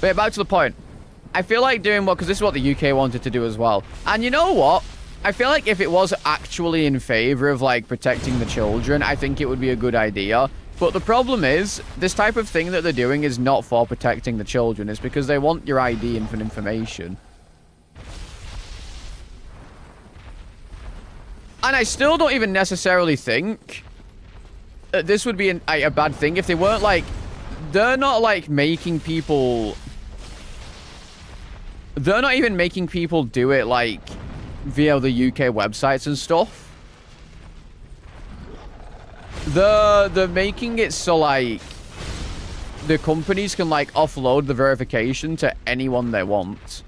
But back to the point. I feel like doing what, because this is what the UK wanted to do as well. And you know what? I feel like if it was actually in favor of like protecting the children, I think it would be a good idea. But the problem is, this type of thing that they're doing is not for protecting the children. It's because they want your ID and for information. And I still don't even necessarily think that this would be a bad thing if they weren't like... They're not like making people... They're not even making people do it like via the UK websites and stuff. They're making it so like the companies can like offload the verification to anyone they want.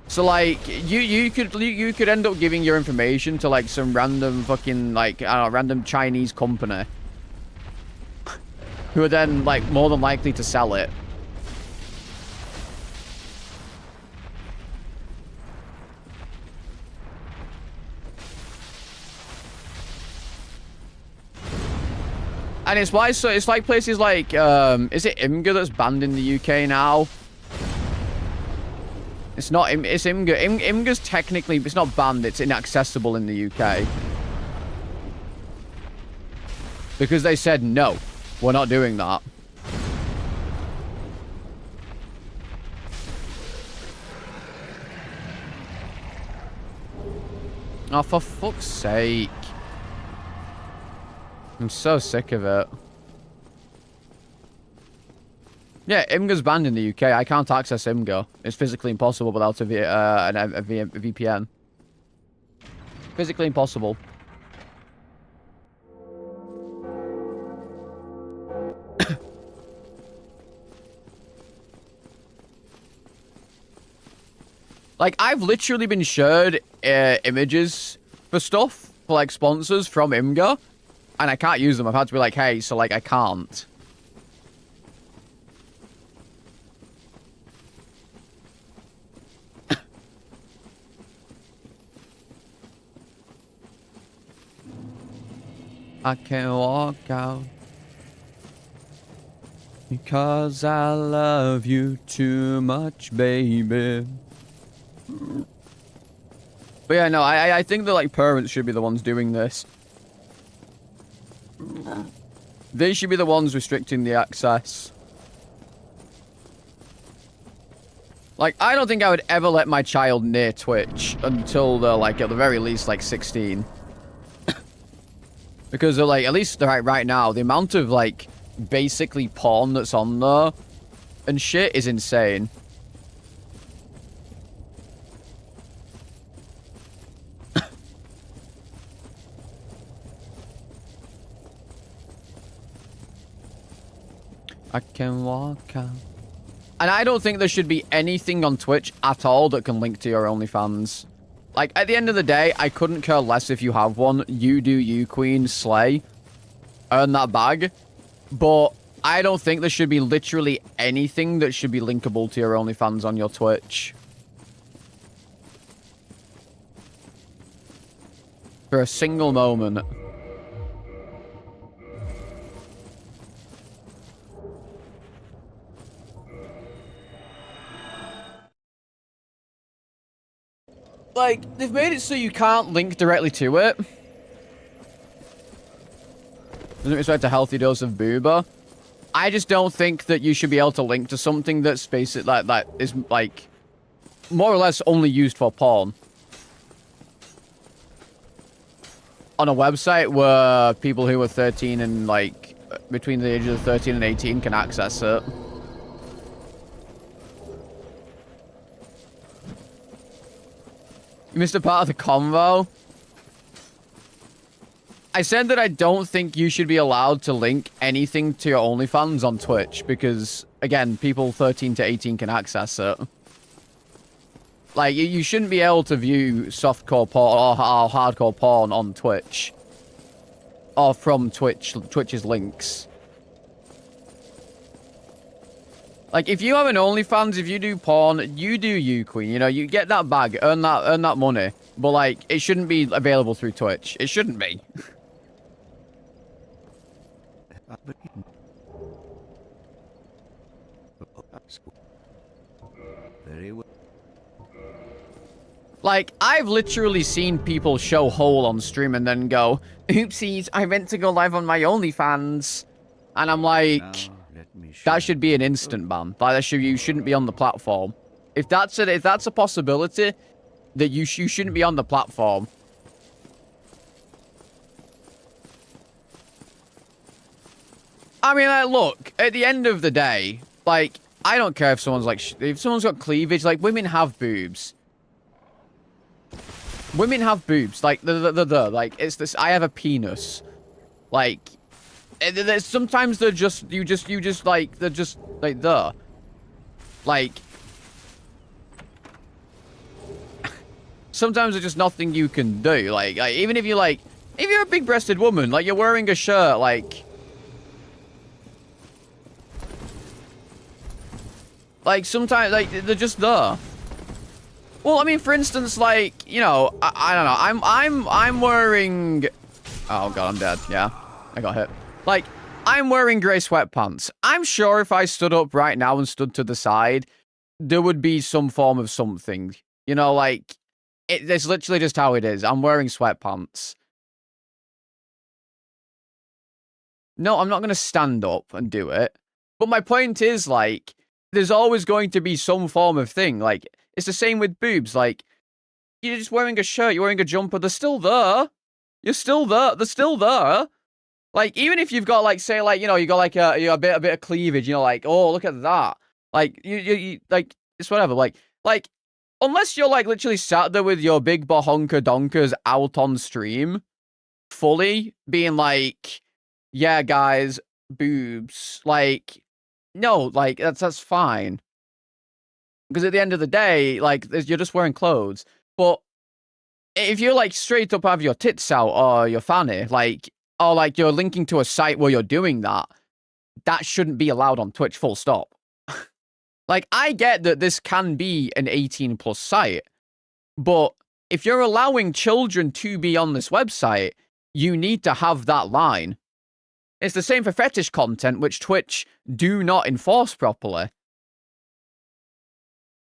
So like you could end up giving your information to like some random fucking like I don't know, random Chinese company who are then like more than likely to sell it. And it's why, so it's like places like, is it Imgur that's banned in the UK now? It's not, it's Imgur. Imgur's technically, it's not banned, it's inaccessible in the UK. Because they said, no, we're not doing that. Oh, for fuck's sake. I'm so sick of it. Yeah, Imgur's banned in the UK. I can't access Imgur. It's physically impossible without a VPN. Physically impossible. Like, I've literally been shared images for stuff, for like sponsors from Imgur. And I can't use them. I've had to be like, hey, so like I can't. I can't walk out. Because I love you too much, baby. But yeah, no, I think that, like, parents should be the ones doing this. They should be the ones restricting the access. Like, I don't think I would ever let my child near Twitch until they're, like, at the very least, like, 16. Because they're, like, at least right now, the amount of, like, basically porn that's on there and shit is insane. I can walk out. And I don't think there should be anything on Twitch at all that can link to your OnlyFans. Like, at the end of the day, I couldn't care less if you have one. You do you, queen, slay. Earn that bag. But I don't think there should be literally anything that should be linkable to your OnlyFans on your Twitch. For a single moment. Like, they've made it so you can't link directly to it. Doesn't respect a healthy dose of boober. I just don't think that you should be able to link to something that's basic, like, that is, like, more or less only used for porn. On a website where people who are 13 and, like, between the ages of 13 and 18 can access it. You missed a part of the convo. I said that I don't think you should be allowed to link anything to your OnlyFans on Twitch because, again, people 13 to 18 can access it. Like, you shouldn't be able to view softcore porn or hardcore porn on Twitch. Or from Twitch's links. Like, if you have an OnlyFans, if you do porn, you do you, queen. You know, you get that bag, earn that money. But, like, it shouldn't be available through Twitch. It shouldn't be. Very well. Like, I've literally seen people show hole on stream and then go, oopsies, I meant to go live on my OnlyFans. And I'm like, that should be an instant ban. Like, you shouldn't be on the platform. If that's a possibility, that you shouldn't be on the platform. I mean, like, look, at the end of the day, like, I don't care if someone's like, if someone's got cleavage, like, women have boobs. Women have boobs, like, like, it's this, I have a penis. Like, sometimes they're just, you just, like, they're just, like, there. Like, sometimes there's just nothing you can do. Like, even if you, like, if you're a big-breasted woman, like, you're wearing a shirt, like, sometimes, like, they're just there. Well, I mean, for instance, like, you know, I don't know. I'm wearing... Oh, God, I'm dead. Yeah, I got hit. Like, I'm wearing grey sweatpants. I'm sure if I stood up right now and stood to the side, there would be some form of something. You know, like, it's literally just how it is. I'm wearing sweatpants. No, I'm not going to stand up and do it. But my point is, like, there's always going to be some form of thing. Like, it's the same with boobs. Like, you're just wearing a shirt, you're wearing a jumper, they're still there. You're still there. They're still there. Like, even if you've got, like, say, like, you know, you got, like, a bit of cleavage, you know, like, oh, look at that. Like, you like, it's whatever. Like, unless you're, like, literally sat there with your big bahonka donkers out on stream, fully being like, yeah, guys, boobs. Like, no, like, that's fine. Because at the end of the day, like, you're just wearing clothes. But if you're, like, straight up have your tits out or your fanny, like, or, like, you're linking to a site where you're doing that, that shouldn't be allowed on Twitch, full stop. Like, I get that this can be an 18+ site, but if you're allowing children to be on this website, you need to have that line. It's the same for fetish content, which Twitch do not enforce properly.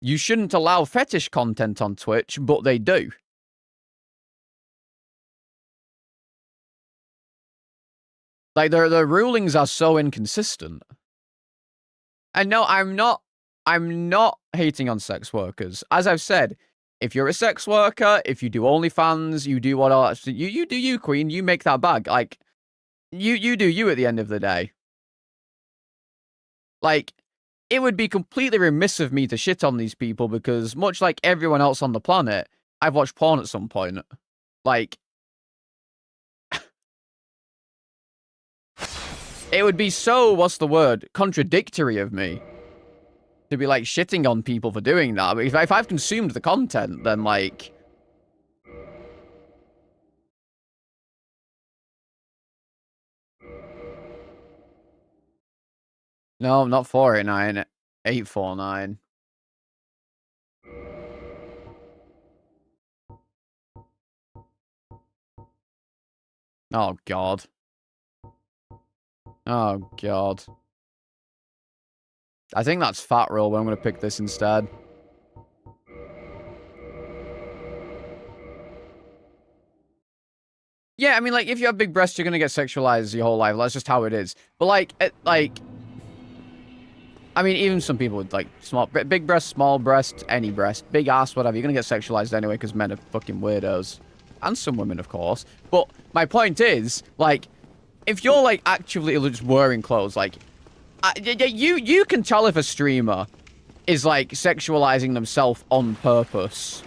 You shouldn't allow fetish content on Twitch, but they do. Like, the rulings are so inconsistent. And no, I'm not hating on sex workers. As I've said, if you're a sex worker, if you do OnlyFans, you do what else, you do you, Queen, you make that bag. Like, you do you at the end of the day. Like, it would be completely remiss of me to shit on these people because, much like everyone else on the planet, I've watched porn at some point. Like, it would be so, what's the word, contradictory of me to be, like, shitting on people for doing that. But if I've consumed the content, then, like... No, not 489, 849. Oh, God. Oh, God. I think that's fat roll, but I'm going to pick this instead. Yeah, I mean, like, if you have big breasts, you're going to get sexualized your whole life. That's just how it is. But, like, I mean, even some people with, like, big breasts, small breasts, any breast, big ass, whatever, you're going to get sexualized anyway because men are fucking weirdos. And some women, of course. But my point is, like, if you're, like, actively just wearing clothes, like, you can tell if a streamer is, like, sexualizing themselves on purpose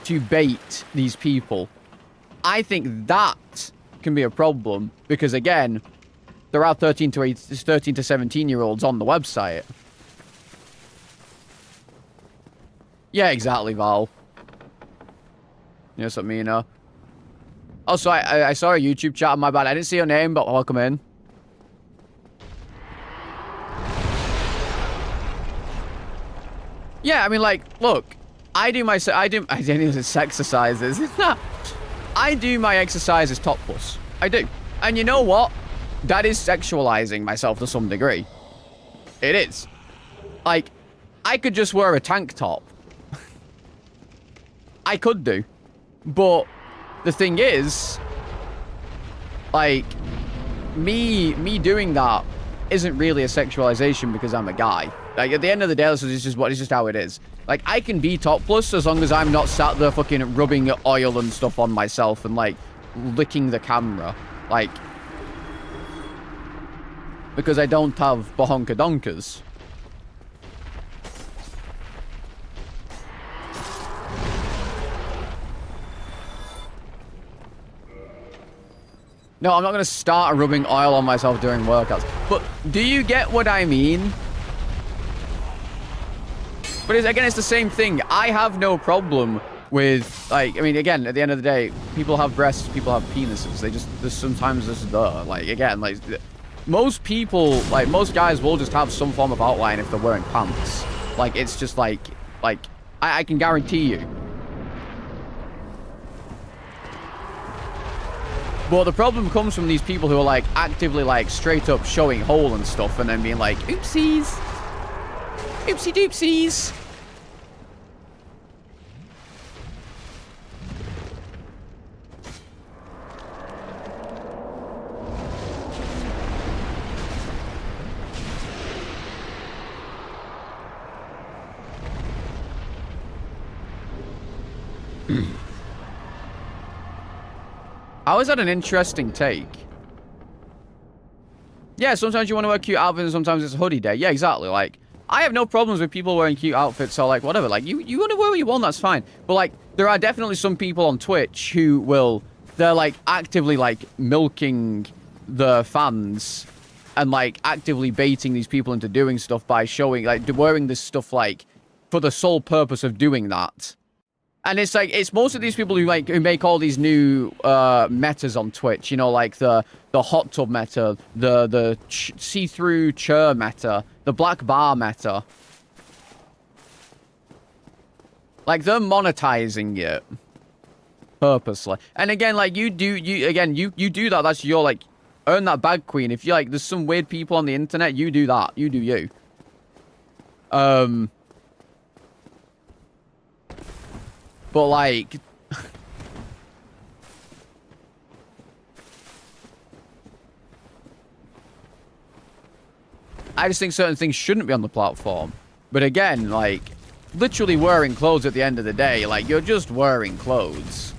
to bait these people. I think that can be a problem because, again, there are 13 to 17-year-olds on the website. Yeah, exactly, Val. You know something, you know? Also, I saw a YouTube chat on my bad. I didn't see your name, but welcome in. Yeah, I mean, like, look, I do my exercises. I do my exercises topless. I do. And you know what? That is sexualizing myself to some degree. It is. Like, I could just wear a tank top. I could do. But the thing is, like, me doing that isn't really a sexualization because I'm a guy. Like, at the end of the day, this is just how it is. Like, I can be topless as long as I'm not sat there fucking rubbing oil and stuff on myself and, like, licking the camera. Like, because I don't have bahonka-donkers. No, I'm not going to start rubbing oil on myself during workouts. But do you get what I mean? But again, it's the same thing. I have no problem with, like, I mean, again, at the end of the day, people have breasts, people have penises. There's sometimes just there. Like, again, like, most people, like, most guys will just have some form of outline if they're wearing pants. Like, it's just like, I can guarantee you. But the problem comes from these people who are, like, actively, like, straight up showing hole and stuff and then being like, oopsies. Oopsie doopsies. How is that an interesting take? Yeah, sometimes you want to wear cute outfits and sometimes it's a hoodie day. Yeah, exactly. Like, I have no problems with people wearing cute outfits or, like, whatever. Like, you want to wear what you want, that's fine. But, like, there are definitely some people on Twitch who will... They're, like, actively, like, milking the fans and, like, actively baiting these people into doing stuff by showing, like, wearing this stuff, like, for the sole purpose of doing that. And it's like, it's most of these people who, like, who make all these new metas on Twitch, you know, like the hot tub meta, the see-through chair meta, the black bar meta. Like, they're monetizing it. purposely. And again, like, you do that. That's your, like, earn that bag, queen. If you like, there's some weird people on the internet, you do that. You do you. But, like... I just think certain things shouldn't be on the platform. But again, like, literally wearing clothes at the end of the day, like, you're just wearing clothes.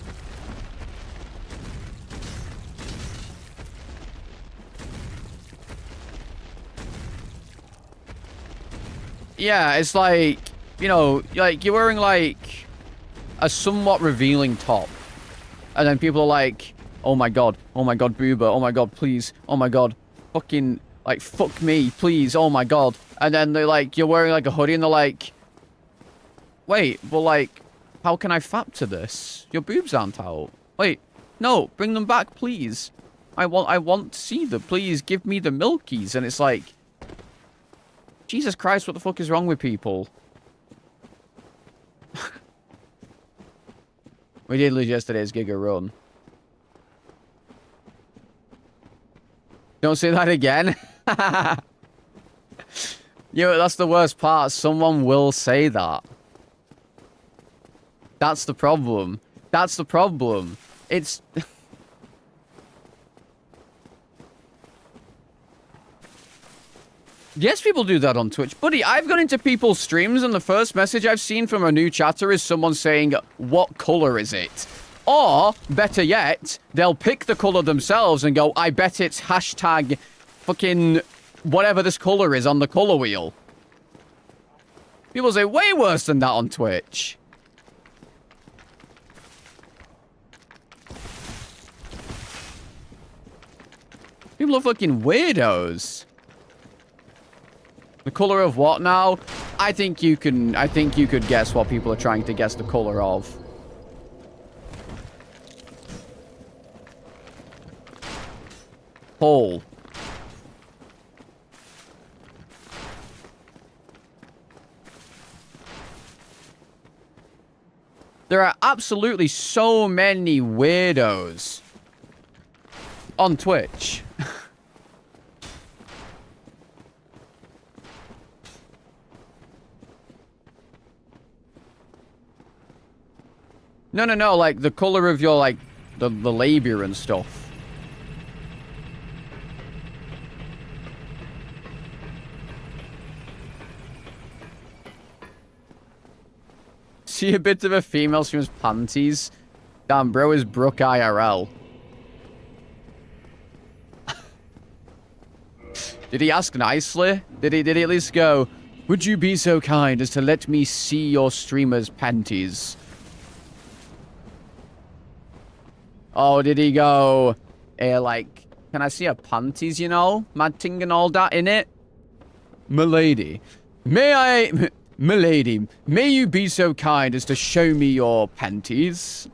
Yeah, it's like, you know, like, you're wearing, like, a somewhat revealing top. And then people are like, oh my god, boober, oh my god, please, oh my god, fucking... Like, fuck me, please, oh my god. And then they're like, you're wearing like a hoodie and they're like, wait, well, like, how can I fap to this? Your boobs aren't out. Wait, no, bring them back, please. I want to see them. Please give me the milkies. And it's like, Jesus Christ, what the fuck is wrong with people? We did lose yesterday's Giga run. Don't say that again. Yo, that's the worst part. Someone will say that. That's the problem. That's the problem. It's... Yes, people do that on Twitch. Buddy, I've gone into people's streams and the first message I've seen from a new chatter is someone saying, what color is it? Or, better yet, they'll pick the color themselves and go, I bet it's hashtag fucking whatever this color is on the color wheel. People say way worse than that on Twitch. People are fucking weirdos. The color of what now? I think you could guess what people are trying to guess the color of. Hole. There are absolutely so many weirdos on Twitch. No, like the color of your, like, the labia and stuff. See a bit of a female streamer's panties? Damn, bro is Brooke IRL. Did he ask nicely? Did he at least go, would you be so kind as to let me see your streamer's panties? Oh, did he go, like, can I see her panties, you know? Mad ting and all that in it? Milady, Milady, may you be so kind as to show me your panties?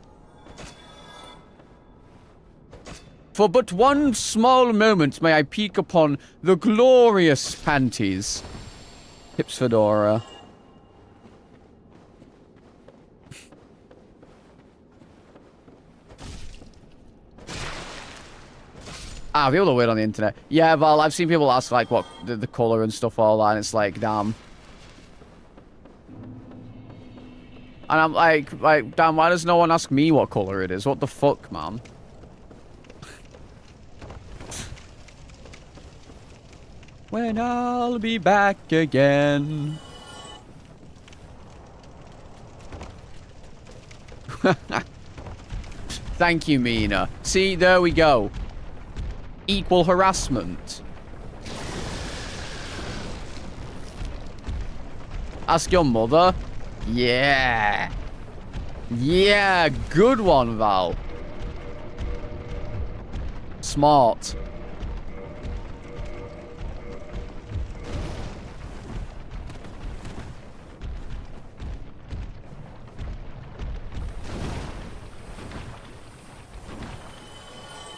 For but one small moment may I peek upon the glorious panties. Hips fedora. People are weird on the internet. Yeah, well, I've seen people ask, like, what, the color and stuff, all that, and it's like, damn. And I'm like, damn, why does no one ask me what color it is? What the fuck, man? When I'll be back again. Thank you, Mina. See, there we go. Equal harassment. Ask your mother. Yeah. Yeah, good one, Val. Smart.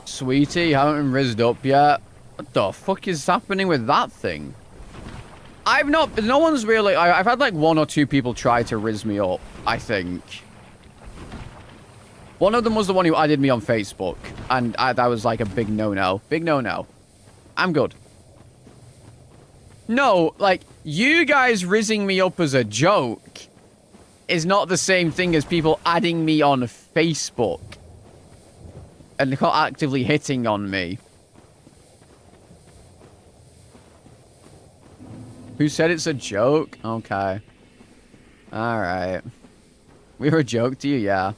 Sweetie, you haven't been rizzed up yet. What the fuck is happening with that thing? No one's really, I've had like one or two people try to rizz me up, I think. One of them was the one who added me on Facebook. And that was like a big no-no. Big no-no. I'm good. No, like, you guys rizzing me up as a joke is not the same thing as people adding me on Facebook and actively hitting on me. Who said it's a joke? Okay. Alright. We were a joke to you, yeah.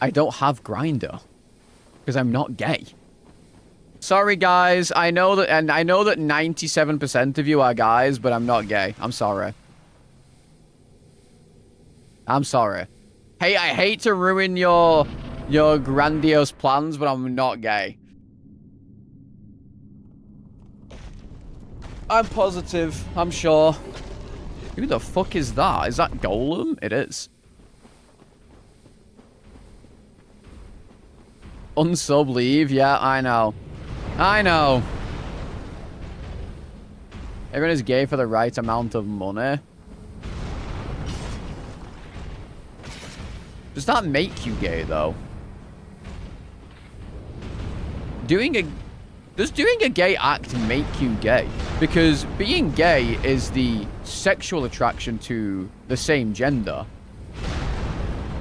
I don't have Grindr. Because I'm not gay. Sorry, guys. I know that 97% of you are guys, but I'm not gay. I'm sorry. I'm sorry. Hey, I hate to ruin your grandiose plans, but I'm not gay. I'm positive. I'm sure. Who the fuck is that? Is that Golem? It is. Unsub leave? Yeah, I know. I know. Everyone is gay for the right amount of money. Does that make you gay, though? Does doing a gay act make you gay? Because being gay is the sexual attraction to the same gender.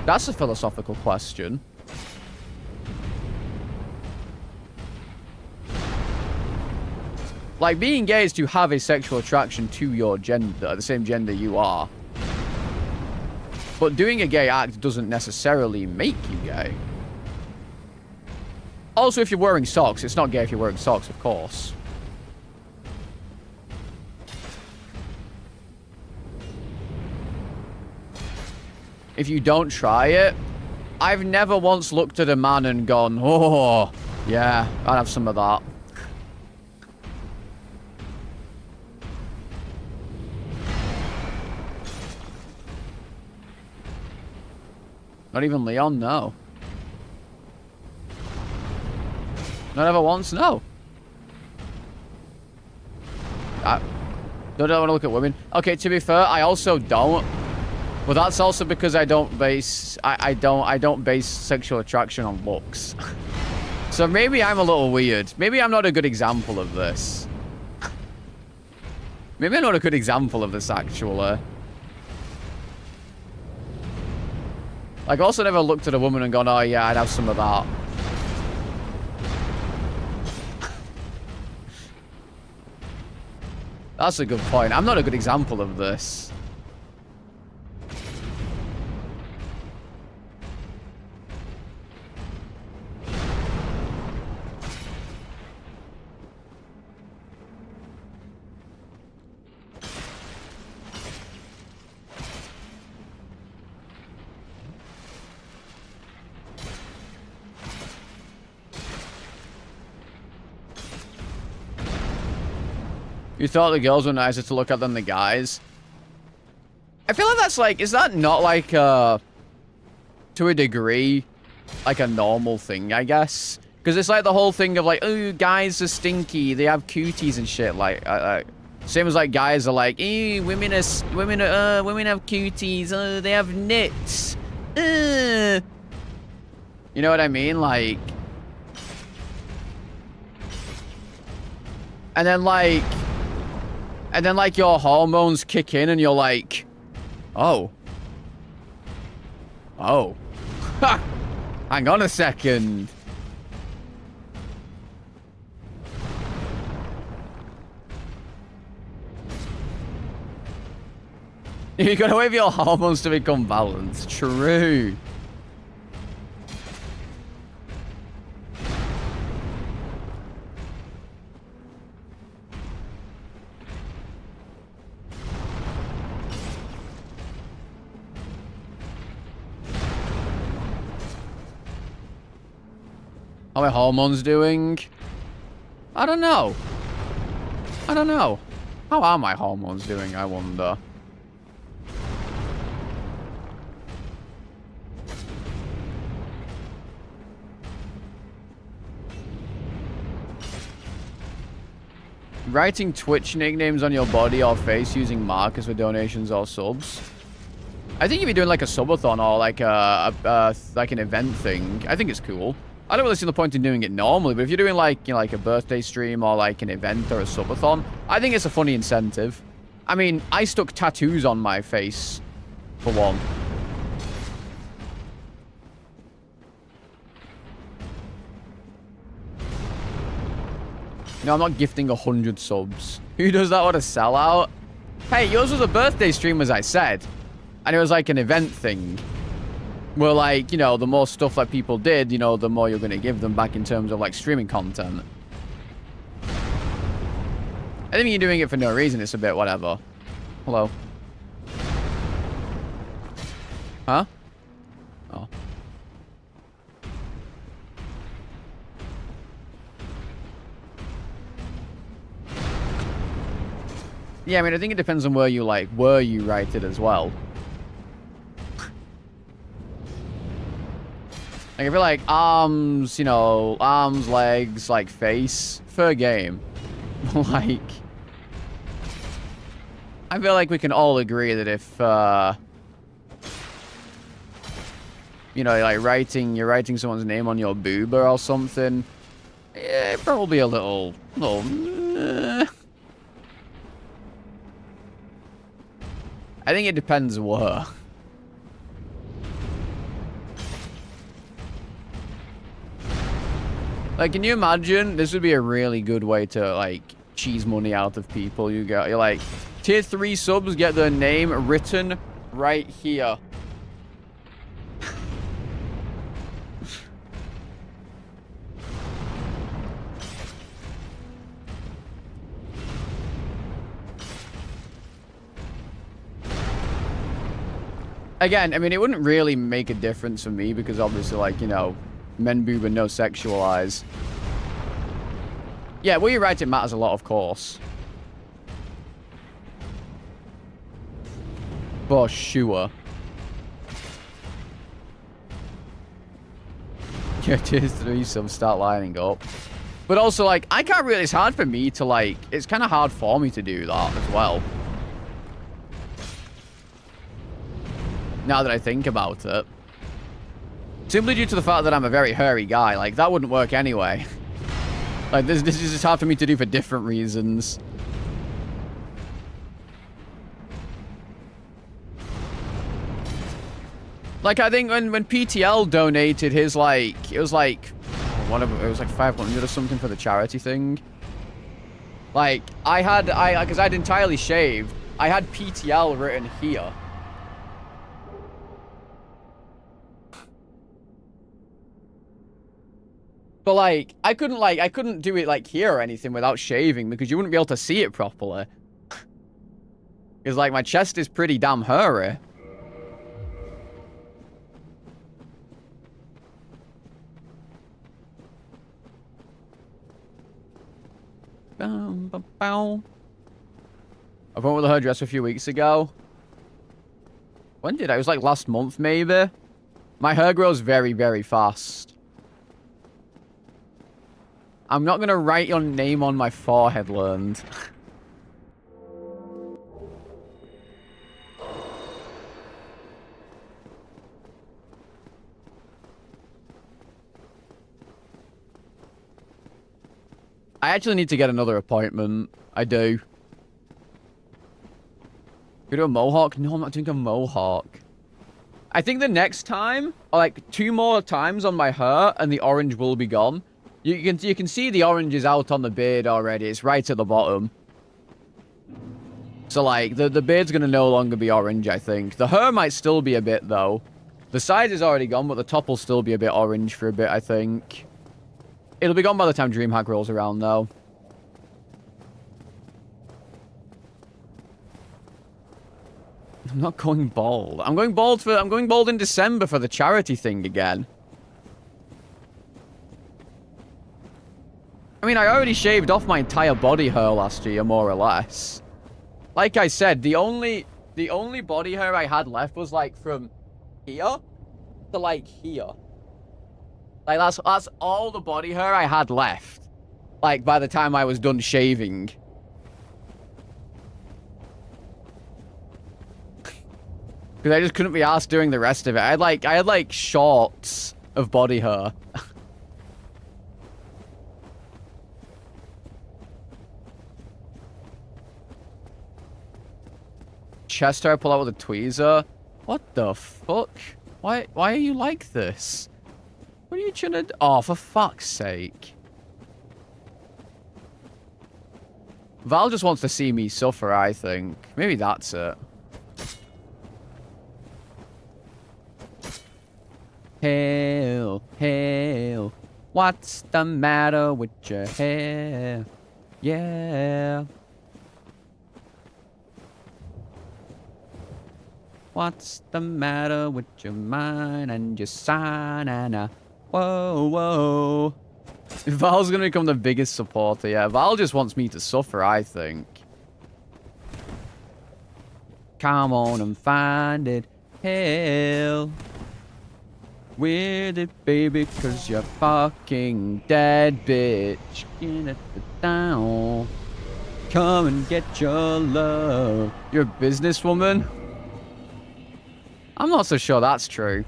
That's a philosophical question. Like, being gay is to have a sexual attraction to your gender, the same gender you are. But doing a gay act doesn't necessarily make you gay. Also, if you're wearing socks, it's not gay if you're wearing socks, of course. If you don't try it, I've never once looked at a man and gone, oh, yeah, I'd have some of that. Not even Leon, no. Not ever once, no. I don't want to look at women. Okay, to be fair, I also don't. But that's also because I don't base I don't base sexual attraction on looks. So maybe I'm a little weird. Maybe I'm not a good example of this. Maybe I'm not a good example of this, actually. Like, I also never looked at a woman and gone, oh yeah, I'd have some of that. That's a good point. I'm not a good example of this. You thought the girls were nicer to look at than the guys? I feel like that's like, is that not like, to a degree, like a normal thing, I guess? Because it's like the whole thing of like, oh, guys are stinky, they have cooties and shit, like same as like guys are like, ew, women have cooties, they have nits. You know what I mean? Like, and then like your hormones kick in and you're like, oh. Oh. Ha! Hang on a second. You gotta wait for your hormones to become balanced. True. How are my hormones doing? I don't know. I don't know. How are my hormones doing, I wonder? Writing Twitch nicknames on your body or face using markers for donations or subs. I think if you're doing like a subathon or like like an event thing, I think it's cool. I don't really see the point in doing it normally, but if you're doing like, you know, like a birthday stream or like an event or a subathon, I think it's a funny incentive. I mean, I stuck tattoos on my face, for one. No, I'm not gifting 100 subs. Who does that want to sell out? Hey, yours was a birthday stream, as I said. And it was like an event thing. Well, like, you know, the more stuff that people did, you know, the more you're going to give them back in terms of, like, streaming content. I think you're doing it for no reason. It's a bit whatever. Hello. Huh? Oh. Yeah, I mean, I think it depends on where you write it as well. Like, I feel like arms, you know, arms, legs, like, face, fair game. Like, I feel like we can all agree that if, you know, like, you're writing someone's name on your boober or something, yeah, probably a little, I think it depends where. Like, can you imagine? This would be a really good way to, like, cheese money out of people. You're like, tier 3 subs get their name written right here. Again, I mean, it wouldn't really make a difference for me because obviously, like, you know, men boob and no sexualize. Yeah, where you write it matters a lot, of course. For sure. Yeah, tier 3 subs start lining up. But also, like, I can't really, it's hard for me to, like, it's kind of hard for me to do that as well. Now that I think about it. Simply due to the fact that I'm a very hairy guy. Like, that wouldn't work anyway. Like, this is just hard for me to do for different reasons. Like, I think when PTL donated his, like, it was like, it was like 500 or something for the charity thing. Like, because I'd entirely shaved, I had PTL written here. But, like, I couldn't do it, like, here or anything without shaving because you wouldn't be able to see it properly. Because, like, my chest is pretty damn hairy. I went with a hairdresser a few weeks ago. When did I? It was, like, last month, maybe. My hair grows very, very fast. I'm not going to write your name on my forehead, learned. I actually need to get another appointment. I do. Go to a mohawk? No, I'm not doing a mohawk. I think the next time, or like 2 more times on my hair, and the orange will be gone. You can see the orange is out on the beard already. It's right at the bottom. So, like, the beard's going to no longer be orange, I think. The hair might still be a bit, though. The side is already gone, but the top will still be a bit orange for a bit, I think. It'll be gone by the time DreamHack rolls around, though. I'm not going bald. I'm going bald in December for the charity thing again. I mean, I already shaved off my entire body hair last year, more or less. Like I said, the only body hair I had left was, like, from here to, like, here. Like, that's all the body hair I had left. Like, by the time I was done shaving. Because I just couldn't be asked doing the rest of it. I had like shorts of body hair. Chest hair I pull out with a tweezer. What the fuck? Why are you like this? What are you trying to... Oh, for fuck's sake. Val just wants to see me suffer, I think. Maybe that's it. Hail, hail. What's the matter with your hair? Yeah. What's the matter with your mind and your sign? Whoa, whoa. Val's gonna become the biggest supporter, yeah. Val just wants me to suffer, I think. Come on and find it. Hell. With it, baby, cause you're fucking dead, bitch. Get it down. Come and get your love. You're a businesswoman? I'm not so sure that's true.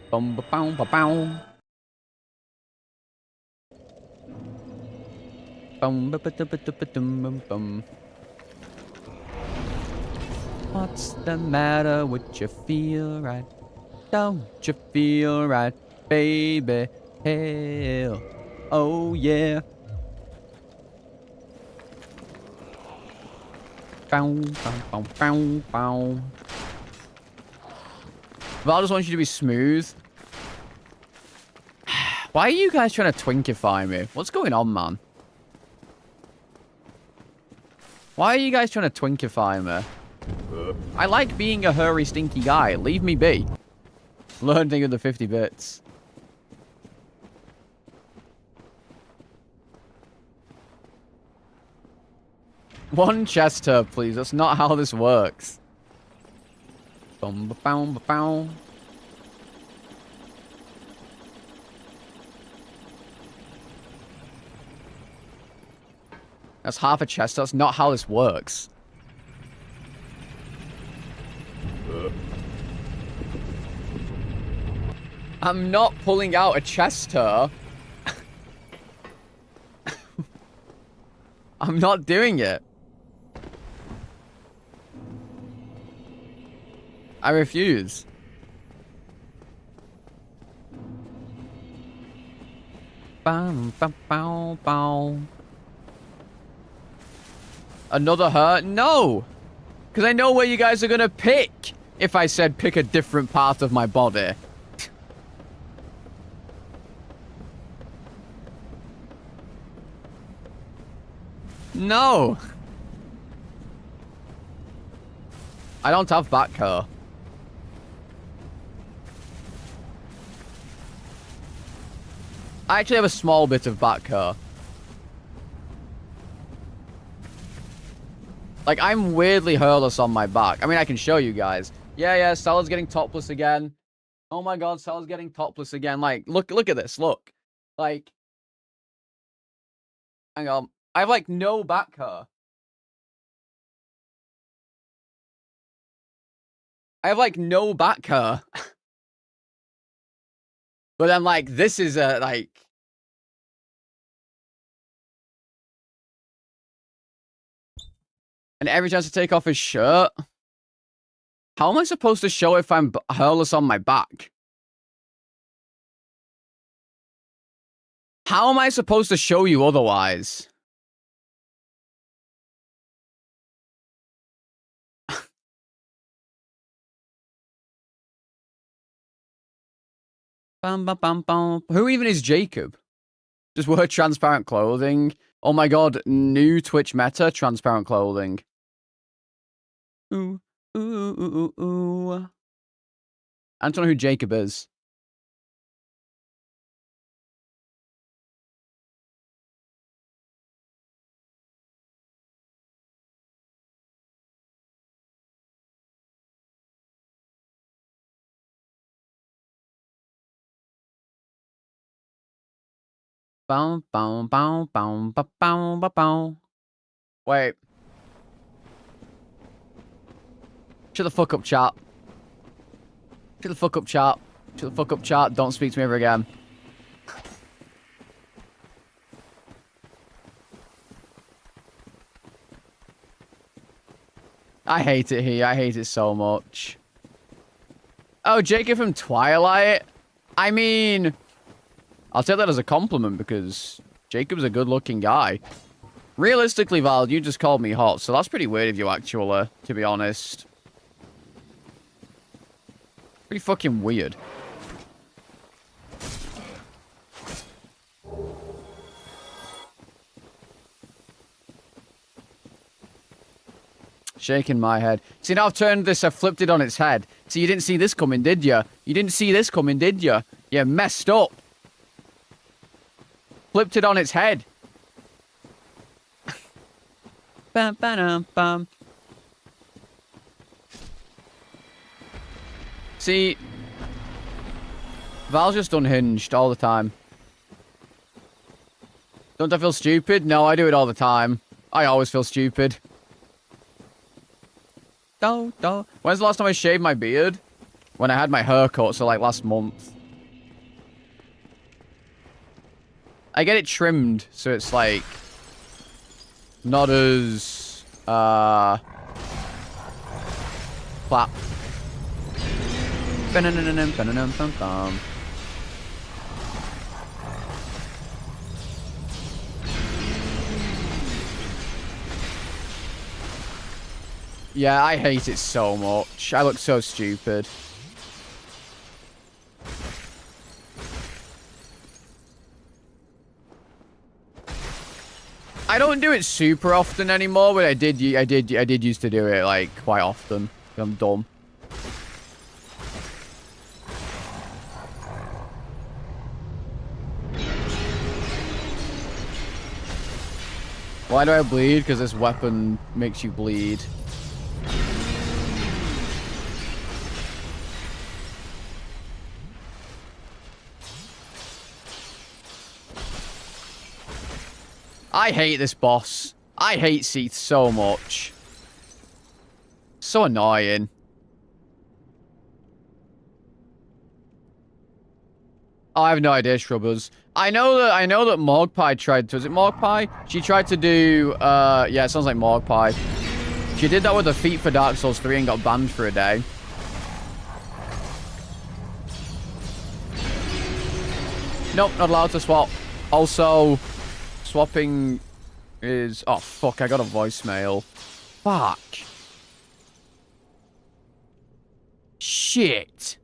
Bum ba bow ba bow. Bum ba ba da ba da ba dum bum bum. What's the matter with you? Feel right? Don't you feel right, baby? Hell, oh yeah. Bow, bow, bow, bow, bow. Val just wants you to be smooth. Why are you guys trying to twinkify me? What's going on, man? Why are you guys trying to twinkify me? I like being a hairy, stinky guy. Leave me be. Learning with the 50 bits. One chest herb, please. That's not how this works. Bum ba bow ba bow. That's half a chest. That's not how this works. I'm not pulling out a chest hair. I'm not doing it. I refuse. Bow, bow, bow, bow. Another hurt? No! Because I know where you guys are going to pick if I said pick a different part of my body. No! I don't have back hair. I actually have a small bit of back hair. Like, I'm weirdly hairless on my back. I mean, I can show you guys. Yeah, Stella's getting topless again. Oh my god, Stella's getting topless again. Like, look at this, look. Like, hang on. I have, like, no back hair. I have, like, no back hair. But then, like, this is a, like... And every chance to take off his shirt? How am I supposed to show if I'm hairless on my back? How am I supposed to show you otherwise? Bum, bum, bum, bum. Who even is Jacob? Just wear transparent clothing. Oh my god, new Twitch meta, transparent clothing. Ooh, ooh, ooh, ooh, ooh. I don't know who Jacob is. Bow, bow, bow, bow, bow, bow, bow. Wait. Shut the fuck up, chat. Shut the fuck up, chat. Shut the fuck up, chat. Don't speak to me ever again. I hate it here. I hate it so much. Oh, Jacob from Twilight? I mean, I'll take that as a compliment because Jacob's a good-looking guy. Realistically, Val, you just called me hot, so that's pretty weird of you, actually, to be honest. Pretty fucking weird. Shaking my head. See, now I've turned this, I've flipped it on its head. See, you didn't see this coming, did you? You didn't see this coming, did you? You messed up. Flipped it on its head. Bam, bam, bam. See, Val's just unhinged all the time. Don't I feel stupid? No, I do it all the time. I always feel stupid. When's the last time I shaved my beard? When I had my haircut, so like last month. I get it trimmed, so it's like not as clap. Yeah, I hate it so much. I look so stupid. I don't do it super often anymore, but I did used to do it like quite often. I'm dumb. Why do I bleed? Because this weapon makes you bleed. I hate this boss. I hate Seath so much. So annoying. Oh, I have no idea, Shrubbers. I know that Morgpie tried to... Was it Morgpie? She tried to do... yeah, it sounds like Morgpie. She did that with her feet for Dark Souls 3 and got banned for a day. Nope, not allowed to swap. Also, swapping is... Oh, fuck, I got a voicemail. Fuck. Shit.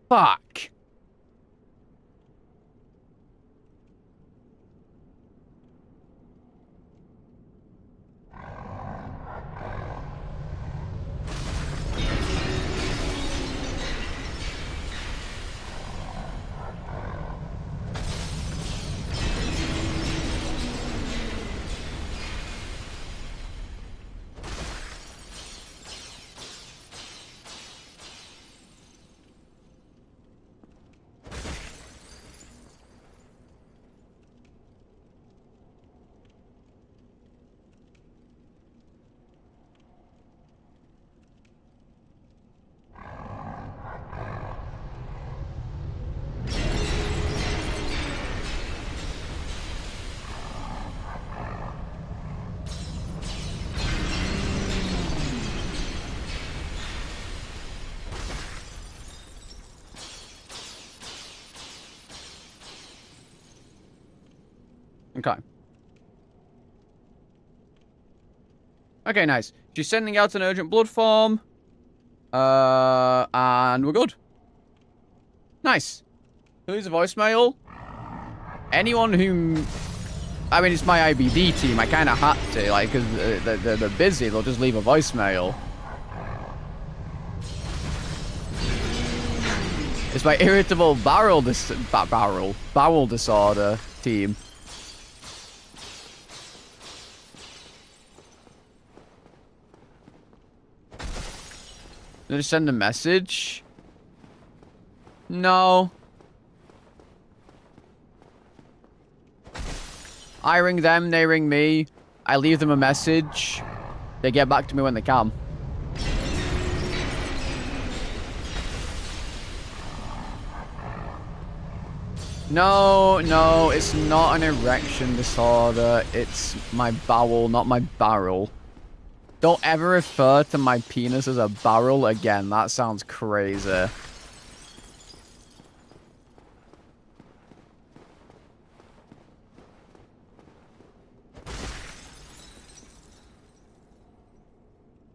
Fuck. Okay. Okay, nice. She's sending out an urgent blood form. And we're good. Nice. Who's a voicemail? Anyone who... I mean, it's my IBD team. I kind of had to, like, because they're busy. They'll just leave a voicemail. It's my irritable bowel disorder team. Did I send a message? No. I ring them, they ring me. I leave them a message. They get back to me when they can. No, no, it's not an erection disorder. It's my bowel, not my barrel. Don't ever refer to my penis as a barrel again. That sounds crazy.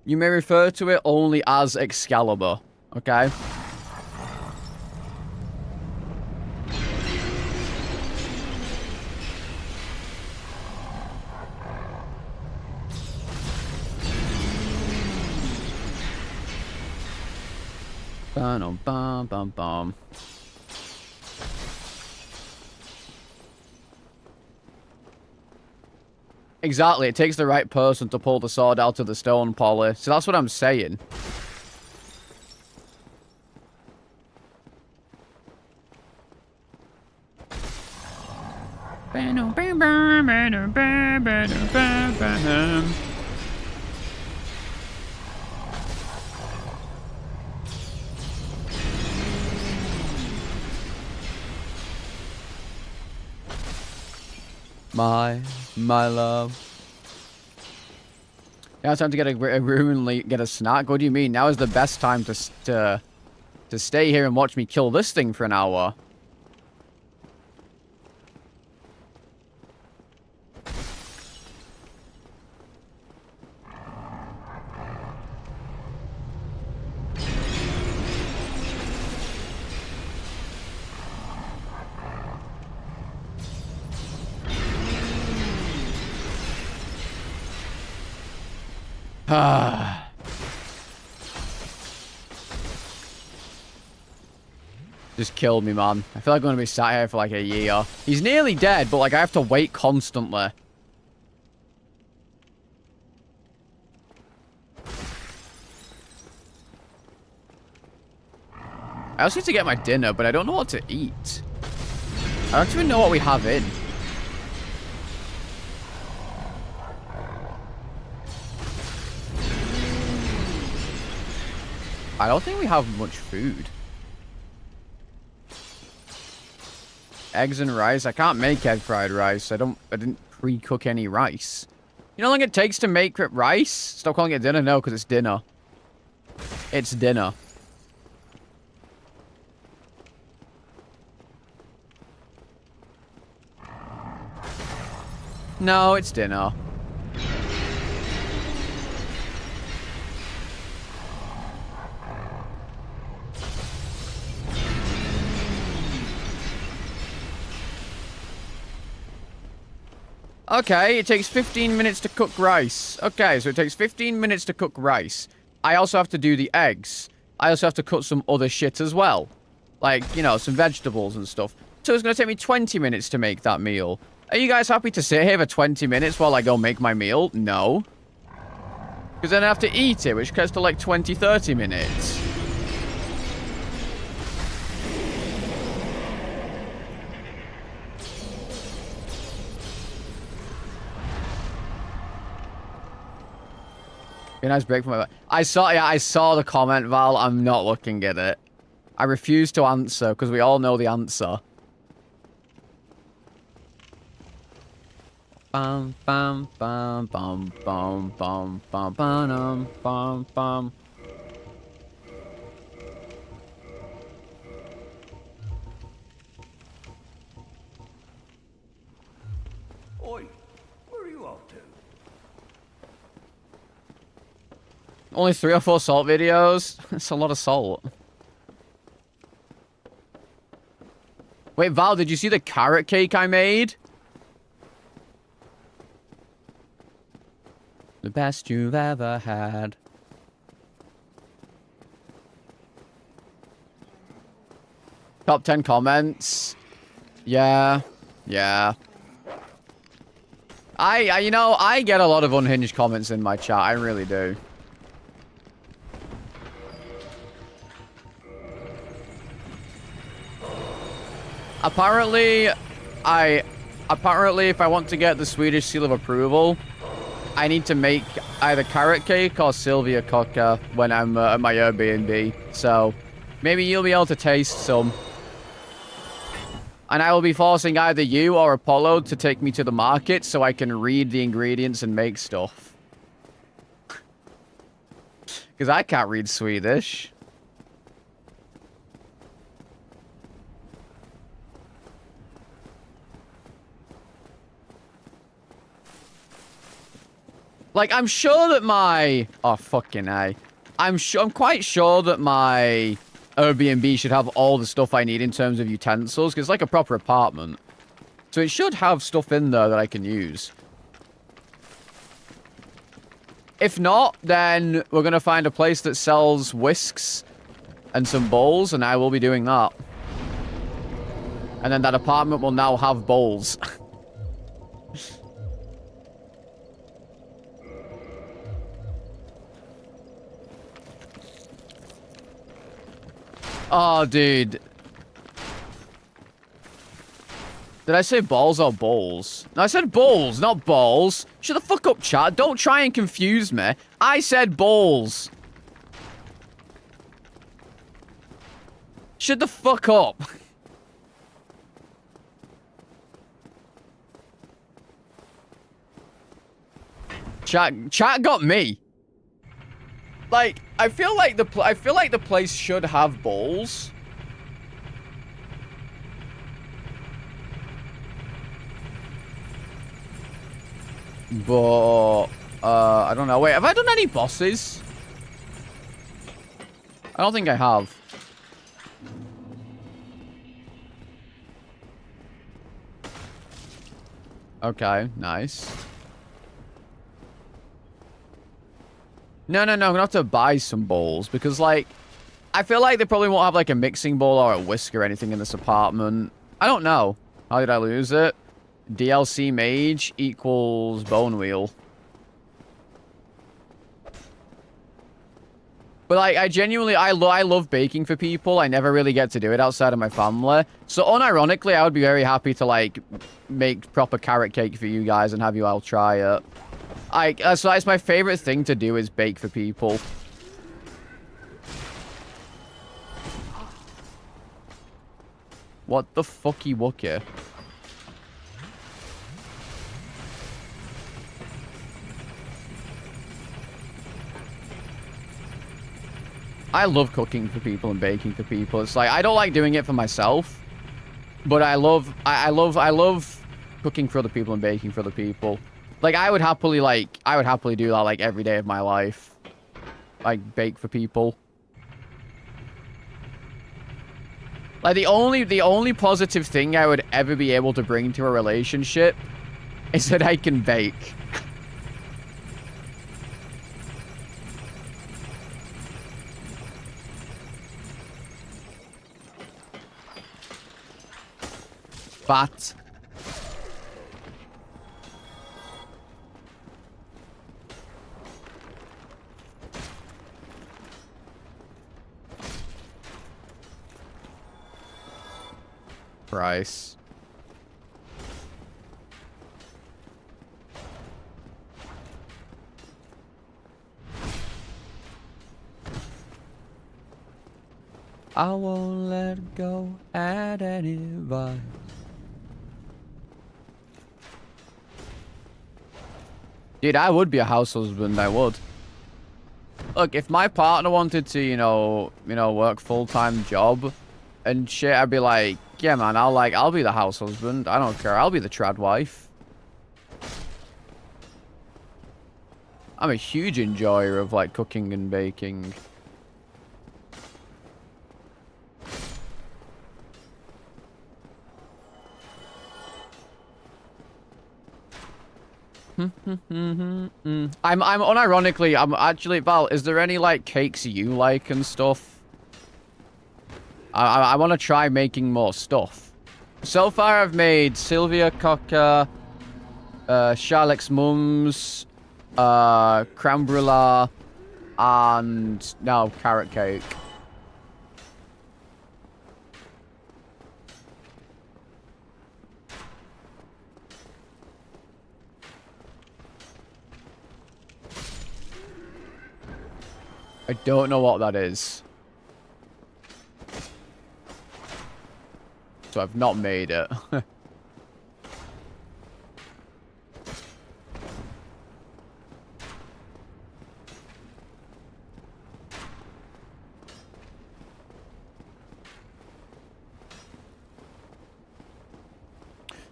You may refer to it only as Excalibur, okay? Bum, bum, bum, bum. Exactly, it takes the right person to pull the sword out of the stone, Polly. So that's what I'm saying. My love. Now it's time to get a room and get a snack. What do you mean? Now is the best time to stay here and watch me kill this thing for an hour. Just killed me, man. I feel like I'm going to be sat here for like a year. He's nearly dead, but like I have to wait constantly. I also need to get my dinner, but I don't know what to eat. I don't even know what we have in. I don't think we have much food. Eggs and rice. I can't make egg fried rice. I didn't pre-cook any rice. You know how long it takes to make rice? Stop calling it dinner. No, because it's dinner. It's dinner. No, it's dinner. Okay, it takes 15 minutes to cook rice. Okay, so it takes 15 minutes to cook rice. I also have to do the eggs. I also have to cut some other shit as well. Like, you know, some vegetables and stuff. So it's going to take me 20 minutes to make that meal. Are you guys happy to sit here for 20 minutes while I go make my meal? No. Because then I have to eat it, which goes to like 20, 30 minutes. Be a nice break from my... I saw the comment, Val. I'm not looking at it. I refuse to answer, because we all know the answer. Bum, bum, bum, bum, bum, bum, bum, bum, bum, bum. Oi, where are you off to? Only 3 or 4 salt videos? That's a lot of salt. Wait, Val, did you see the carrot cake I made? The best you've ever had. Top 10 comments. Yeah. Yeah. You know, I get a lot of unhinged comments in my chat. I really do. Apparently, if I want to get the Swedish seal of approval, I need to make either carrot cake or Sylvia cocker when I'm at my Airbnb. So maybe you'll be able to taste some. And I will be forcing either you or Apollo to take me to the market so I can read the ingredients and make stuff. Because I can't read Swedish. Like, I'm sure that my... Oh, fucking A. I'm quite sure that my Airbnb should have all the stuff I need in terms of utensils, because it's like a proper apartment. So it should have stuff in there that I can use. If not, then we're going to find a place that sells whisks and some bowls, and I will be doing that. And then that apartment will now have bowls. Oh, dude. Did I say balls or bowls? No, I said bowls, not balls. Shut the fuck up, chat. Don't try and confuse me. I said bowls. Shut the fuck up. Chat got me. Like, I feel like the place should have bowls. But I don't know. Wait, have I done any bosses? I don't think I have. Okay, nice. No, I'm gonna have to buy some bowls because, like, I feel like they probably won't have, like, a mixing bowl or a whisk or anything in this apartment. I don't know. How did I lose it? DLC mage equals bone wheel. But, like, I genuinely, I love baking for people. I never really get to do it outside of my family. So, unironically, I would be very happy to, like, make proper carrot cake for you guys and have you all try it. So that's my favorite thing to do is bake for people. What the fucky wookie? I love cooking for people and baking for people. It's like, I don't like doing it for myself, but I love cooking for other people and baking for other people. Like, I would happily do that, like, every day of my life. Like, bake for people. Like, the only positive thing I would ever be able to bring to a relationship is that I can bake. But... price. I won't let go at any price. Dude, I would be a house husband, I would. Look, if my partner wanted to, you know, work full-time job and shit, I'd be like, yeah, man, I'll be the house husband. I don't care. I'll be the trad wife. I'm a huge enjoyer of, like, cooking and baking. I'm unironically, I'm actually, Val, is there any, like, cakes you like and stuff? I want to try making more stuff. So far, I've made Sylvia Cocker, Charlotte's Mums, creme brulee, and now carrot cake. I don't know what that is. So I've not made it.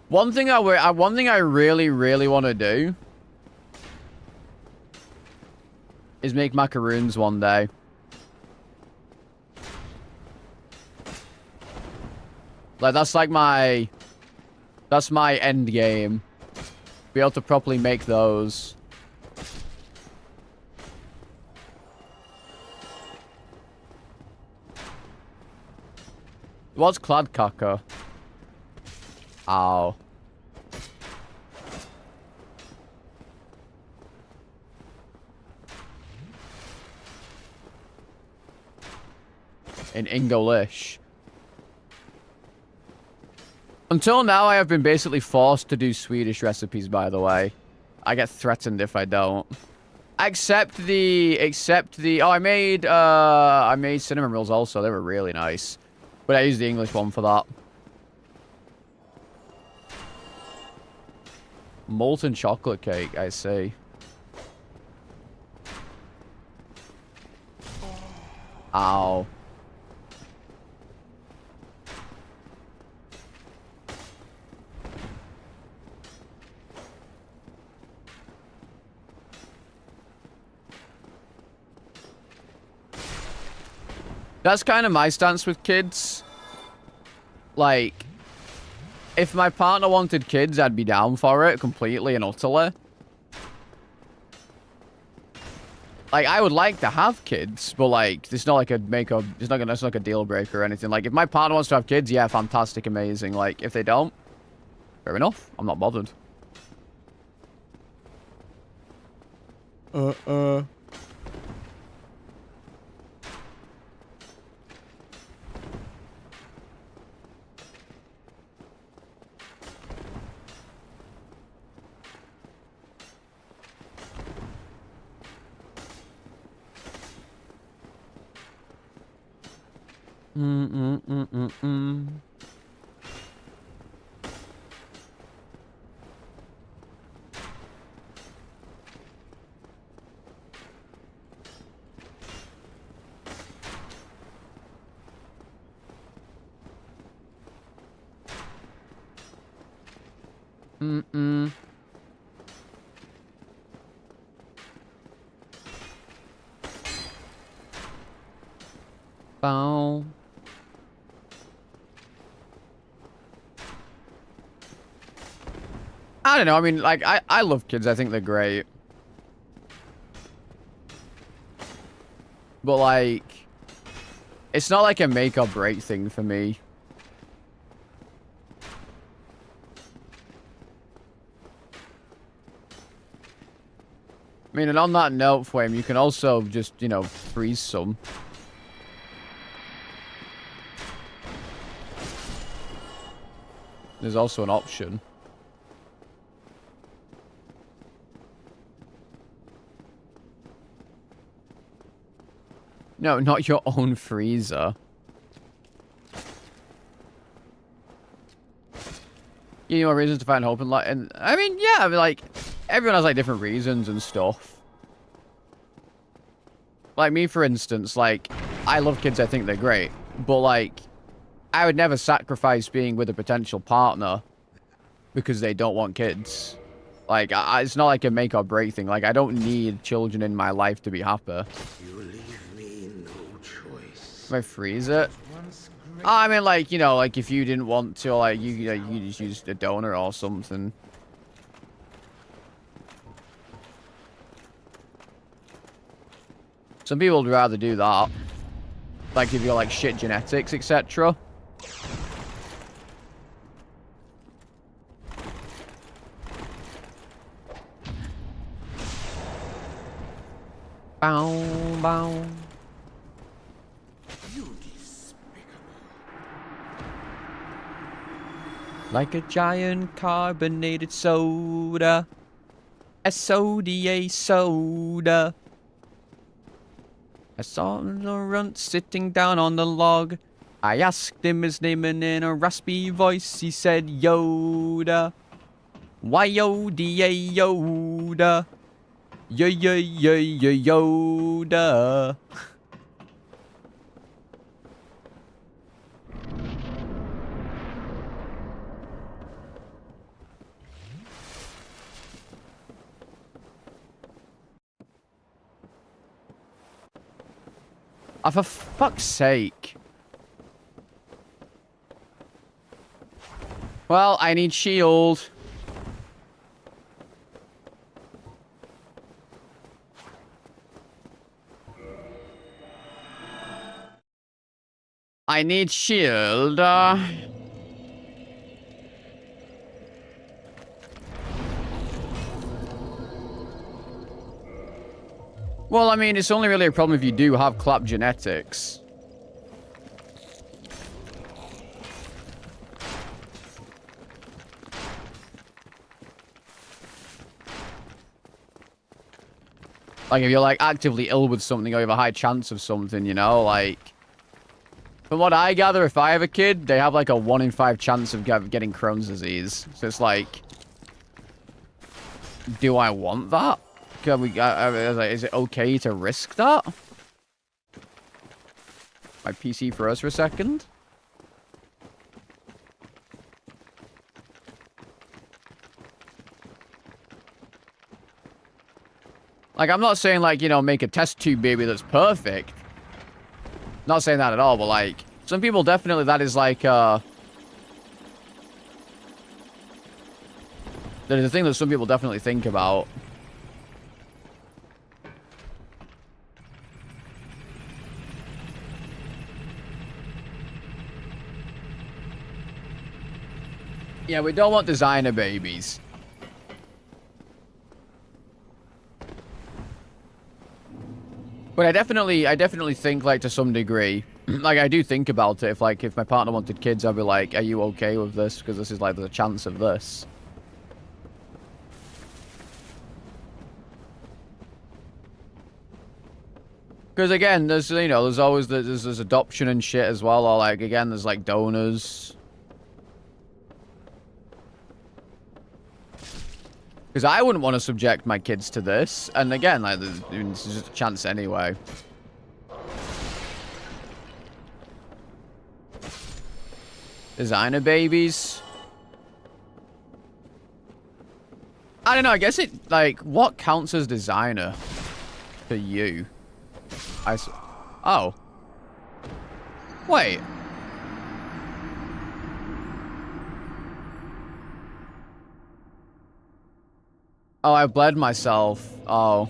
One thing I really, really want to do is make macaroons one day. Like, that's my end game. Be able to properly make those. What's cladcacker? Ow. In English. Until now, I have been basically forced to do Swedish recipes, by the way. I get threatened if I don't. Except the... Oh, I made cinnamon rolls also. They were really nice. But I used the English one for that. Molten chocolate cake, I see. Ow. That's kind of my stance with kids. Like, if my partner wanted kids, I'd be down for it completely and utterly. Like, I would like to have kids, but like, it's not like it's not like a deal breaker or anything. Like, if my partner wants to have kids, yeah, fantastic, amazing. Like, if they don't, fair enough. I'm not bothered. Bow. I don't know. I mean, like, I love kids. I think they're great. But, like, it's not like a make or break thing for me. I mean, and on that note, Flame, you can also just, you know, freeze some. There's also an option. No, not your own freezer. You know, reasons to find hope in life. And I mean, yeah, I mean, like, everyone has like different reasons and stuff. Like me, for instance, like, I love kids, I think they're great. But like, I would never sacrifice being with a potential partner because they don't want kids. Like, it's not like a make or break thing. Like, I don't need children in my life to be happy. You leave me no choice. If I freeze it? I mean, like, you know, like, if you didn't want to, like, you just use a donor or something. Some people would rather do that. Like, if you're, like, shit genetics, etc. Bow, bow. You despicable. Like a giant carbonated soda. A soda. I saw the runt sitting down on the log. I asked him his name, and in a raspy voice he said, Yoda. Yoda. Yoda. Oh, for fuck's sake. Well, I need shield. I need shield. Well, I mean, it's only really a problem if you do have clap genetics. Like, if you're, like, actively ill with something or you have a high chance of something, you know? Like, from what I gather, if I have a kid, they have, like, a 1 in 5 chance of getting Crohn's disease. So it's like, do I want that? Can we, is it okay to risk that? My PC froze for a second. Like, I'm not saying, like, you know, make a test tube baby that's perfect. Not saying that at all, but, like, some people definitely, that is, like, there's a thing that some people definitely think about. Yeah, we don't want designer babies. But I definitely think, like, to some degree, like, I do think about it. If my partner wanted kids, I'd be like, are you okay with this? Because this is, like, there's a chance of this. Because, again, there's, you know, there's always, there's adoption and shit as well. Or, like, again, there's, like, donors. Because I wouldn't want to subject my kids to this. And again, like, this is just a chance anyway. Designer babies. I don't know, I guess it, like, what counts as designer for you? Oh. Wait. Oh, I bled myself. Oh.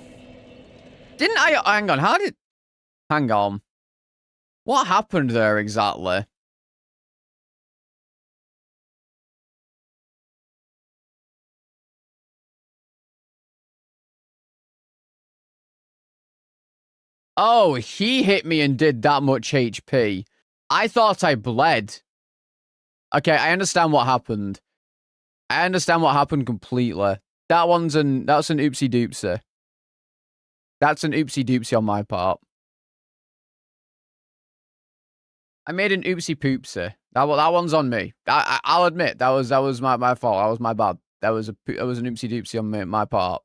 Didn't I... Hang on, how did... Hang on. What happened there exactly? Oh, he hit me and did that much HP. I thought I bled. Okay, I understand what happened. I understand what happened completely. That's an oopsie doopsie. That's an oopsie doopsie on my part. I made an oopsie poopsie. That one's on me. I'll admit that was my fault. That was my bad. That was an oopsie doopsie on my part.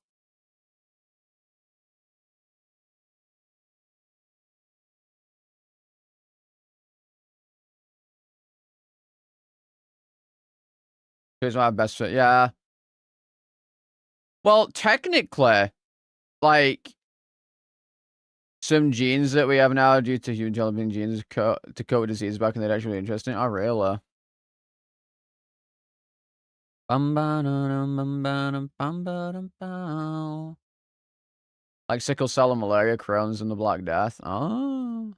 Here's my best friend. Yeah. Well, technically, like, some genes that we have now due to human developing genes to cope with disease back in the day actually interesting. Oh, really? Like sickle cell and malaria, Crohn's, and the Black Death. Oh.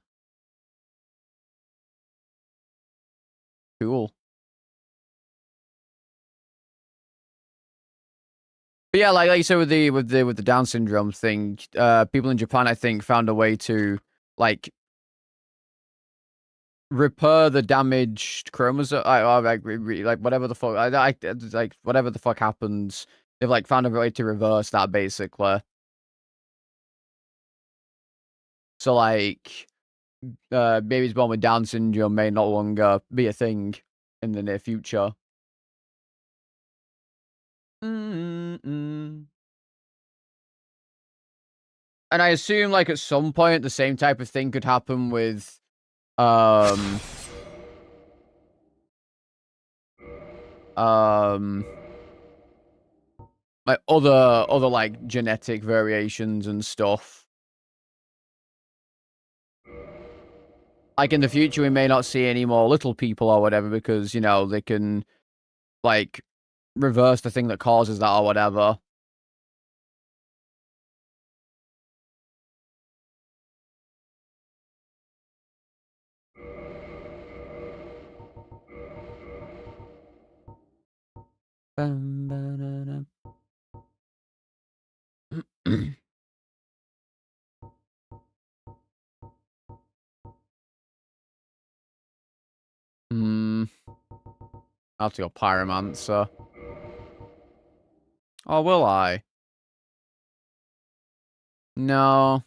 Cool. But yeah, like you said with the Down syndrome thing, people in Japan, I think, found a way to, like, repair the damaged chromosome. Like whatever the fuck, like whatever the fuck happens, they've, like, found a way to reverse that basically. So, like, babies born with Down syndrome may no longer be a thing in the near future. And I assume, like, at some point, the same type of thing could happen with, like, other, like, genetic variations and stuff. Like, in the future, we may not see any more little people or whatever because, you know, they can, like, reverse the thing that causes that or whatever. I'll have to go Pyromancer. Oh, will I? No.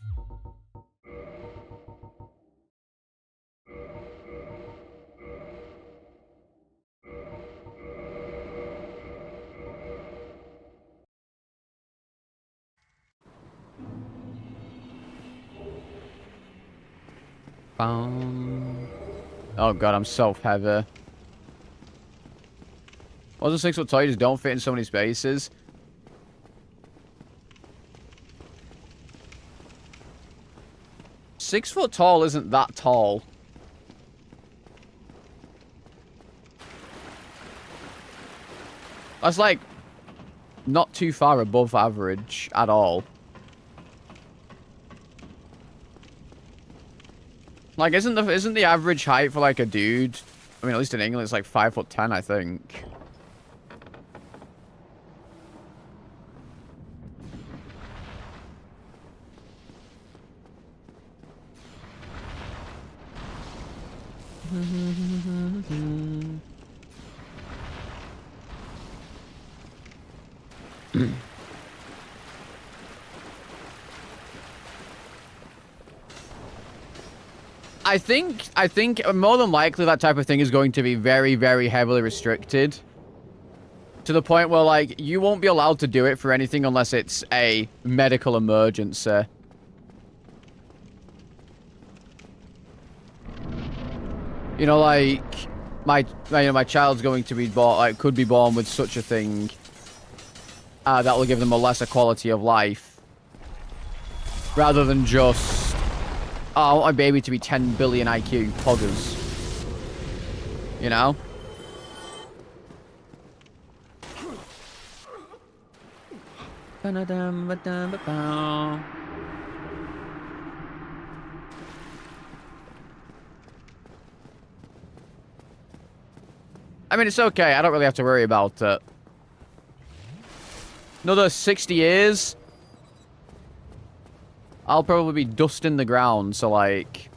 Oh god, I'm so heavy. What's a 6-foot tall? You just don't fit in so many spaces. Six foot tall isn't that tall. That's like not too far above average at all. Like, isn't the average height for like a dude? I mean, at least in England, it's like 5'10", I think. I think more than likely that type of thing is going to be very, very heavily restricted. To the point where, like, you won't be allowed to do it for anything unless it's a medical emergency. You know, like, my child's going to be born, like, could be born with such a thing. That will give them a lesser quality of life. Rather than just, oh, I want my baby to be 10 billion IQ, poggers. You know? I mean, it's okay. I don't really have to worry about it. Another 60 years, I'll probably be dusting the ground, so like...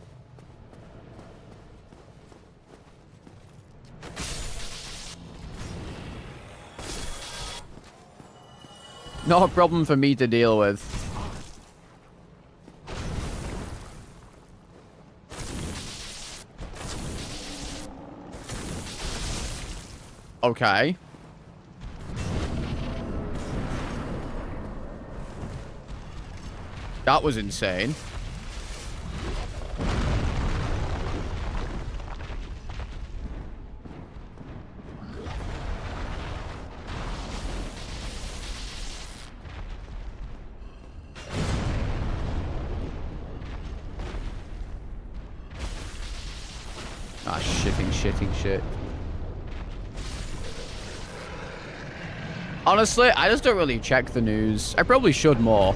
Not a problem for me to deal with. Okay. That was insane. Ah, shitting shit. Honestly, I just don't really check the news. I probably should more,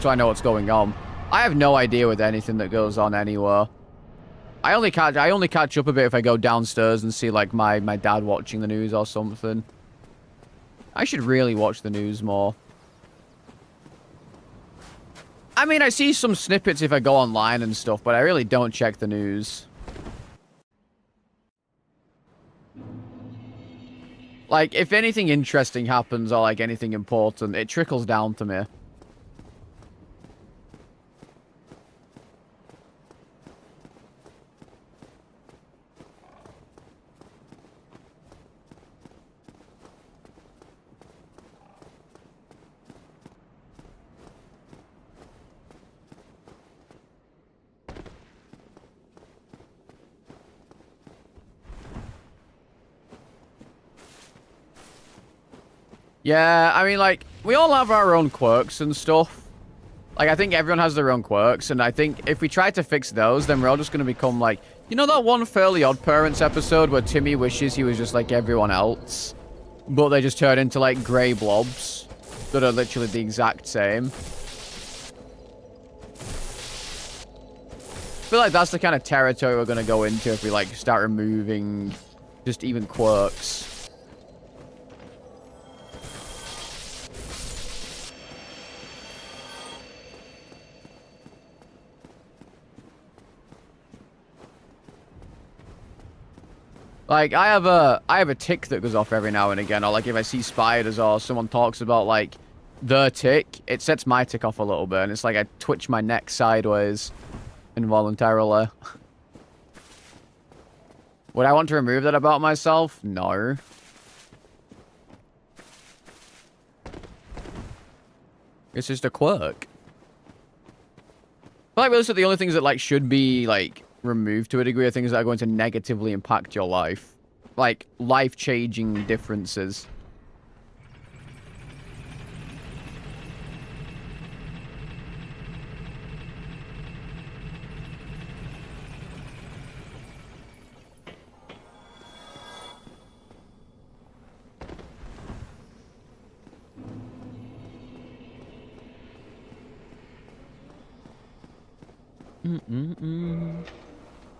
so I know what's going on. I have no idea with anything that goes on anywhere. I only catch up a bit if I go downstairs and see, like, my dad watching the news or something. I should really watch the news more. I mean, I see some snippets if I go online and stuff, but I really don't check the news. Like, if anything interesting happens or, like, anything important, it trickles down to me. Yeah, I mean, like, we all have our own quirks and stuff. Like, I think everyone has their own quirks, and I think if we try to fix those, then we're all just going to become like... You know that one Fairly Odd Parents episode where Timmy wishes he was just like everyone else? But they just turn into, like, grey blobs that are literally the exact same. I feel like that's the kind of territory we're going to go into if we, like, start removing just even quirks. Like, I have a tick that goes off every now and again, or like if I see spiders or someone talks about like the tick, it sets my tick off a little bit, and it's like I twitch my neck sideways involuntarily. Would I want to remove that about myself? No. It's just a quirk. But like, those are the only things that like should be like removed to a degree, of things that are going to negatively impact your life. Like, life-changing differences.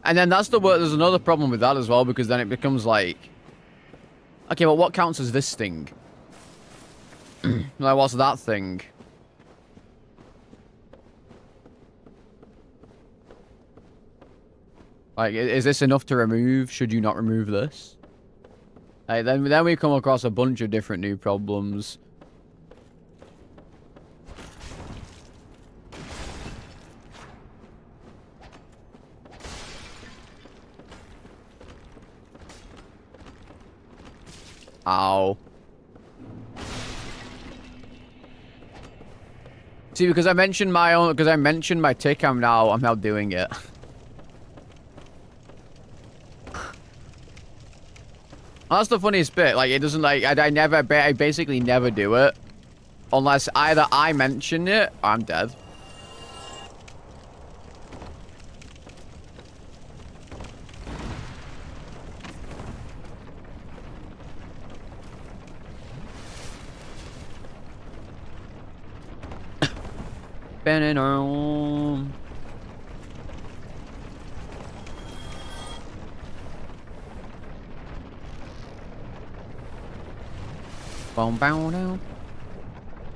And then that's there's another problem with that as well, because then it becomes like, okay, well, what counts as this thing? Like, what's that thing? Like, is this enough to remove? Should you not remove this? Like, then we come across a bunch of different new problems. Ow. See, because I mentioned my tick, I'm now doing it. That's the funniest bit. Like, it doesn't, like, I basically never do it. Unless either I mention it, or I'm dead.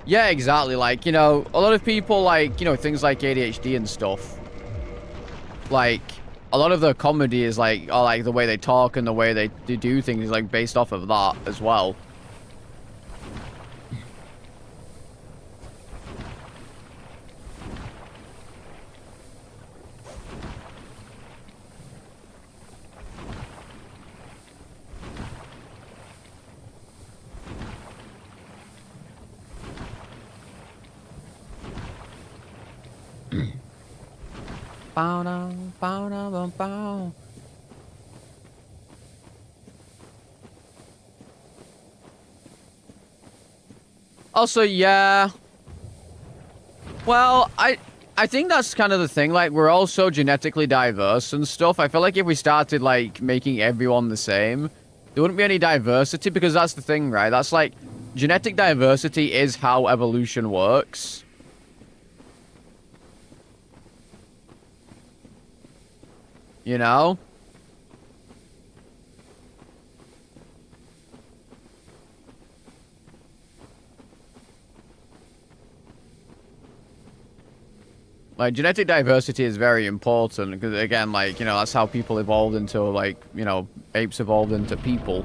Yeah, exactly. Like, you know, a lot of people, like, you know, things like ADHD and stuff. Like, a lot of the comedy is like, or like the way they talk and the way they do things is like based off of that as well. Also, yeah. Well, I think that's kind of the thing. Like, we're all so genetically diverse and stuff. I feel like if we started, like, making everyone the same, there wouldn't be any diversity, because that's the thing, right? That's, like, genetic diversity is how evolution works. You know? Like, genetic diversity is very important, because, again, like, you know, that's how people evolved into, like, you know, apes evolved into people.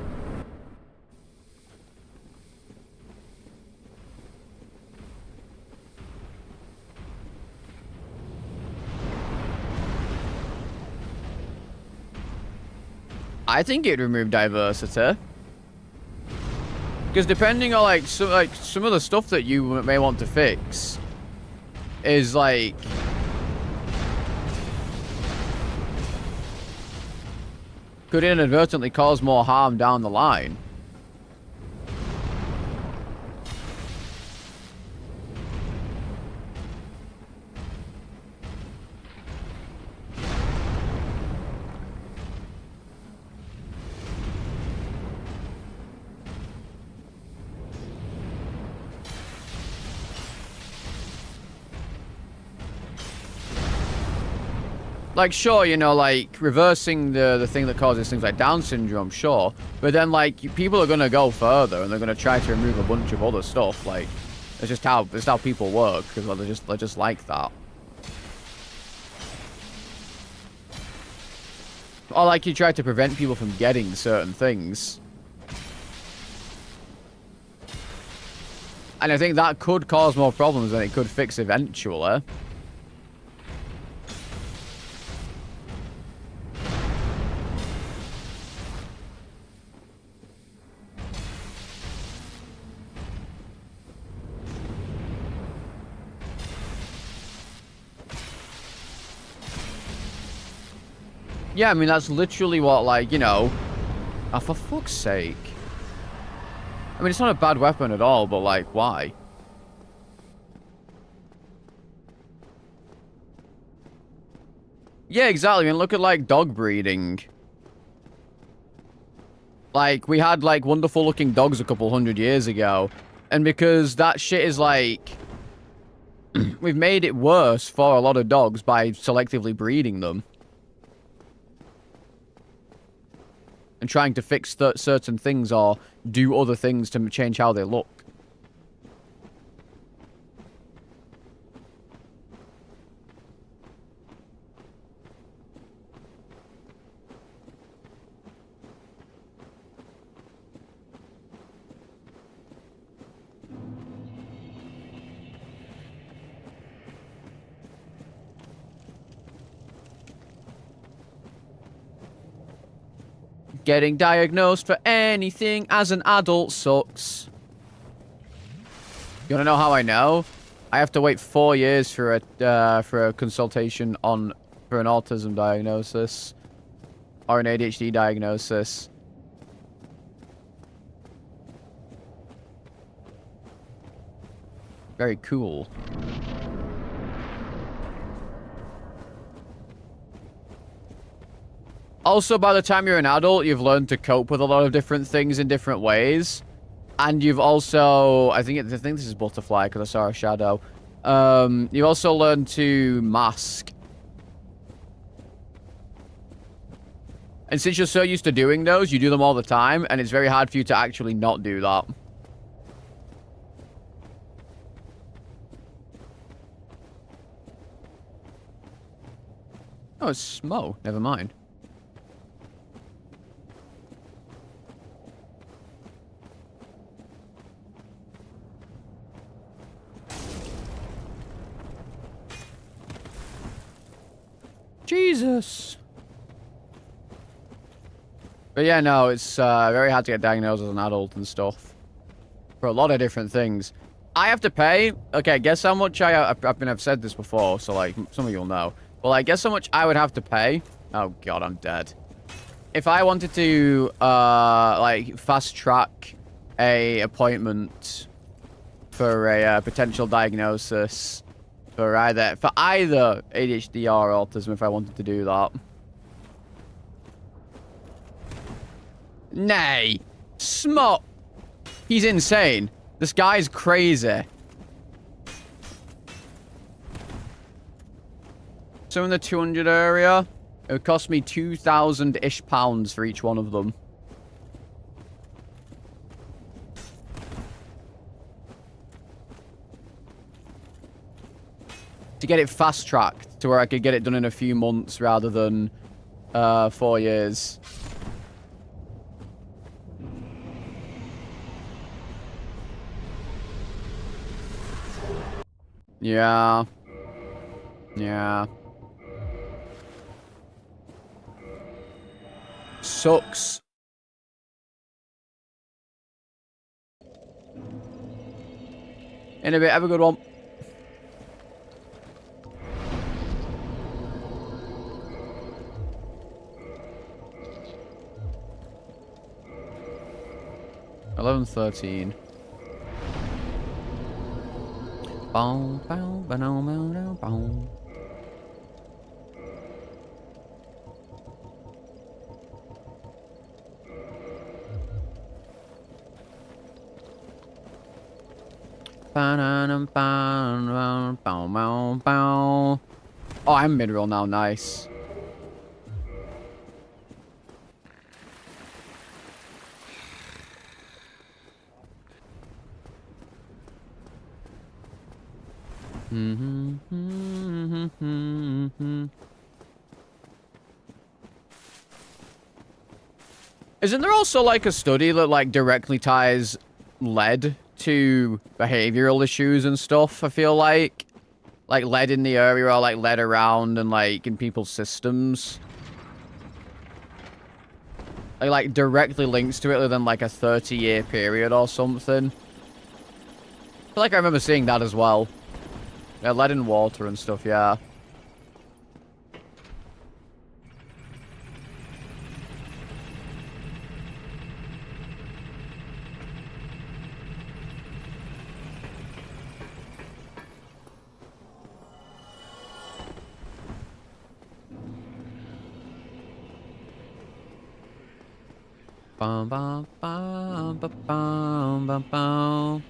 I think it'd remove diversity. Because depending on, like, some of the stuff that you may want to fix is, like... could inadvertently cause more harm down the line. Like, sure, you know, like, reversing the thing that causes things like Down syndrome, sure. But then, like, people are going to go further, and they're going to try to remove a bunch of other stuff. Like, it's just how people work, because well, they're just like that. Or, like, you try to prevent people from getting certain things. And I think that could cause more problems than it could fix eventually. Yeah, I mean, that's literally what, like, you know... Oh, for fuck's sake. I mean, it's not a bad weapon at all, but, like, why? Yeah, exactly. I mean, look at, like, dog breeding. Like, we had, like, wonderful-looking dogs a couple hundred years ago. And because that shit is, like... we've made it worse for a lot of dogs by selectively breeding them. And trying to fix certain things or do other things to change how they look. Getting diagnosed for anything as an adult sucks. You wanna know how I know? I have to wait 4 years for a consultation for an autism diagnosis or an ADHD diagnosis. Very cool. Also, by the time you're an adult, you've learned to cope with a lot of different things in different ways. And you've also... I think this is Butterfly, because I saw a shadow. You've also learned to mask. And since you're so used to doing those, you do them all the time, and it's very hard for you to actually not do that. Oh, it's Smo. Never mind. Jesus. But yeah, no, it's very hard to get diagnosed as an adult and stuff. For a lot of different things. I have to pay. Okay, guess how much I've said this before, so like, some of you'll know. Well, I guess how much I would have to pay. Oh god, I'm dead. If I wanted to, like, fast track a appointment for a potential diagnosis for either ADHD or autism, if I wanted to do that. Nay. Smut. He's insane. This guy's crazy. So in the 200 area, it would cost me 2,000-ish pounds for each one of them. To get it fast-tracked to where I could get it done in a few months rather than 4 years. Yeah. Yeah. Sucks. In a bit, have a good one. $11.13. Bow, bow, bow, bow, bow. Oh, I'm mid-roll now. Nice. Isn't there also like a study that like directly ties lead to behavioral issues and stuff? I feel like lead in the area or like lead around and like in people's systems. Like directly links to it within like a 30-year period or something. I feel like I remember seeing that as well. Yeah, lead in water and stuff, yeah. Bum, bum, bum, bum, bum, bum, bum.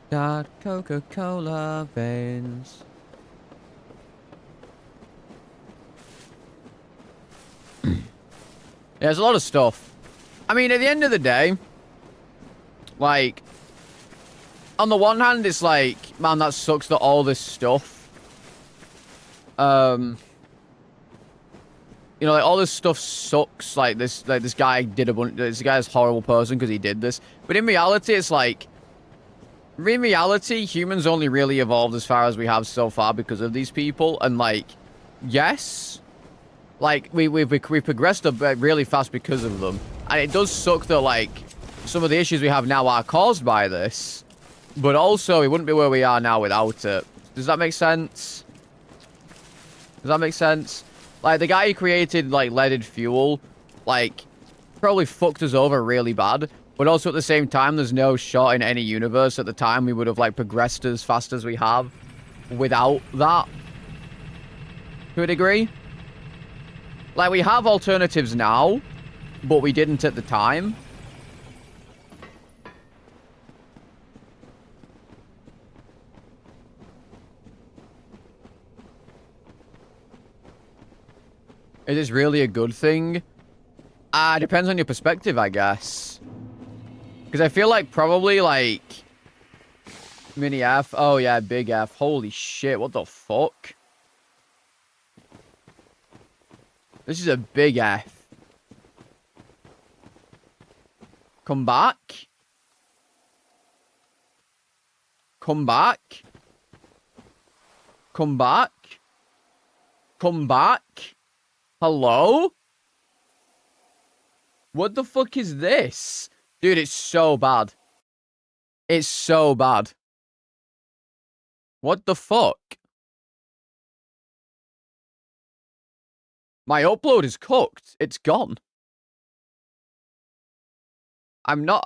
Got Coca-Cola veins. Yeah, there's a lot of stuff. I mean, at the end of the day, like, on the one hand, it's like, man, that sucks that all this stuff, you know, like, all this stuff sucks. Like, this guy did a bunch, this guy's a horrible person because he did this. But in reality, it's like, in reality, humans only really evolved as far as we have so far because of these people. And, like, yes, like, we progressed a bit really fast because of them. And it does suck that, like, some of the issues we have now are caused by this. But also, we wouldn't be where we are now without it. Does that make sense? Does that make sense? Like, the guy who created, like, leaded fuel, like, probably fucked us over really bad. But also, at the same time, there's no shot in any universe at the time we would have, like, progressed as fast as we have without that. To a degree. Like, we have alternatives now, but we didn't at the time. Is this really a good thing? Depends on your perspective, I guess. Because I feel like probably, like, mini F. Oh, yeah, big F. Holy shit, what the fuck? This is a big F. Come back. Come back. Come back. Come back. Hello? What the fuck is this? Dude, it's so bad. It's so bad. What the fuck? My upload is cooked. It's gone. I'm not...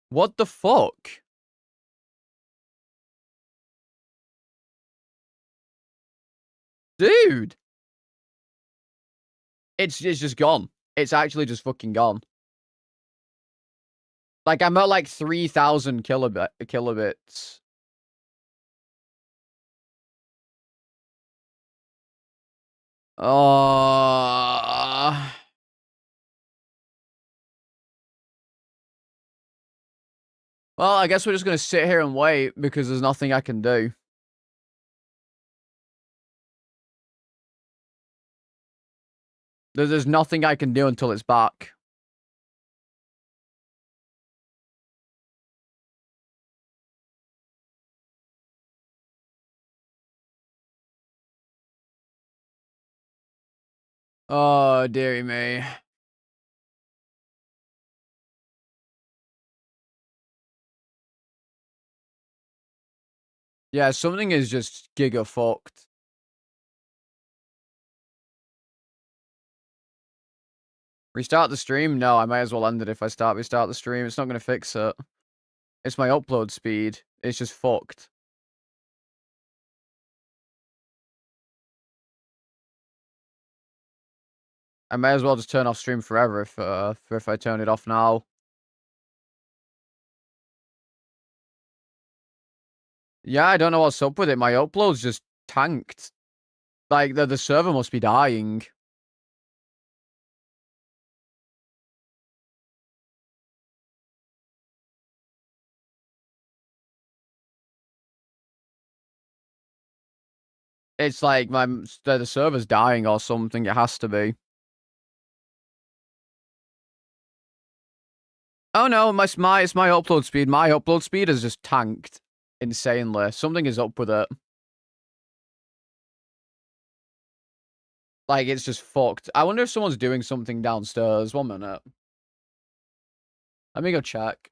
What the fuck? Dude! It's just gone. It's actually just fucking gone. Like, I'm at like 3,000 kilobits. Well, I guess we're just gonna sit here and wait because there's nothing I can do. There's nothing I can do until it's back. Oh, dearie me. Yeah, something is just giga fucked. Restart the stream? No, I might as well end it if I restart the stream. It's not going to fix it. It's my upload speed. It's just fucked. I may as well just turn off stream forever if I turn it off now. Yeah, I don't know what's up with it. My upload's just tanked. Like, the server must be dying. It's like the server's dying or something. It has to be. Oh no, it's my upload speed. My upload speed has just tanked insanely. Something is up with it. Like, it's just fucked. I wonder if someone's doing something downstairs. 1 minute. Let me go check.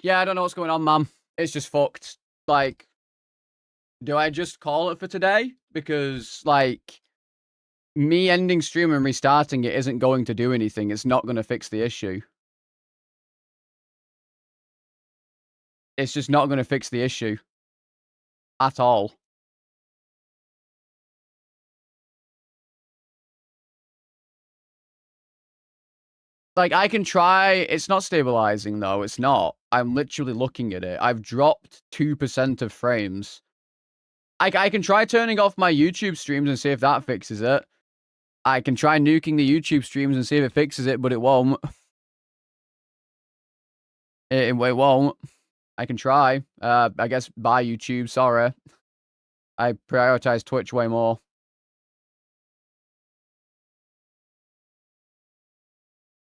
Yeah, I don't know what's going on, man. It's just fucked. Like, do I just call it for today? Because, like, me ending stream and restarting it isn't going to do anything. It's not going to fix the issue. It's just not going to fix the issue. At all. Like, I can try. It's not stabilizing, though. It's not. I'm literally looking at it. I've dropped 2% of frames. I can try turning off my YouTube streams and see if that fixes it. I can try nuking the YouTube streams and see if it fixes it, but it won't. It won't. I can try. I guess bye YouTube. Sorry. I prioritize Twitch way more.